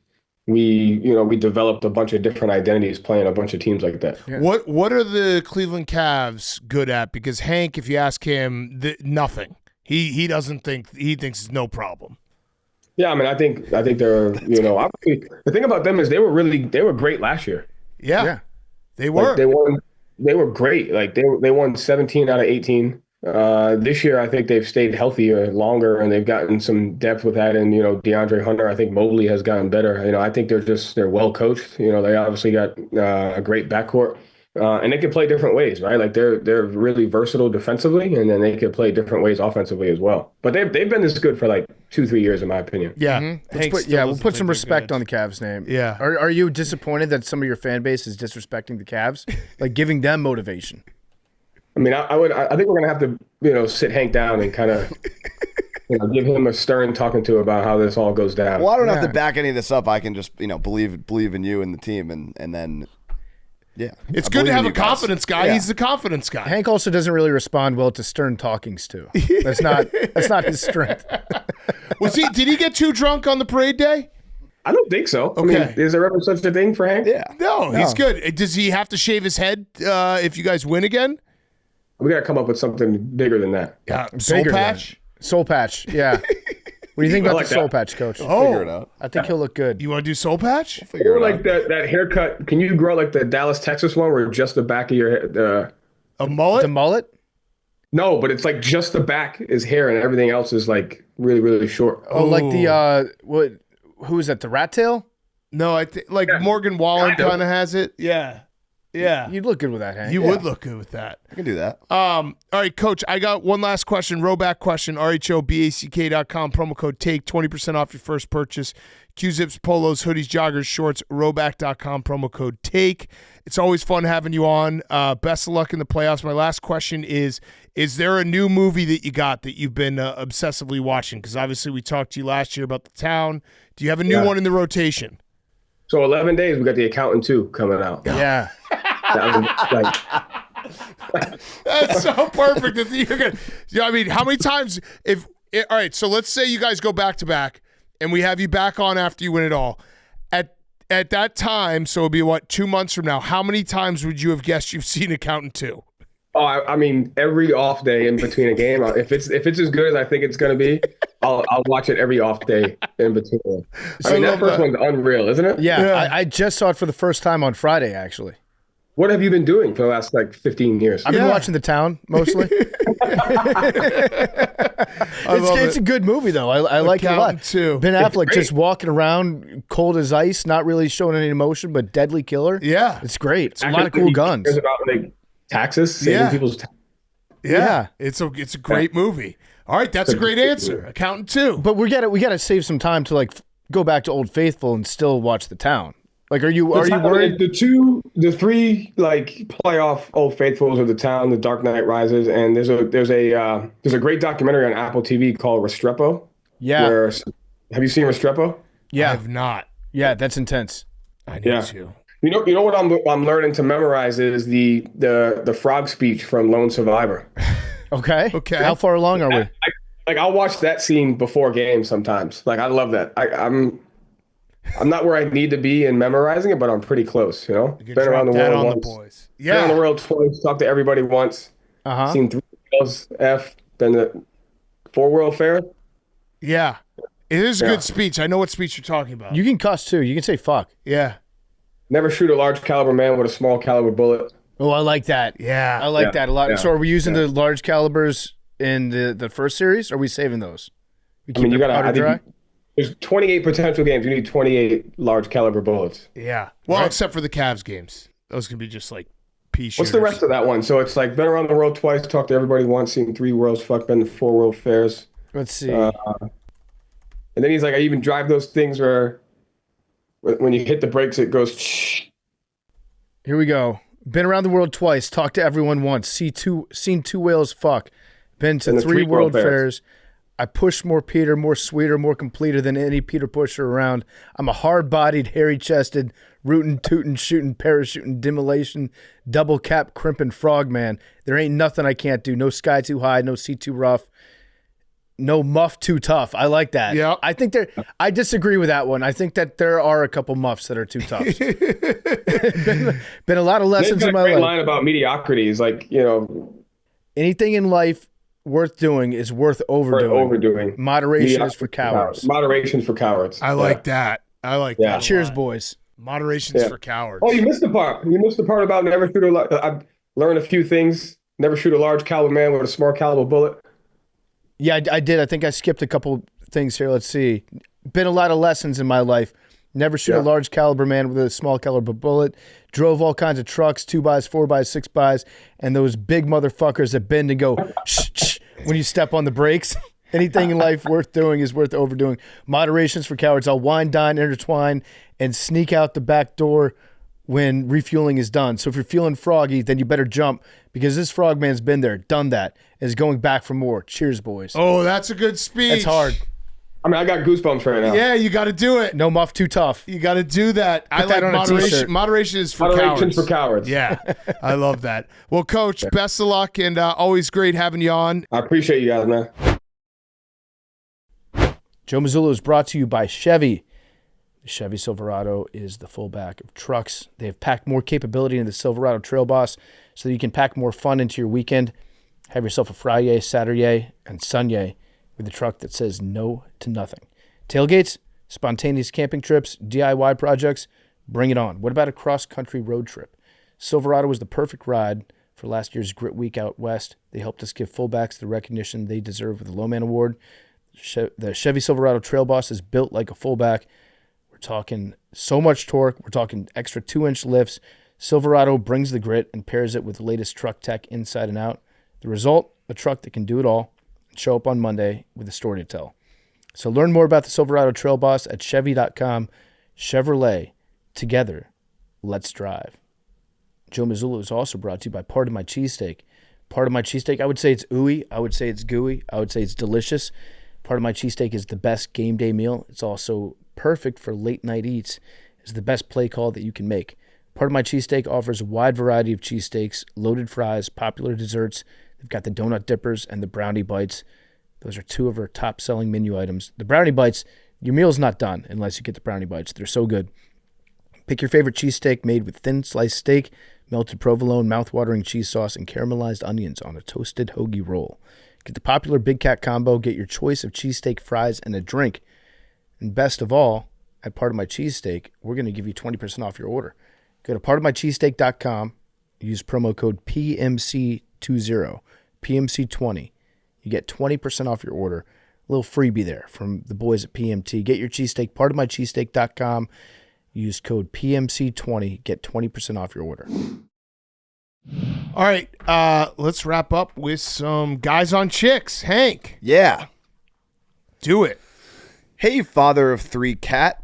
we developed a bunch of different identities playing a bunch of teams like that. Yeah. What are the Cleveland Cavs good at? Because Hank, if you ask him, nothing. He thinks it's no problem. Yeah, I mean, I think they're obviously the thing about them is they were great last year. Yeah. They were. Like, they were great. Like they won 17 out of 18. This year, I think they've stayed healthier longer, and they've gotten some depth with that. And DeAndre Hunter, I think Mobley has gotten better. I think they're well coached. They obviously got a great backcourt, and they can play different ways, right? Like they're really versatile defensively, and then they can play different ways offensively as well. But they've been this good for like 2-3 years, in my opinion. Yeah. We'll put some respect on the Cavs name. Yeah. Are you disappointed that some of your fan base is disrespecting the Cavs, like giving them motivation? I mean, I think we're gonna have to sit Hank down and kind of give him a stern talking to about how this all goes down. Well, I don't have to back any of this up. I can just believe in you and the team, and then. Yeah, it's good to have a confidence guy. Yeah. He's the confidence guy. Hank also doesn't really respond well to stern talkings too. That's not his strength. Did he get too drunk on the parade day? I don't think so. Okay. I mean, is there ever such a thing for Hank? Yeah. No, he's good. Does he have to shave his head if you guys win again? We got to come up with something bigger than that. Yeah, soul patch. Soul patch. Yeah. What do you think about the soul patch, Coach? Figure it out. I think he'll look good. You want to do soul patch? Or like that haircut. Can you grow like the Dallas, Texas one where just the back of your head? A mullet? The mullet? No, but it's like just the back is hair and everything else is like really, really short. Oh, like the who is that? The rat tail? No, I think Morgan Wallen kind of has it. Yeah. Yeah. You'd look good with that, Hank. You would look good with that. I can do that. All right, Coach, I got one last question. Rowback question. RHOBACK.com. Promo code TAKE. 20% off your first purchase. Q-Zips, polos, hoodies, joggers, shorts. Rowback.com. Promo code TAKE. It's always fun having you on. Best of luck in the playoffs. My last question is there a new movie that you got that you've been obsessively watching? Because obviously we talked to you last year about The Town. Do you have a new one in the rotation? So 11 days, we got The Accountant 2 coming out. Yeah. That's so perfect. That you're gonna, I mean, how many times? All right, so let's say you guys go back to back, and we have you back on after you win it all. At that time, so it'll be 2 months from now. How many times would you have guessed you've seen Accountant 2? Oh, I mean, every off day in between a game. If it's as good as I think it's going to be, I'll watch it every off day in between. I mean, that first one's unreal, isn't it? Yeah. I just saw it for the first time on Friday, actually. What have you been doing for the last 15 years? I've been watching The Town mostly. It's a good movie though. I like it a lot. Too. Ben Affleck just walking around cold as ice, not really showing any emotion, but deadly killer. Yeah, it's great. It's a lot of cool guns. It's about taxes, saving people's taxes. Yeah, it's a great movie. All right, that's a great answer. Accountant 2. But we gotta save some time to go back to Old Faithful and still watch The Town. Are you worried? The three playoff Old Faithfuls are The Town, The Dark Knight Rises, and there's a great documentary on Apple TV called Restrepo. Yeah. Have you seen Restrepo? Yeah, I have not. Yeah, that's intense. I need to. You know what I'm learning to memorize is the frog speech from Lone Survivor. Okay. How far along are we? I'll watch that scene before games sometimes. I love that. I'm not where I need to be in memorizing it, but I'm pretty close. Been around the world once. Boys. Yeah. Been around the world twice. Talked to everybody once. Seen 3 Worlds F. Then the 4 World Fairs. Yeah, it is a good speech. I know what speech you're talking about. You can cuss too. You can say fuck. Yeah. Never shoot a large caliber man with a small caliber bullet. Oh, I like that. Yeah, I like that a lot. Yeah. So, are we using the large calibers in the first series? Or are we saving those? You got to. There's 28 potential games. You need 28 large caliber bullets. Yeah. Well, except for the Cavs games. Those can be just pea shooters. What's the rest of that one? So it's been around the world twice, talked to everybody once, seen 3 worlds, been to 4 world fairs. Let's see. And then he's I even drive those things where when you hit the brakes, it goes. Shh. Here we go. Been around the world twice, talked to everyone once, seen 2 whales fuck, been to 3 world fairs. I push more Peter, more sweeter, more completer than any Peter pusher around. I'm a hard-bodied, hairy-chested, rootin', tootin', shootin', parachuting, demolition, double cap, crimpin' frogman. There ain't nothing I can't do. No sky too high, no sea too rough, no muff too tough. I like that. Yeah. I disagree with that one. I think that there are a couple muffs that are too tough. been a lot of lessons in my life. Line about mediocrity is anything in life worth doing is worth overdoing. Overdoing. Moderation is for cowards. Moderation's for cowards. I like that. I like Yeah. that. a Cheers, lot. boys. Moderation's Yeah. for cowards. Oh, you missed the part. You missed the part about never shoot a. I've learned a few things. Never shoot a large caliber man with a small caliber bullet. Yeah, I did. I think I skipped a couple things here. Let's see. Been a lot of lessons in my life. Never shoot a large caliber man with a small caliber bullet. Drove all kinds of trucks, 2x, 4x, 6x, and those big motherfuckers that bend and go shh, shh when you step on the brakes. Anything in life worth doing is worth overdoing. Moderation's for cowards. I'll wine, dine, intertwine, and sneak out the back door when refueling is done. So if you're feeling froggy, then you better jump because this frogman's been there, done that, and is going back for more. Cheers, boys. Oh, that's a good speech. That's hard. I mean, I got goosebumps right now. Yeah, you got to do it. No muff too tough. You got to do that. I that like on a moderation. t-shirt. Moderation is for Moderation's cowards. for cowards. Yeah, I love that. Well, Coach, best of luck and always great having you on. I appreciate you guys, man. Joe Mazzulla is brought to you by Chevy. The Chevy Silverado is the fullback of trucks. They have packed more capability into the Silverado Trail Boss so that you can pack more fun into your weekend. Have yourself a Friday, Saturday, and Sunday with a truck that says no to nothing. Tailgates, spontaneous camping trips, DIY projects, bring it on. What about a cross-country road trip? Silverado was the perfect ride for last year's Grit Week out west. They helped us give fullbacks the recognition they deserve with the Lowman Award. The Chevy Silverado Trail Boss is built like a fullback. We're talking so much torque. We're talking extra 2-inch lifts. Silverado brings the grit and pairs it with the latest truck tech inside and out. The result, a truck that can do it all and show up on Monday with a story to tell. So learn more about the Silverado Trail Boss at Chevy.com. Chevrolet, together, let's drive. Joe Mazzulla is also brought to you by Part of My Cheesesteak. Part of My Cheesesteak, I would say it's ooey. I would say it's gooey. I would say it's delicious. Part of My Cheesesteak is the best game day meal. It's also perfect for late night eats. It's the best play call that you can make. Part of My Cheesesteak offers a wide variety of cheesesteaks, loaded fries, popular desserts. They've got the donut dippers and the brownie bites. Those are two of our top-selling menu items. The brownie bites, your meal's not done unless you get the brownie bites. They're so good. Pick your favorite cheesesteak made with thin sliced steak, melted provolone, mouth-watering cheese sauce, and caramelized onions on a toasted hoagie roll. Get the popular Big Cat combo. Get your choice of cheesesteak, fries, and a drink. And best of all, at Part of My Cheesesteak, we're going to give you 20% off your order. Go to partofmycheesesteak.com. Use promo code PMC20, PMC20. You get 20% off your order. A little freebie there from the boys at PMT. Get your cheesesteak, partofmycheesesteak.com. Use code PMC20. Get 20% off your order. All right, let's wrap up with some guys on chicks. Hank, Yeah. do it. Hey, father of 3 cat,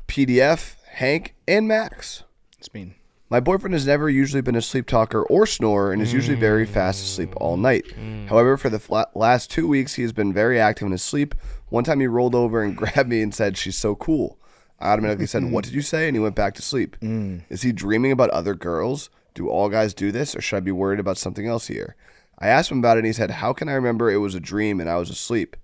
PDF, Hank, and Max. It's mean. My boyfriend has never usually been a sleep talker or snorer and is usually very fast asleep all night. However, for the last 2 weeks, he has been very active in his sleep. One time he rolled over and grabbed me and said, "She's so cool." I automatically said, "What did you say?" And he went back to sleep. Is he dreaming about other girls? Do all guys do this, or should I be worried about something else here? I asked him about it, and he said, "How can I remember it was a dream and I was asleep?"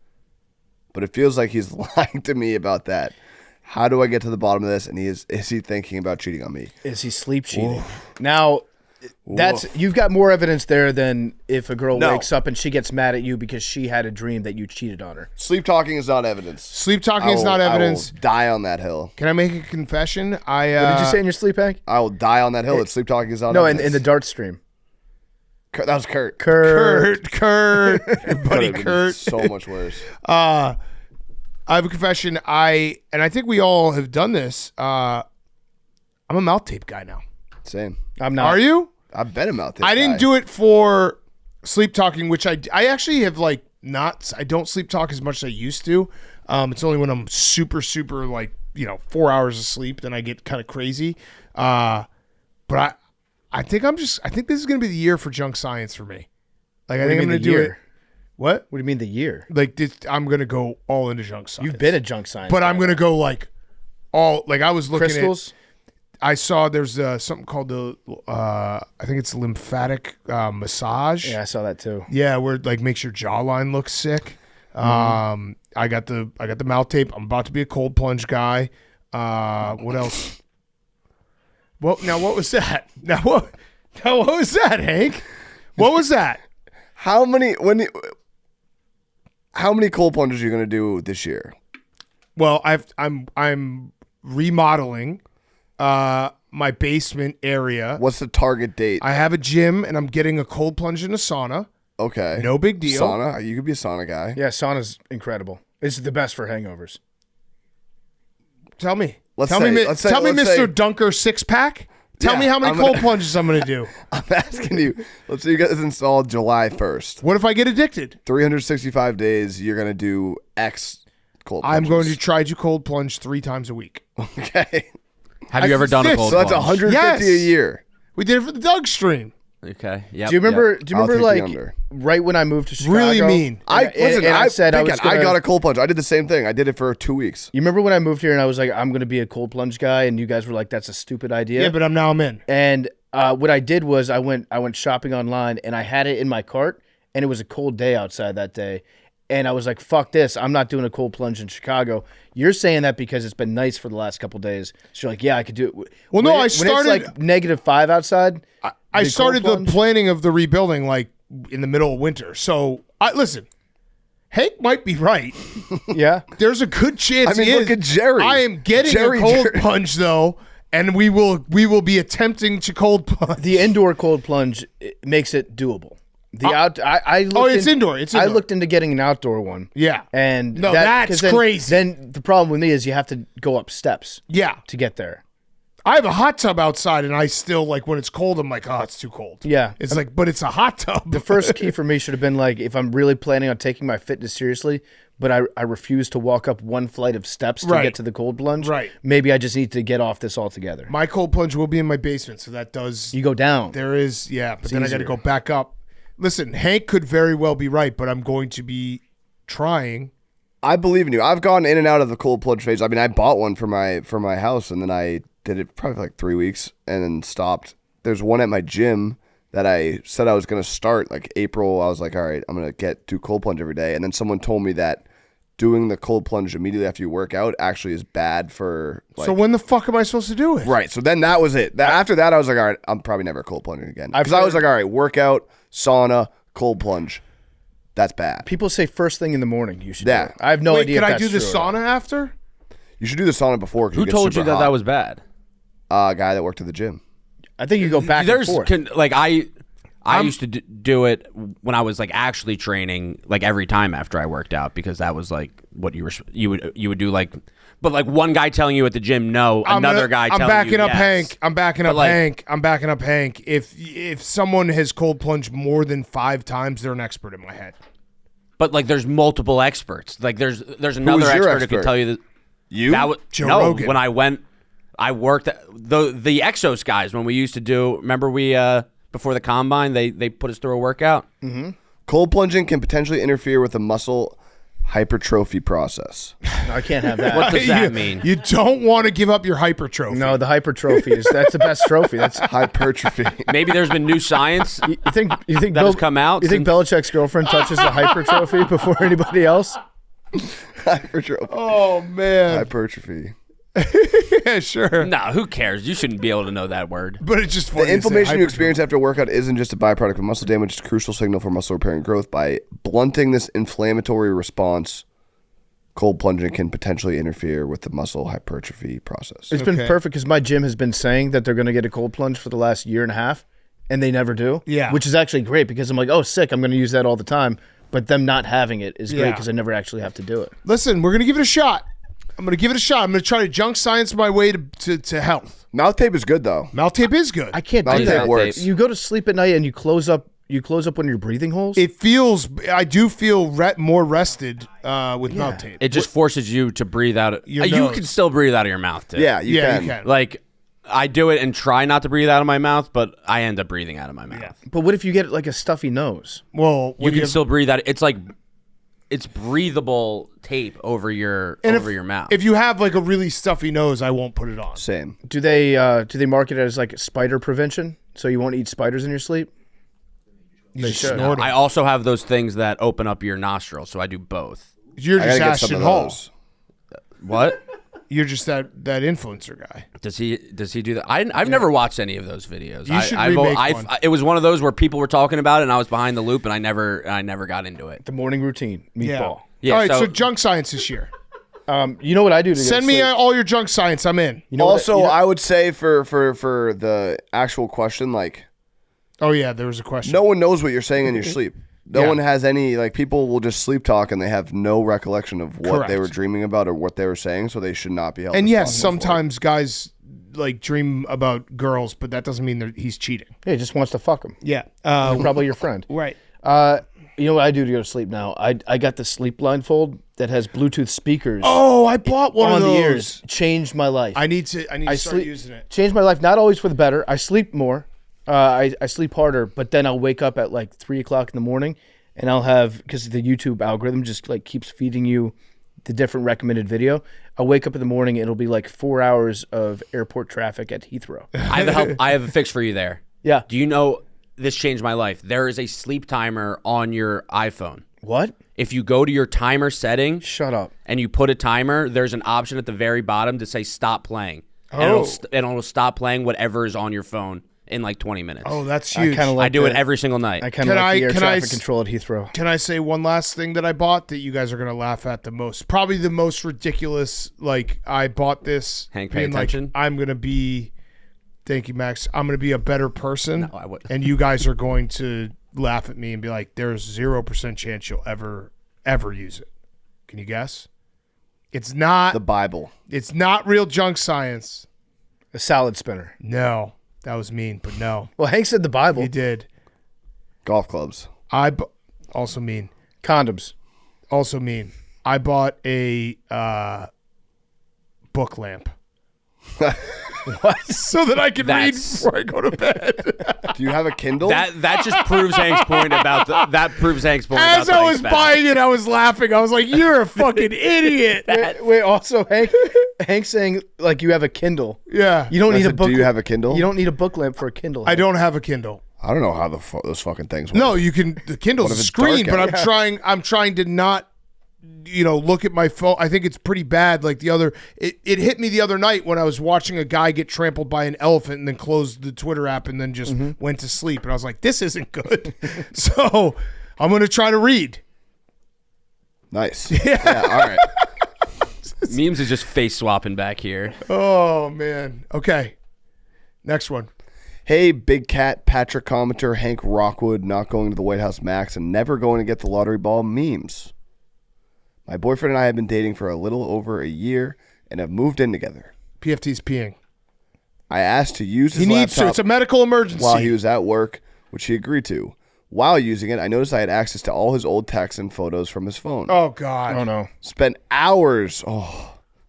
But it feels like he's lying to me about that. How do I get to the bottom of this? And is he thinking about cheating on me? Is he sleep cheating? Now, you've got more evidence there than if a girl wakes up and she gets mad at you because she had a dream that you cheated on her. Sleep talking is not evidence. Sleep talking is not evidence. I will die on that hill. Can I make a confession? What did you say in your sleep, Hank? I will die on that hill. That sleep talking is not No, evidence. in the dart stream. That was Kurt. Kurt, your buddy Could've been Kurt. So much worse. I have a confession. I think we all have done this. I'm a mouth tape guy now. Same. I'm not. Are you? I've been a mouth tape I didn't guy. do it for sleep talking, which I actually have like not. I don't sleep talk as much as I used to. It's only when I'm super like 4 hours of sleep then I get kind of crazy. But I think this is gonna be the year for junk science for me. Like I think I'm gonna do it. What? What do you mean the year? Like this, I'm gonna go all into junk science. You've been a junk science. but I'm gonna go like all like I was looking crystals. I saw there's something called the I think it's lymphatic massage. Yeah, I saw that too. Yeah, where it like makes your jawline look sick. I got the mouth tape. I'm about to be a cold plunge guy. What else? Well, now what was that? Now what was that, Hank? What was that? How many how many cold plunges are you going to do this year? Well, I'm remodeling my basement area. What's the target date? I have a gym, and I'm getting a cold plunge and a sauna. Okay. No big deal. Sauna? You could be a sauna guy. Yeah, sauna's incredible. It's the best for hangovers. Tell me. Let's tell say- me, let's say- tell me, let's say- Mr. Dunker six pack. Tell Yeah, me how many I'm cold gonna- plunges I'm going to do. I'm asking you. Let's say you get this installed July 1st. What if I get addicted? 365 days, you're going to do X cold plunges. I'm going to try to cold plunge 3 times a week. Okay. Have you ever done a Yes. cold So that's plunge? 150 a Yes. year. We did it for the Doug stream. Okay. Yep, Do you remember? yep. Do you I'll remember take the like under. right when I moved to Chicago? Really mean. I said I was gonna, got a cold plunge. I did the same thing. I did it for 2 weeks. You remember when I moved here and I was like, I'm going to be a cold plunge guy, and you guys were like, that's a stupid idea. Yeah, but now I'm in. And what I did was I went shopping online and I had it in my cart, and it was a cold day outside that day, and I was like, fuck this, I'm not doing a cold plunge in Chicago. You're saying that because it's been nice for the last couple days. So you're like, yeah, I could do it. Well, no, When I it's started- like -5 outside. I the started cold the plunge? planning of the rebuilding like in the middle of winter. So, listen, Hank might be right. Yeah. There's a good chance. I mean, he look is. at Jerry. I am getting Jerry- a cold Jerry. plunge though, and we will be attempting to cold plunge. The indoor cold plunge makes it doable. I looked it's indoor. It's I indoor. looked into getting an outdoor one. Yeah. And No, 'cause that's crazy. Then the problem with me is you have to go up steps Yeah. to get there. I have a hot tub outside, and I still like when it's cold. I'm like, oh, it's too cold. Yeah. It's like, but it's a hot tub. The first key for me should have been like, if I'm really planning on taking my fitness seriously, but I refuse to walk up one flight of steps to Right. get to the cold plunge. Right. Maybe I just need to get off this altogether. My cold plunge will be in my basement, so that does. You go down. There is, yeah, but then I got to easier. go back up. Listen, Hank could very well be right, but I'm going to be trying. I believe in you. I've gone in and out of the cold plunge phase. I mean, I bought one for my house, and then I did it probably for like 3 weeks and then stopped. There's one at my gym that I said I was going to start like April. I was like, all right, I'm going to do cold plunge every day. And then someone told me that doing the cold plunge immediately after you work out actually is bad for like. So when the fuck am I supposed to do it? Right. So then that was it. After that, I was like, all right, I'm probably never cold plunging again. Because I was like, all right, workout, sauna, cold plunge. That's bad. People say first thing in the morning you should Yeah. do it. I have no Wait, idea can if I that's do the true or not. sauna after? You should do the sauna before. 'Cause Who it gets told you super that hot. was bad? A guy that worked at the gym. I think you go back and There's forth. I used to do it when I was like actually training like every time after I worked out because that was like what you would do like, but like one guy telling you at the gym no, another guy telling you I'm backing up yes. Hank. I'm backing up like- Hank. I'm backing up Hank. If someone has cold plunged more than 5 times, they're an expert in my head. But like there's multiple experts. Like there's another your expert who expert? can tell you that. You? That was, Joe no, Rogan. when I worked the Exos guys when we used to do. Remember we before the combine they put us through a workout. Cold plunging can potentially interfere with the muscle hypertrophy process. No, I can't have that. What does that mean? You don't want to give up your hypertrophy. No, the hypertrophy that's the best trophy. That's Hypertrophy. Maybe there's been new science. you think That Bill, has come out You think since- Belichick's girlfriend touches the hypertrophy before anybody else? Hypertrophy. Oh man. Hypertrophy. Yeah, sure. No, who cares? You shouldn't be able to know that word. But it's just funny. The to say inflammation you hypertrophy. experience after a workout isn't just a byproduct of muscle damage. It's a crucial signal for muscle repair and growth. By blunting this inflammatory response, cold plunging can potentially interfere with the muscle hypertrophy process. It's been Okay. perfect because my gym has been saying that they're going to get a cold plunge for the last year and a half, and they never do. Yeah. Which is actually great because I'm like, oh, sick, I'm going to use that all the time. But them not having it is great Yeah. because I never actually have to do it. Listen, we're gonna give it a shot. I'm gonna give it a shot. I'm gonna try to junk science my way to health. Mouth tape is good though. Mouth tape is good. I can't Mouth do tape that. works. You go to sleep at night and you close up one of your breathing holes. It feels. I do feel more rested with mouth tape. It just forces you to breathe out. Your You nose. can still breathe out of your mouth too. Yeah, you yeah, can. you can. Like I do it and try not to breathe out of my mouth, but I end up breathing out of my mouth. Yeah. But what if you get like a stuffy nose? Well, You can still breathe out. It's like it's breathable tape over your mouth. If you have like a really stuffy nose, I won't put it on. Same. Do they market it as like spider prevention? So you won't eat spiders in your sleep? You just should. snort 'em. I also have those things that open up your nostrils, so I do both. You're I just gotta get some Ashton of Hall. those. What? You're just that influencer guy. Does he do that? I've never watched any of those videos. You should remake one. It was one of those where people were talking about it and I was behind the loop and I never got into it. The morning routine, meatball. Yeah, All right, so junk science this year. You know what I do to Send me all your junk science. I'm in. You know Also, I would say for the actual question, like, Oh yeah, there was a question. no one knows what you're saying in your sleep. No Yeah. one has any, like, people will just sleep talk and they have no recollection of what they Correct. were dreaming about or what they were saying, so they should not be held And yes, responsible for it. sometimes guys like dream about girls, but that doesn't mean he's cheating. He just wants to fuck him. Yeah, Probably your friend. right. You know what I do to go to sleep now? I got the sleep blindfold that has Bluetooth speakers Oh, I bought one on of the those. ears. Changed my life. I need to start sleep- using it. Changed my life. Not always for the better. I sleep more. I sleep harder, but then I'll wake up at like 3 o'clock in the morning, and I'll have, because the YouTube algorithm just like keeps feeding you the different recommended video. I'll wake up in the morning, it'll be like 4 hours of airport traffic at Heathrow. I have a fix for you there. Yeah. Do you know this changed my life? There is a sleep timer on your iPhone. What? If you go to your timer setting Shut up. and you put a timer, there's an option at the very bottom to say stop playing. And it'll stop playing whatever is on your phone in like 20 minutes. Oh, that's I huge. kind of like I do it every single night. I kind of Can like the air I traffic control at Heathrow. Can I say one last thing that I bought that you guys are gonna laugh at the most? Probably the most ridiculous. Like I bought this. Hank, pay being like, attention. I'm gonna be. Thank you, Max. I'm gonna be a better person. No, I wouldn't. And you guys are going to laugh at me and be like, "There's 0% chance you'll ever use it." Can you guess? It's not. The Bible. It's not real junk science. A salad spinner. No, that was mean, but no, Well, Hank said the Bible. he did. Golf clubs. Also mean. Condoms. Also mean. I bought a book lamp. What? So that I can read That's- before I go to bed. Do you have a Kindle? That just proves Hank's point about the As I was buying it, I was laughing. I was like, "You're a fucking idiot." Wait, also Hank saying like you have a Kindle. Yeah. You don't need a book. Do you have a Kindle? You don't need a book lamp for a Kindle. I don't have a Kindle. I don't know how those fucking things work. No, you can. The Kindle's What a if it's screen, dark but out? I'm trying to not, look at my phone. I think it's pretty bad. Like it hit me the other night when I was watching a guy get trampled by an elephant and then closed the Twitter app and then just went to sleep. And I was like, this isn't good. So I'm going to try to read. Nice. Yeah. All right. Memes is just face swapping back here. Oh, man. Okay. Next one. Hey, Big Cat, Patrick Commenter, Hank Rockwood, not going to the White House Max, and never going to get the lottery ball memes. My boyfriend and I have been dating for a little over a year and have moved in together. PFT's peeing. I asked to use his He needs to. laptop It's a medical emergency. while he was at work, which he agreed to. While using it, I noticed I had access to all his old texts and photos from his phone. Oh, God. Oh no. Spent hours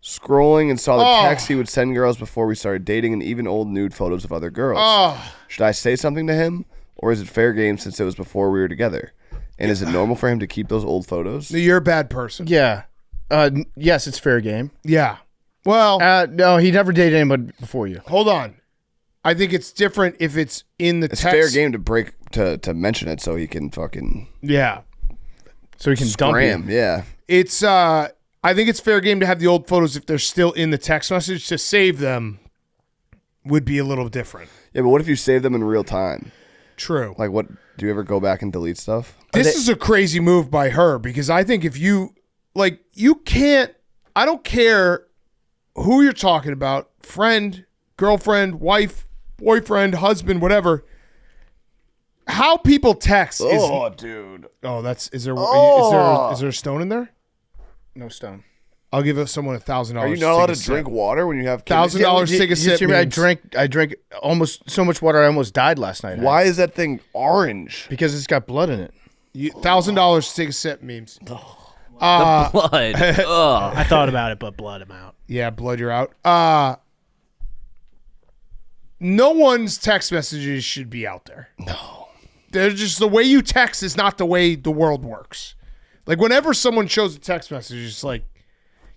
scrolling and saw the Oh. texts he would send girls before we started dating and even old nude photos of other girls. Oh. Should I say something to him, or is it fair game since it was before we were together? And is it normal for him to keep those old photos? You're a bad person. Yeah. Yes, it's fair game. Yeah. Well, No, he never dated anybody before you. hold on. I think it's different if it's in the It's text. fair game to mention it so he can fucking Yeah. So he can dump scram. you. Yeah. It's I think it's fair game to have the old photos if they're still in the text message. To save them would be a little different. Yeah, but what if you save them in real time? True. Like, what? Do you ever go back and delete stuff? This is a crazy move by her because I think if you can't, I don't care who you're talking about, friend, girlfriend, wife, boyfriend, husband, whatever. How people text is dude. oh that's is there a stone in there? No stone. I'll give someone $1,000. Are you not allowed to drink water when you have kids? $1,000 take a sip. I means- drank almost so much water I almost died last night. Why is that thing orange? Because it's got blood in it. $1,000 to take a sip memes. Blood. Ugh. I thought about it, but blood him out. Yeah, blood, you're out. No one's text messages should be out there. No. They're just the way you text is not the way the world works. Like whenever someone shows a text message, it's like,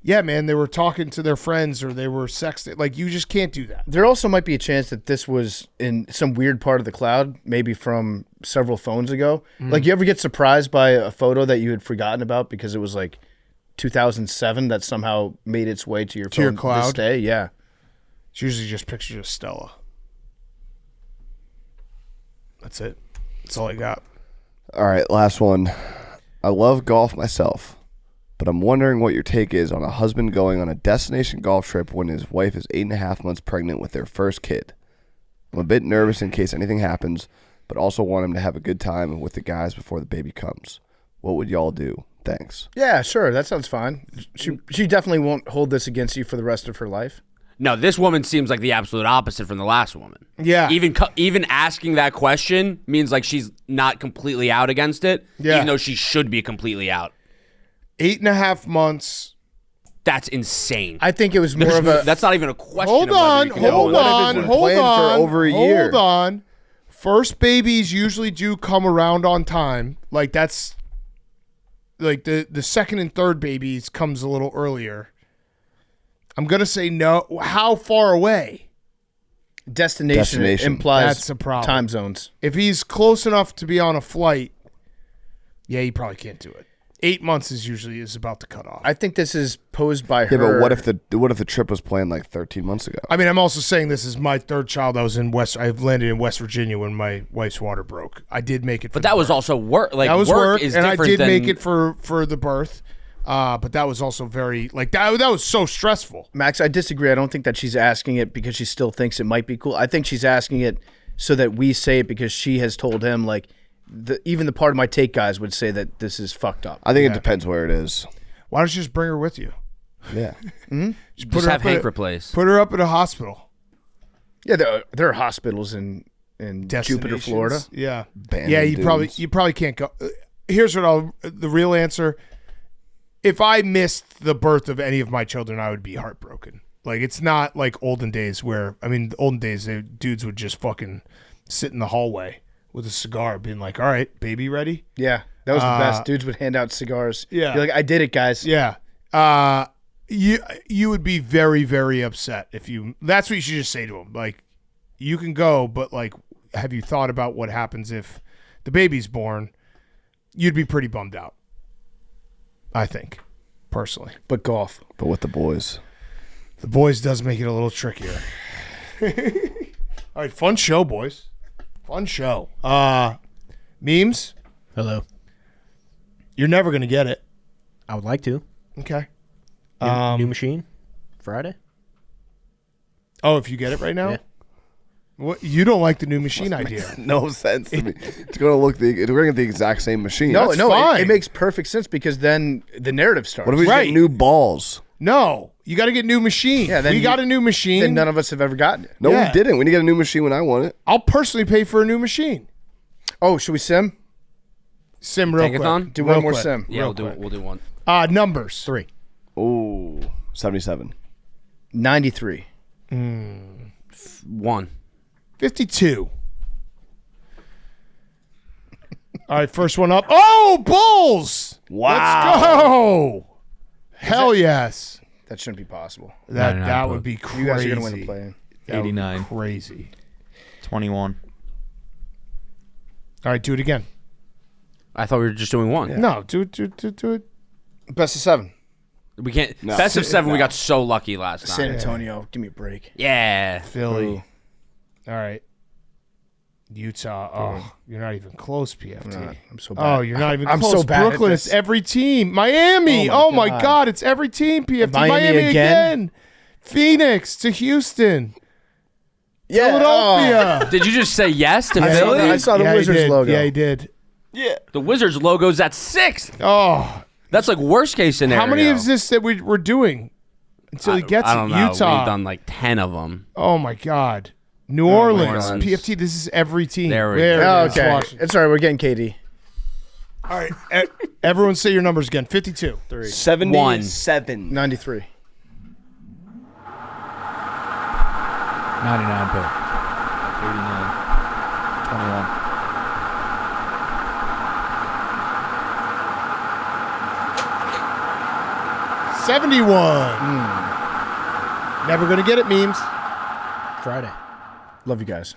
yeah, man, they were talking to their friends or they were sexting. Like you just can't do that. There also might be a chance that this was in some weird part of the cloud, maybe from several phones ago. Like you ever get surprised by a photo that you had forgotten about because it was like 2007 that somehow made its way to your phone your cloud? this day? Yeah. It's usually just pictures of Stella. That's it. That's all I got. All right, last one. I love golf myself. but I'm wondering what your take is on a husband going on a destination golf trip when his wife is 8.5 months pregnant with their first kid. I'm a bit nervous in case anything happens, but also want him to have a good time with the guys before the baby comes. What would y'all do? Thanks. Yeah, sure. That sounds fine. She definitely won't hold this against you for the rest of her life. No, this woman seems like the absolute opposite from the last woman. Yeah. Even asking that question means like she's not completely out against it, even though she should be completely out. 8.5 months. That's insane. I think it was more of a. That's not even a question. Hold on. Hold on. First babies usually do come around on time. Like that's like the second and third babies comes a little earlier. I'm gonna say no. How far away? Destination implies that's a problem. Time zones. If he's close enough to be on a flight, yeah, he probably can't do it. 8 months is about the cutoff. I think this is posed by her. Yeah, but what if the trip was planned like 13 months ago? I mean, I'm also saying this is my third child. I've landed in West Virginia when my wife's water broke. I did make it, but that was also work. Like that was work, is and I did than... make it for the birth. But that was also very like that was so stressful. Max, I disagree. I don't think that she's asking it because she still thinks it might be cool. I think she's asking it so that we say it because she has told him like. Even the part of my take guys would say that this is fucked up. I think it depends where it is. Why don't you just bring her with you? Yeah. Just have Hank replace. Put her up at a hospital. Yeah, there are hospitals in Jupiter, Florida. Yeah. Abandoned dudes. You probably can't go. Here's what the real answer. If I missed the birth of any of my children, I would be heartbroken. Like it's not like olden days where olden days dudes would just fucking sit in the hallway with a cigar, being like, "All right, baby, ready?" Yeah, that was the best. Dudes would hand out cigars. Yeah, be like, "I did it, guys." Yeah. You would be very, very upset if you. That's what you should just say to him. Like, you can go, but like, have you thought about what happens if the baby's born? You'd be pretty bummed out. I think, personally. But golf. But with the boys. The boys does make it a little trickier. All right, fun show, boys. Fun show. Memes? Hello. You're never going to get it. I would like to. Okay. New machine? Friday? Oh, if you get it right now? Yeah. What, you don't like the new machine idea. No sense to me. It's going to get the exact same machine. No, That's no, fine. it makes perfect sense because then the narrative starts. What if we Right. get new balls? No, you got to get new machine. Yeah, then we got a new machine. Then none of us have ever gotten it. No, Yeah. we didn't. We need to get a new machine when I want it. I'll personally pay for a new machine. Oh, should we sim? Sim real Tankathon? quick. Do Real one more quick. sim. Yeah, Real we'll do one. Numbers. 3. Ooh, 77. 93. 1. 52. All right, first one up. Oh, Bulls! Wow. Let's go! Hell yes. That shouldn't be possible. That would be crazy. You guys are going to win the play-in. That would be 89. crazy. 21. All right, do it again. I thought we were just doing one. No, do it. Best of 7. We can't. Best of 7. We got so lucky last San time. Antonio, give me a break. Yeah. Philly. Ooh. All right. Utah. Oh, you're not even close, PFT. I'm so bad. Oh, you're not even I'm close. so bad at Brooklyn, this. it's every team. Miami. Oh, Oh, my my God. God. It's every team, PFT. Miami again? Phoenix to Houston. Yeah. Philadelphia. Did you just say yes to I saw Philly? that. I saw the Yeah, he Wizards did. logo. Yeah, he did. The Wizards logo's at 6th. Oh, That's like worst case scenario. how many is this that we're doing until he gets I don't it? know. Utah. We've done like 10 of them. Oh, my God. New Orleans. Orleans. PFT, this is every team. There we it go. Oh, is. okay. Washington. It's all right. We're getting KD. All right. Everyone say your numbers again. 52. 77. 93. 99 pick. 89. 21. 71. Never going to get it, memes. Friday. Love you guys.